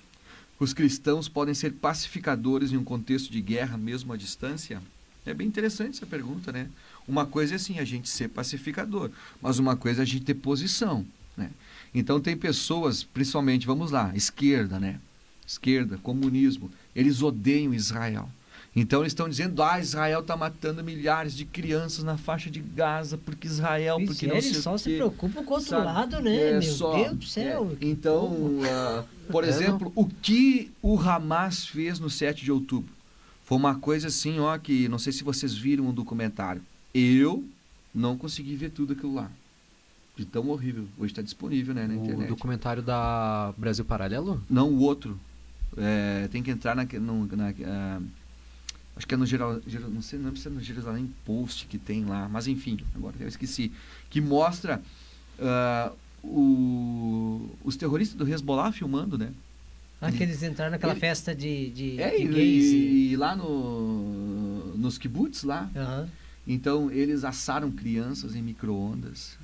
Speaker 5: os cristãos podem ser pacificadores em um contexto de guerra, mesmo à distância? É bem interessante essa pergunta, né? Uma coisa é assim, a gente ser pacificador, mas uma coisa é a gente ter posição, né? Então tem pessoas, principalmente, vamos lá, esquerda, né? Esquerda, comunismo, eles odeiam Israel. Então eles estão dizendo, Israel está matando milhares de crianças na faixa de Gaza, porque Israel, porque não
Speaker 4: Eles
Speaker 5: sei
Speaker 4: só
Speaker 5: o
Speaker 4: se
Speaker 5: quê.
Speaker 4: preocupam com o outro
Speaker 5: Sabe?
Speaker 4: lado, né? Meu
Speaker 5: Só.
Speaker 4: Deus do céu. que
Speaker 5: Então,
Speaker 4: povo.
Speaker 5: por exemplo, o que o Hamas fez no 7 de outubro Foi uma coisa assim, ó, que não sei se vocês viram um documentário. Eu não consegui ver tudo aquilo lá. De tão horrível. Hoje está disponível, né, na internet.
Speaker 2: O documentário da Brasil Paralelo?
Speaker 5: Não, o outro. Tem que entrar acho que é no não sei, não precisa no Jerusalém Post que tem lá, mas enfim, agora eu esqueci. Que mostra os terroristas do Hezbollah filmando, né?
Speaker 4: Que eles entraram naquela festa de
Speaker 5: e
Speaker 4: gays.
Speaker 5: E lá nos kibbutz lá.
Speaker 4: Aham.
Speaker 5: Então, eles assaram crianças em micro-ondas.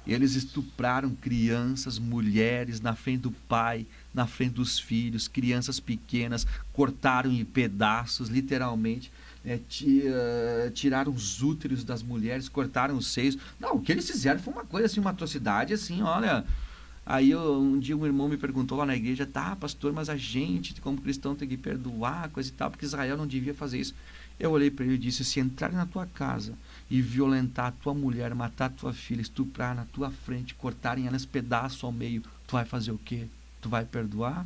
Speaker 5: Eles estupraram crianças, mulheres, na frente do pai, na frente dos filhos, crianças pequenas, cortaram em pedaços, literalmente. Tiraram os úteros das mulheres, cortaram os seios. Não, o que eles fizeram foi uma coisa assim, uma atrocidade assim, olha. Aí um dia um irmão me perguntou lá na igreja, tá, pastor, mas a gente, como cristão, tem que perdoar, coisa e tal, porque Israel não devia fazer isso. Eu olhei para ele e disse, se entrarem na tua casa e violentar a tua mulher, matar a tua filha, estuprar na tua frente, cortarem elas pedaços ao meio, tu vai fazer o quê? Tu vai perdoar?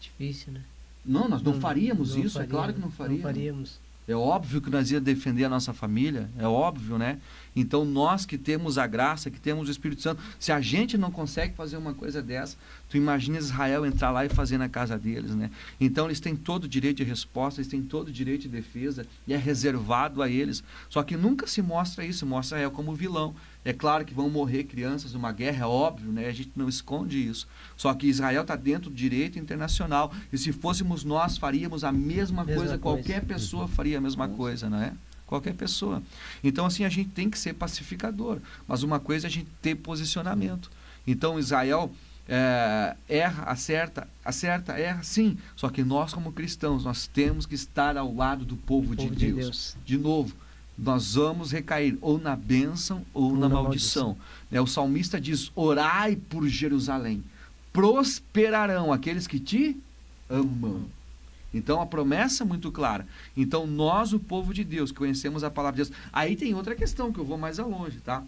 Speaker 4: Difícil, né?
Speaker 5: Não, nós não faríamos isso,
Speaker 4: faríamos,
Speaker 5: é claro que não faríamos.
Speaker 4: Não faríamos.
Speaker 5: É óbvio que nós ia defender a nossa família, é óbvio, né? Então nós que temos a graça, que temos o Espírito Santo, se a gente não consegue fazer uma coisa dessa, tu imagina Israel entrar lá e fazer na casa deles, né? Então eles têm todo o direito de resposta, eles têm todo o direito de defesa, e é reservado a eles. Só que nunca se mostra isso, mostra Israel como vilão. É claro que vão morrer crianças numa guerra, é óbvio, né? A gente não esconde isso. Só que Israel está dentro do direito internacional. E se fôssemos nós, faríamos a mesma coisa. Qualquer pessoa faria a mesma coisa, não é? Qualquer pessoa. Então, assim, a gente tem que ser pacificador. Mas uma coisa é a gente ter posicionamento. Então, Israel erra, acerta, erra, sim. Só que nós, como cristãos, nós temos que estar ao lado do povo de Deus. De novo. Nós vamos recair ou na bênção ou na maldição. O salmista diz, orai por Jerusalém, prosperarão aqueles que te amam. Então a promessa é muito clara. Então nós, o povo de Deus, que conhecemos a palavra de Deus. Aí tem outra questão que eu vou mais longe, tá?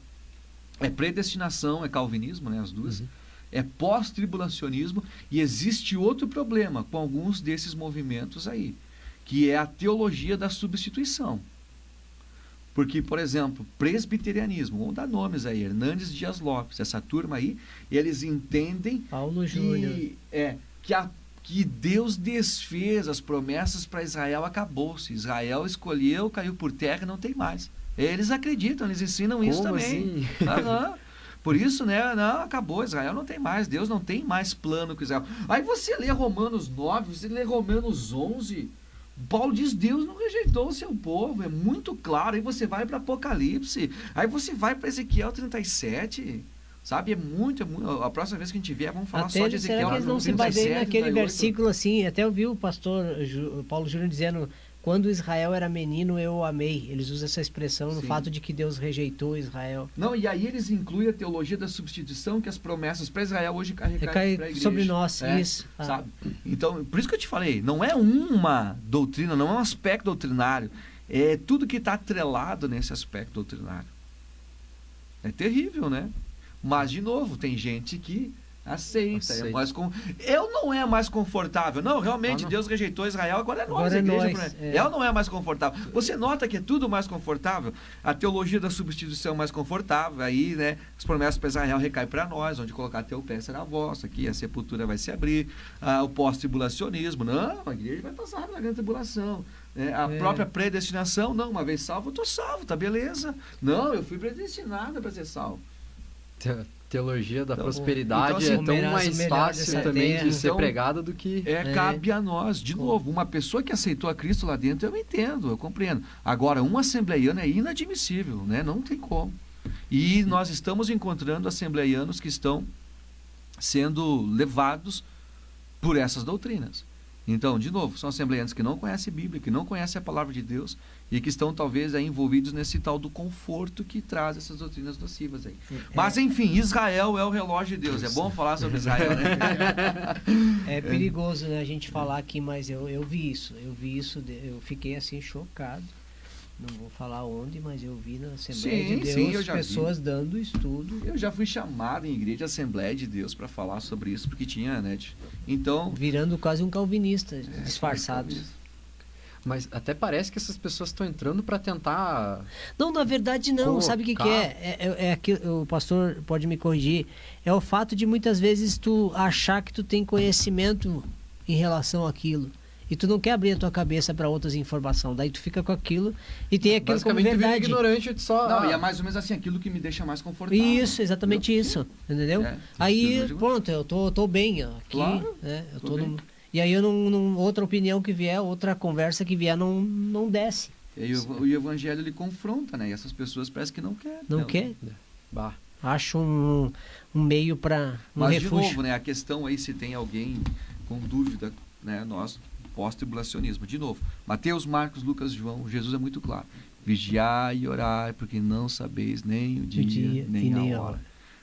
Speaker 5: É predestinação, é calvinismo, né, as duas. É pós-tribulacionismo, e existe outro problema com alguns desses movimentos aí, que é a teologia da substituição. Porque, por exemplo, presbiterianismo, vamos dar nomes aí, Hernandes Dias Lopes, essa turma aí, eles entendem
Speaker 4: Paulo Júnior.
Speaker 5: Que Deus desfez as promessas para Israel, acabou-se. Israel escolheu, caiu por terra e não tem mais. Eles acreditam, eles ensinam isso também. Assim? Por isso, né? Não, acabou, Israel não tem mais, Deus não tem mais plano com Israel. Aí você lê Romanos 9, você lê Romanos 11... Paulo diz, Deus não rejeitou o seu povo, é muito claro. Aí você vai para Apocalipse, aí você vai para Ezequiel 37, sabe? É muito. A próxima vez que a gente vier, vamos falar só de Ezequiel 37.
Speaker 4: Será que eles não se baseiam naquele versículo assim? Até eu vi o pastor Paulo Júnior dizendo, quando Israel era menino, eu o amei. Eles usam essa expressão no fato de que Deus rejeitou Israel.
Speaker 5: Não, e aí eles incluem a teologia da substituição, que as promessas para Israel hoje recaem para a igreja.
Speaker 4: Sobre nós, isso.
Speaker 5: Sabe? Então, por isso que eu te falei, não é uma doutrina, não é um aspecto doutrinário, é tudo que está atrelado nesse aspecto doutrinário. É terrível, né? Mas, de novo, tem gente que aceita. Não é mais confortável. Não, realmente, Deus rejeitou Israel, agora é nós, a igreja. Ela não é mais confortável. Você nota que é tudo mais confortável? A teologia da substituição é mais confortável, aí, né, as promessas para Israel recaem para nós, onde colocar teu pé será vosso, aqui a sepultura vai se abrir, o pós-tribulacionismo, não, a igreja vai passar pela grande tribulação. A própria predestinação, não, uma vez salvo, eu estou salvo, tá beleza. Não, eu fui predestinado para ser salvo.
Speaker 2: Teologia da prosperidade é tão mais fácil também de ser pregada do que...
Speaker 5: Cabe a nós, de novo, uma pessoa que aceitou a Cristo lá dentro, eu entendo, eu compreendo. Agora, um assembleiano é inadmissível, né? Não tem como. E nós estamos encontrando assembleianos que estão sendo levados por essas doutrinas. Então, de novo, são assembleianos que não conhecem a Bíblia, que não conhecem a palavra de Deus e que estão talvez aí envolvidos nesse tal do conforto que traz essas doutrinas nocivas aí. Mas, enfim, Israel é o relógio de Deus. É bom falar sobre Israel, né?
Speaker 4: É perigoso, né, a gente falar aqui, mas eu vi isso. Eu fiquei assim chocado. Não vou falar onde, mas eu vi na Assembleia
Speaker 5: Sim,
Speaker 4: de Deus
Speaker 5: sim, eu já vi.
Speaker 4: pessoas dando estudo,
Speaker 5: Eu já fui chamado em igreja de Assembleia de Deus para falar sobre isso, porque tinha, né? Então,
Speaker 4: virando quase um calvinista, disfarçado.
Speaker 2: Mas até parece que essas pessoas estão entrando para tentar...
Speaker 4: Não, na verdade não. Sabe o que é? É aquilo, o pastor pode me corrigir. É o fato de muitas vezes tu achar que tu tem conhecimento em relação àquilo. E tu não quer abrir a tua cabeça para outras informações. Daí tu fica com aquilo e tem aquilo como
Speaker 2: Basicamente, tu vira
Speaker 4: verdade.
Speaker 2: ignorante, tu só...
Speaker 5: não, e é mais ou menos assim, aquilo que me deixa mais confortável.
Speaker 4: Isso, exatamente isso. Entendeu? Aí, pronto, eu tô bem ó, aqui.
Speaker 5: Claro,
Speaker 4: Né? Eu
Speaker 5: tô
Speaker 4: tô
Speaker 5: bem.
Speaker 4: E aí eu não, outra opinião que vier, outra conversa que vier, não desce.
Speaker 5: E aí o evangelho ele confronta, né? E essas pessoas parecem que não querem.
Speaker 4: Não quer?
Speaker 2: Bah.
Speaker 4: Acho um meio para
Speaker 5: Mas
Speaker 4: refúgio.
Speaker 5: de novo, né? A questão aí se tem alguém com dúvida, né? Nós pós-tribulacionismo. De novo, Mateus, Marcos, Lucas, João, Jesus é muito claro. Vigiai e orai, porque não sabeis nem o dia, nem a hora.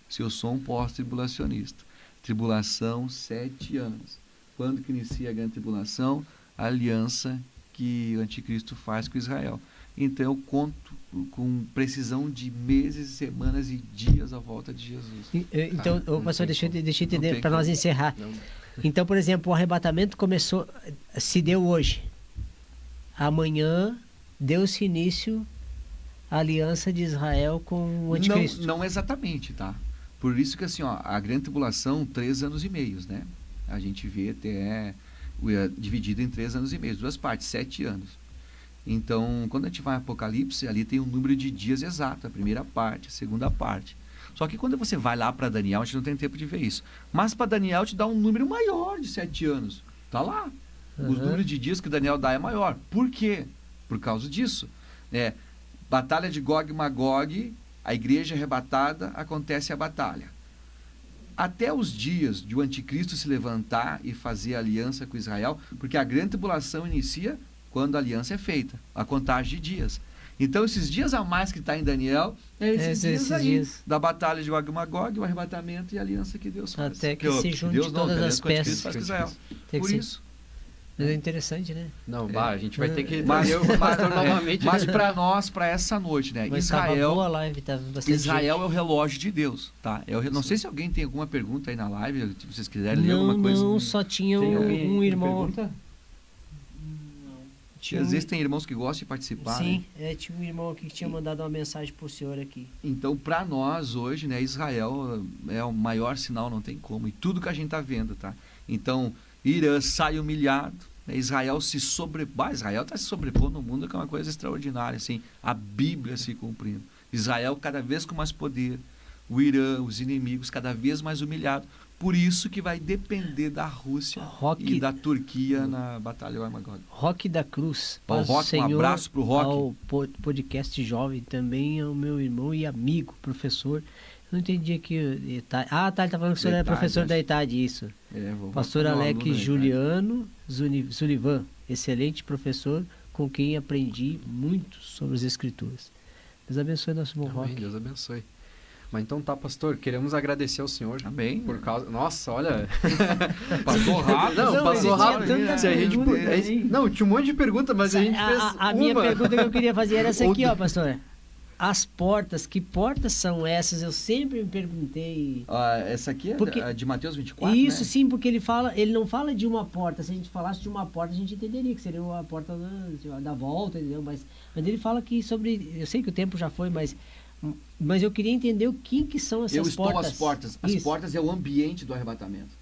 Speaker 5: Se eu sou um pós-tribulacionista, tribulação 7 anos. Quando que inicia a grande tribulação? A aliança que o anticristo faz com Israel. Então eu conto com precisão de meses, semanas e dias à volta de Jesus.
Speaker 4: Então, pastor, deixa eu entender, para nós encerrar.
Speaker 2: Não.
Speaker 4: Então, por exemplo, o arrebatamento se deu hoje. Amanhã deu-se início à aliança de Israel com o anticristo.
Speaker 5: Não exatamente, tá? Por isso que assim, ó, a grande tribulação, 3 anos e meio, né? A gente vê até dividido em 3 anos e meio, 2 partes, 7 anos. Então, quando a gente vai em Apocalipse, ali tem um número de dias exato, a primeira parte, a segunda parte. Só que quando você vai lá para Daniel, a gente não tem tempo de ver isso. Mas para Daniel te dá um número maior de 7 anos. Tá lá. Os números de dias que Daniel dá é maior. Por quê? Por causa disso. Batalha de Gog e Magog, a igreja arrebatada, acontece a batalha. Até os dias de o anticristo se levantar e fazer aliança com Israel, porque a grande tribulação inicia quando a aliança é feita, a contagem de dias. Então, esses dias a mais que está em Daniel, esses dias da batalha de Gog e Magog, o arrebatamento e a aliança que Deus faz.
Speaker 4: Até que se junte todas as peças.
Speaker 5: Faz com Israel. Por isso.
Speaker 4: Mas é interessante, né?
Speaker 2: Não, a gente vai ter que...
Speaker 5: Mas
Speaker 2: novamente...
Speaker 5: Mas para nós, para essa noite, né?
Speaker 4: Mas
Speaker 5: Israel,
Speaker 4: boa a live, tá bastante
Speaker 5: Israel
Speaker 4: gente.
Speaker 5: é o relógio de Deus, tá? Não sei se alguém tem alguma pergunta aí na live, se vocês quiserem ler alguma coisa.
Speaker 4: Não, só tinha um irmão...
Speaker 5: Às vezes tem irmãos que gostam de participar.
Speaker 4: Sim,
Speaker 5: né?
Speaker 4: tinha um irmão aqui que tinha mandado uma mensagem pro senhor aqui.
Speaker 5: Então, para nós hoje, né, Israel é o maior sinal, não tem como. E tudo que a gente está vendo, tá? Então, Irã sai humilhado, né? Israel Israel está se sobrepondo no mundo, que é uma coisa extraordinária, assim, a Bíblia se cumprindo. Israel cada vez com mais poder, o Irã, os inimigos cada vez mais humilhados. Por isso que vai depender da Rússia e da Turquia na Batalha de Armagog.
Speaker 4: Roque da Cruz.
Speaker 5: O Roque, um abraço pro Roque.
Speaker 4: Ao podcast jovem, também é o meu irmão e amigo, professor. Eu não entendi aqui. Ele tá falando que o senhor era professor da ITAD, isso. Pastor Alex Juliano Sullivan, excelente professor com quem aprendi muito sobre as Escrituras. Deus abençoe nosso bom Roque.
Speaker 2: Deus abençoe. Mas então tá, pastor, queremos agradecer ao senhor.
Speaker 5: Amém.
Speaker 2: Por causa... Nossa, olha...
Speaker 5: Passou rápido.
Speaker 2: Não, passou rápido.
Speaker 4: Não,
Speaker 2: tinha um monte de perguntas, mas a gente fez
Speaker 4: a minha pergunta que eu queria fazer era essa aqui, ó, pastor. As portas, que portas são essas? Eu sempre me perguntei.
Speaker 5: Essa aqui é
Speaker 4: porque...
Speaker 5: de Mateus 24,
Speaker 4: Isso,
Speaker 5: né?
Speaker 4: sim, porque ele não fala de uma porta. Se a gente falasse de uma porta, a gente entenderia que seria a porta da volta, entendeu? Mas ele fala aqui sobre... Eu sei que o tempo já foi, mas eu queria entender o que são essas portas.
Speaker 5: Eu estou às portas. As portas é o ambiente do arrebatamento.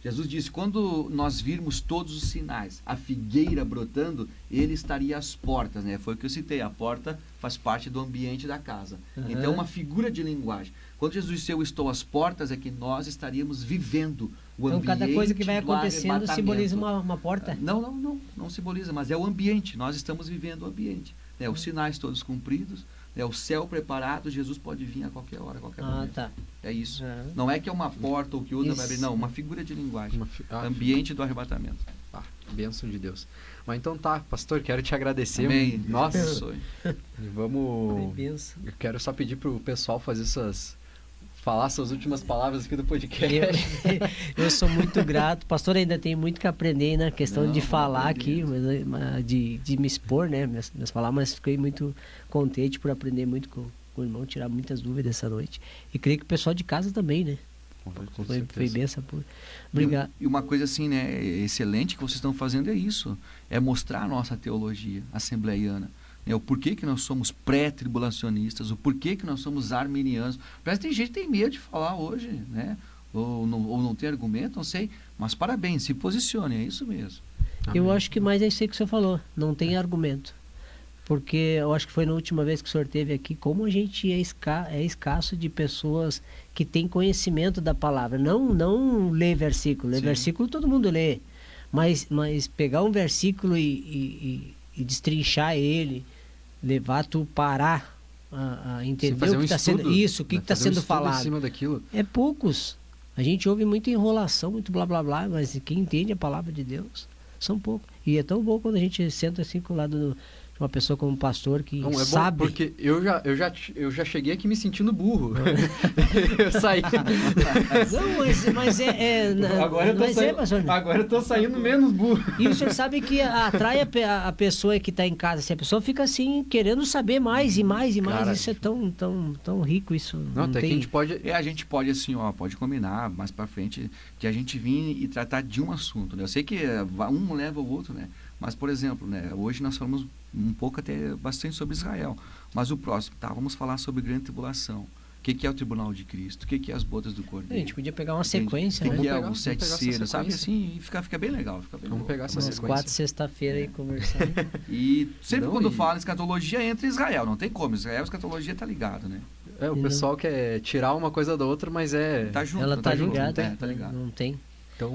Speaker 5: Jesus disse, quando nós virmos todos os sinais, a figueira brotando, ele estaria às portas, né? Foi o que eu citei, a porta faz parte do ambiente da casa. Então é uma figura de linguagem. Quando Jesus disse, eu estou às portas, é que nós estaríamos vivendo o ambiente.
Speaker 4: Então cada coisa que vai acontecendo simboliza uma porta?
Speaker 5: Não simboliza, mas é o ambiente. Nós estamos vivendo o ambiente. Né? Os sinais todos cumpridos, o céu preparado, Jesus pode vir a qualquer hora, a qualquer momento.
Speaker 4: Tá.
Speaker 5: É isso. Não é que é uma porta ou que outra vai abrir, não, uma figura de linguagem. Ambiente do arrebatamento.
Speaker 2: Bênção de Deus. Mas então tá, pastor, quero te agradecer.
Speaker 5: Amém.
Speaker 2: Nossa. Vamos...
Speaker 4: Eu quero só
Speaker 2: pedir pro pessoal fazer falar suas últimas palavras aqui do podcast.
Speaker 4: Eu sou muito grato. Pastor, ainda tem muito que aprender na questão de falar aqui, de me expor, né? Minhas palavras, mas fiquei muito contente por aprender muito com o irmão, tirar muitas dúvidas essa noite. E creio que o pessoal de casa também, né? Foi benção. Obrigado.
Speaker 5: E uma coisa assim, né, excelente que vocês estão fazendo é isso. É mostrar a nossa teologia assembleiana. Né, o porquê que nós somos pré-tribulacionistas, o porquê que nós somos arminianos. Parece que tem gente que tem medo de falar hoje, né? Ou não tem argumento, não sei. Mas parabéns, se posicione, é isso mesmo.
Speaker 4: Eu acho que mais é isso aí que o senhor falou. Não tem argumento. Porque eu acho que foi na última vez que o senhor esteve aqui, como a gente é escasso de pessoas que têm conhecimento da palavra. Não lê versículo. Lê versículo todo mundo lê. Mas pegar um versículo e destrinchar ele, levar tu parar a entender o que está sendo isso, o que está sendo falado.
Speaker 2: Em cima daquilo.
Speaker 4: É poucos. A gente ouve muita enrolação, muito blá blá blá, mas quem entende a palavra de Deus são poucos. E é tão bom quando a gente senta assim com o lado de uma pessoa como um pastor que
Speaker 2: não,
Speaker 4: sabe.
Speaker 2: Bom porque eu já cheguei aqui me sentindo burro. Eu saí.
Speaker 4: Não, mas
Speaker 2: Agora eu tô saindo menos burro.
Speaker 4: E o senhor sabe que atrai a pessoa que está em casa. Se a pessoa fica assim, querendo saber mais e mais e mais. Cara, isso é tão rico, isso.
Speaker 2: Não, até
Speaker 4: tem...
Speaker 2: que
Speaker 5: a gente pode assim, pode combinar mais para frente de a gente vir e tratar de um assunto, né? Eu sei que um leva o outro, né? Mas, por exemplo, né, hoje nós falamos um pouco até bastante sobre Israel, mas o próximo, vamos falar sobre grande tribulação. O que é o tribunal de Cristo? O que é as bodas do Cordeiro?
Speaker 4: A gente podia pegar uma sequência,
Speaker 5: né? O que é
Speaker 2: pegar,
Speaker 5: os 7 selos, sabe? Assim, fica bem legal.
Speaker 2: Vamos pegar essa sequência.
Speaker 4: 4 sexta-feira e conversar.
Speaker 5: E sempre quando fala em escatologia, entra Israel. Não tem como. Israel, a escatologia tá ligado, né?
Speaker 2: O pessoal quer tirar uma coisa da outra, mas
Speaker 5: tá junto.
Speaker 4: Ela tá ligada.
Speaker 5: Tá ligado.
Speaker 4: Não tem.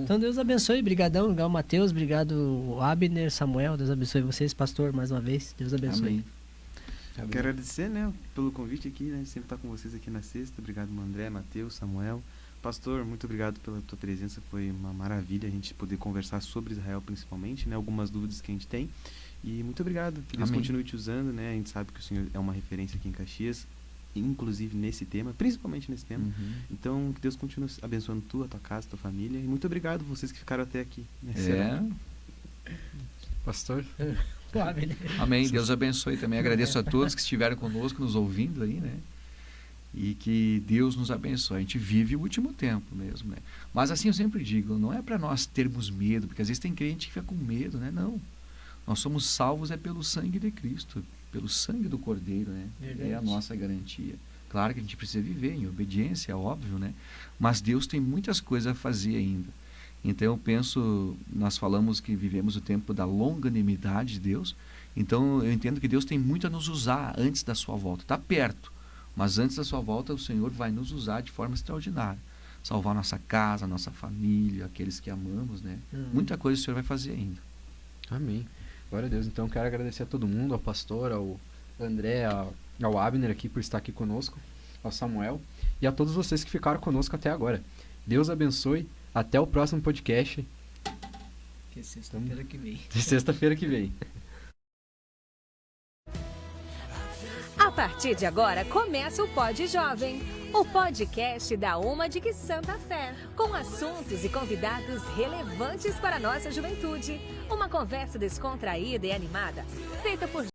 Speaker 4: Então Deus abençoe, brigadão, legal, Mateus, obrigado Abner, Samuel, Deus abençoe vocês, pastor, mais uma vez, Deus abençoe.
Speaker 3: Amém. Quero agradecer, né, pelo convite aqui, né, sempre estar com vocês aqui na sexta, obrigado André, Mateus, Samuel, pastor, muito obrigado pela tua presença, foi uma maravilha a gente poder conversar sobre Israel principalmente, né, algumas dúvidas que a gente tem, e muito obrigado, que Deus continue te usando, né, a gente sabe que o Senhor é uma referência aqui em Caxias, inclusive nesse tema, principalmente nesse tema. Então, que Deus continue abençoando a tua casa, tua família. E muito obrigado vocês que ficaram até aqui.
Speaker 2: Pastor.
Speaker 5: Amém. Deus abençoe também. Agradeço a todos que estiveram conosco, nos ouvindo aí, né? E que Deus nos abençoe. A gente vive o último tempo mesmo, né? Mas assim eu sempre digo, não é para nós termos medo, porque às vezes tem crente que fica com medo, né? Não. Nós somos salvos pelo sangue de Cristo, pelo sangue do Cordeiro, né? É a nossa garantia. Claro que a gente precisa viver em obediência, é óbvio, né? Mas Deus tem muitas coisas a fazer ainda. Então eu penso, nós falamos que vivemos o tempo da longanimidade de Deus, então eu entendo que Deus tem muito a nos usar antes da sua volta. Está perto, mas antes da sua volta o Senhor vai nos usar de forma extraordinária. Salvar nossa casa, nossa família, aqueles que amamos, né? Muita coisa o Senhor vai fazer ainda.
Speaker 2: Amém. Glória a Deus. Então, quero agradecer a todo mundo, ao pastor, ao André, ao Abner aqui por estar aqui conosco, ao Samuel e a todos vocês que ficaram conosco até agora. Deus abençoe. Até o próximo podcast.
Speaker 4: Que é sexta-feira que vem.
Speaker 2: Sexta-feira que vem.
Speaker 1: A partir de agora, começa o Pod Jovem, o podcast da Uma de Santa Fé, com assuntos e convidados relevantes para a nossa juventude. Uma conversa descontraída e animada, feita por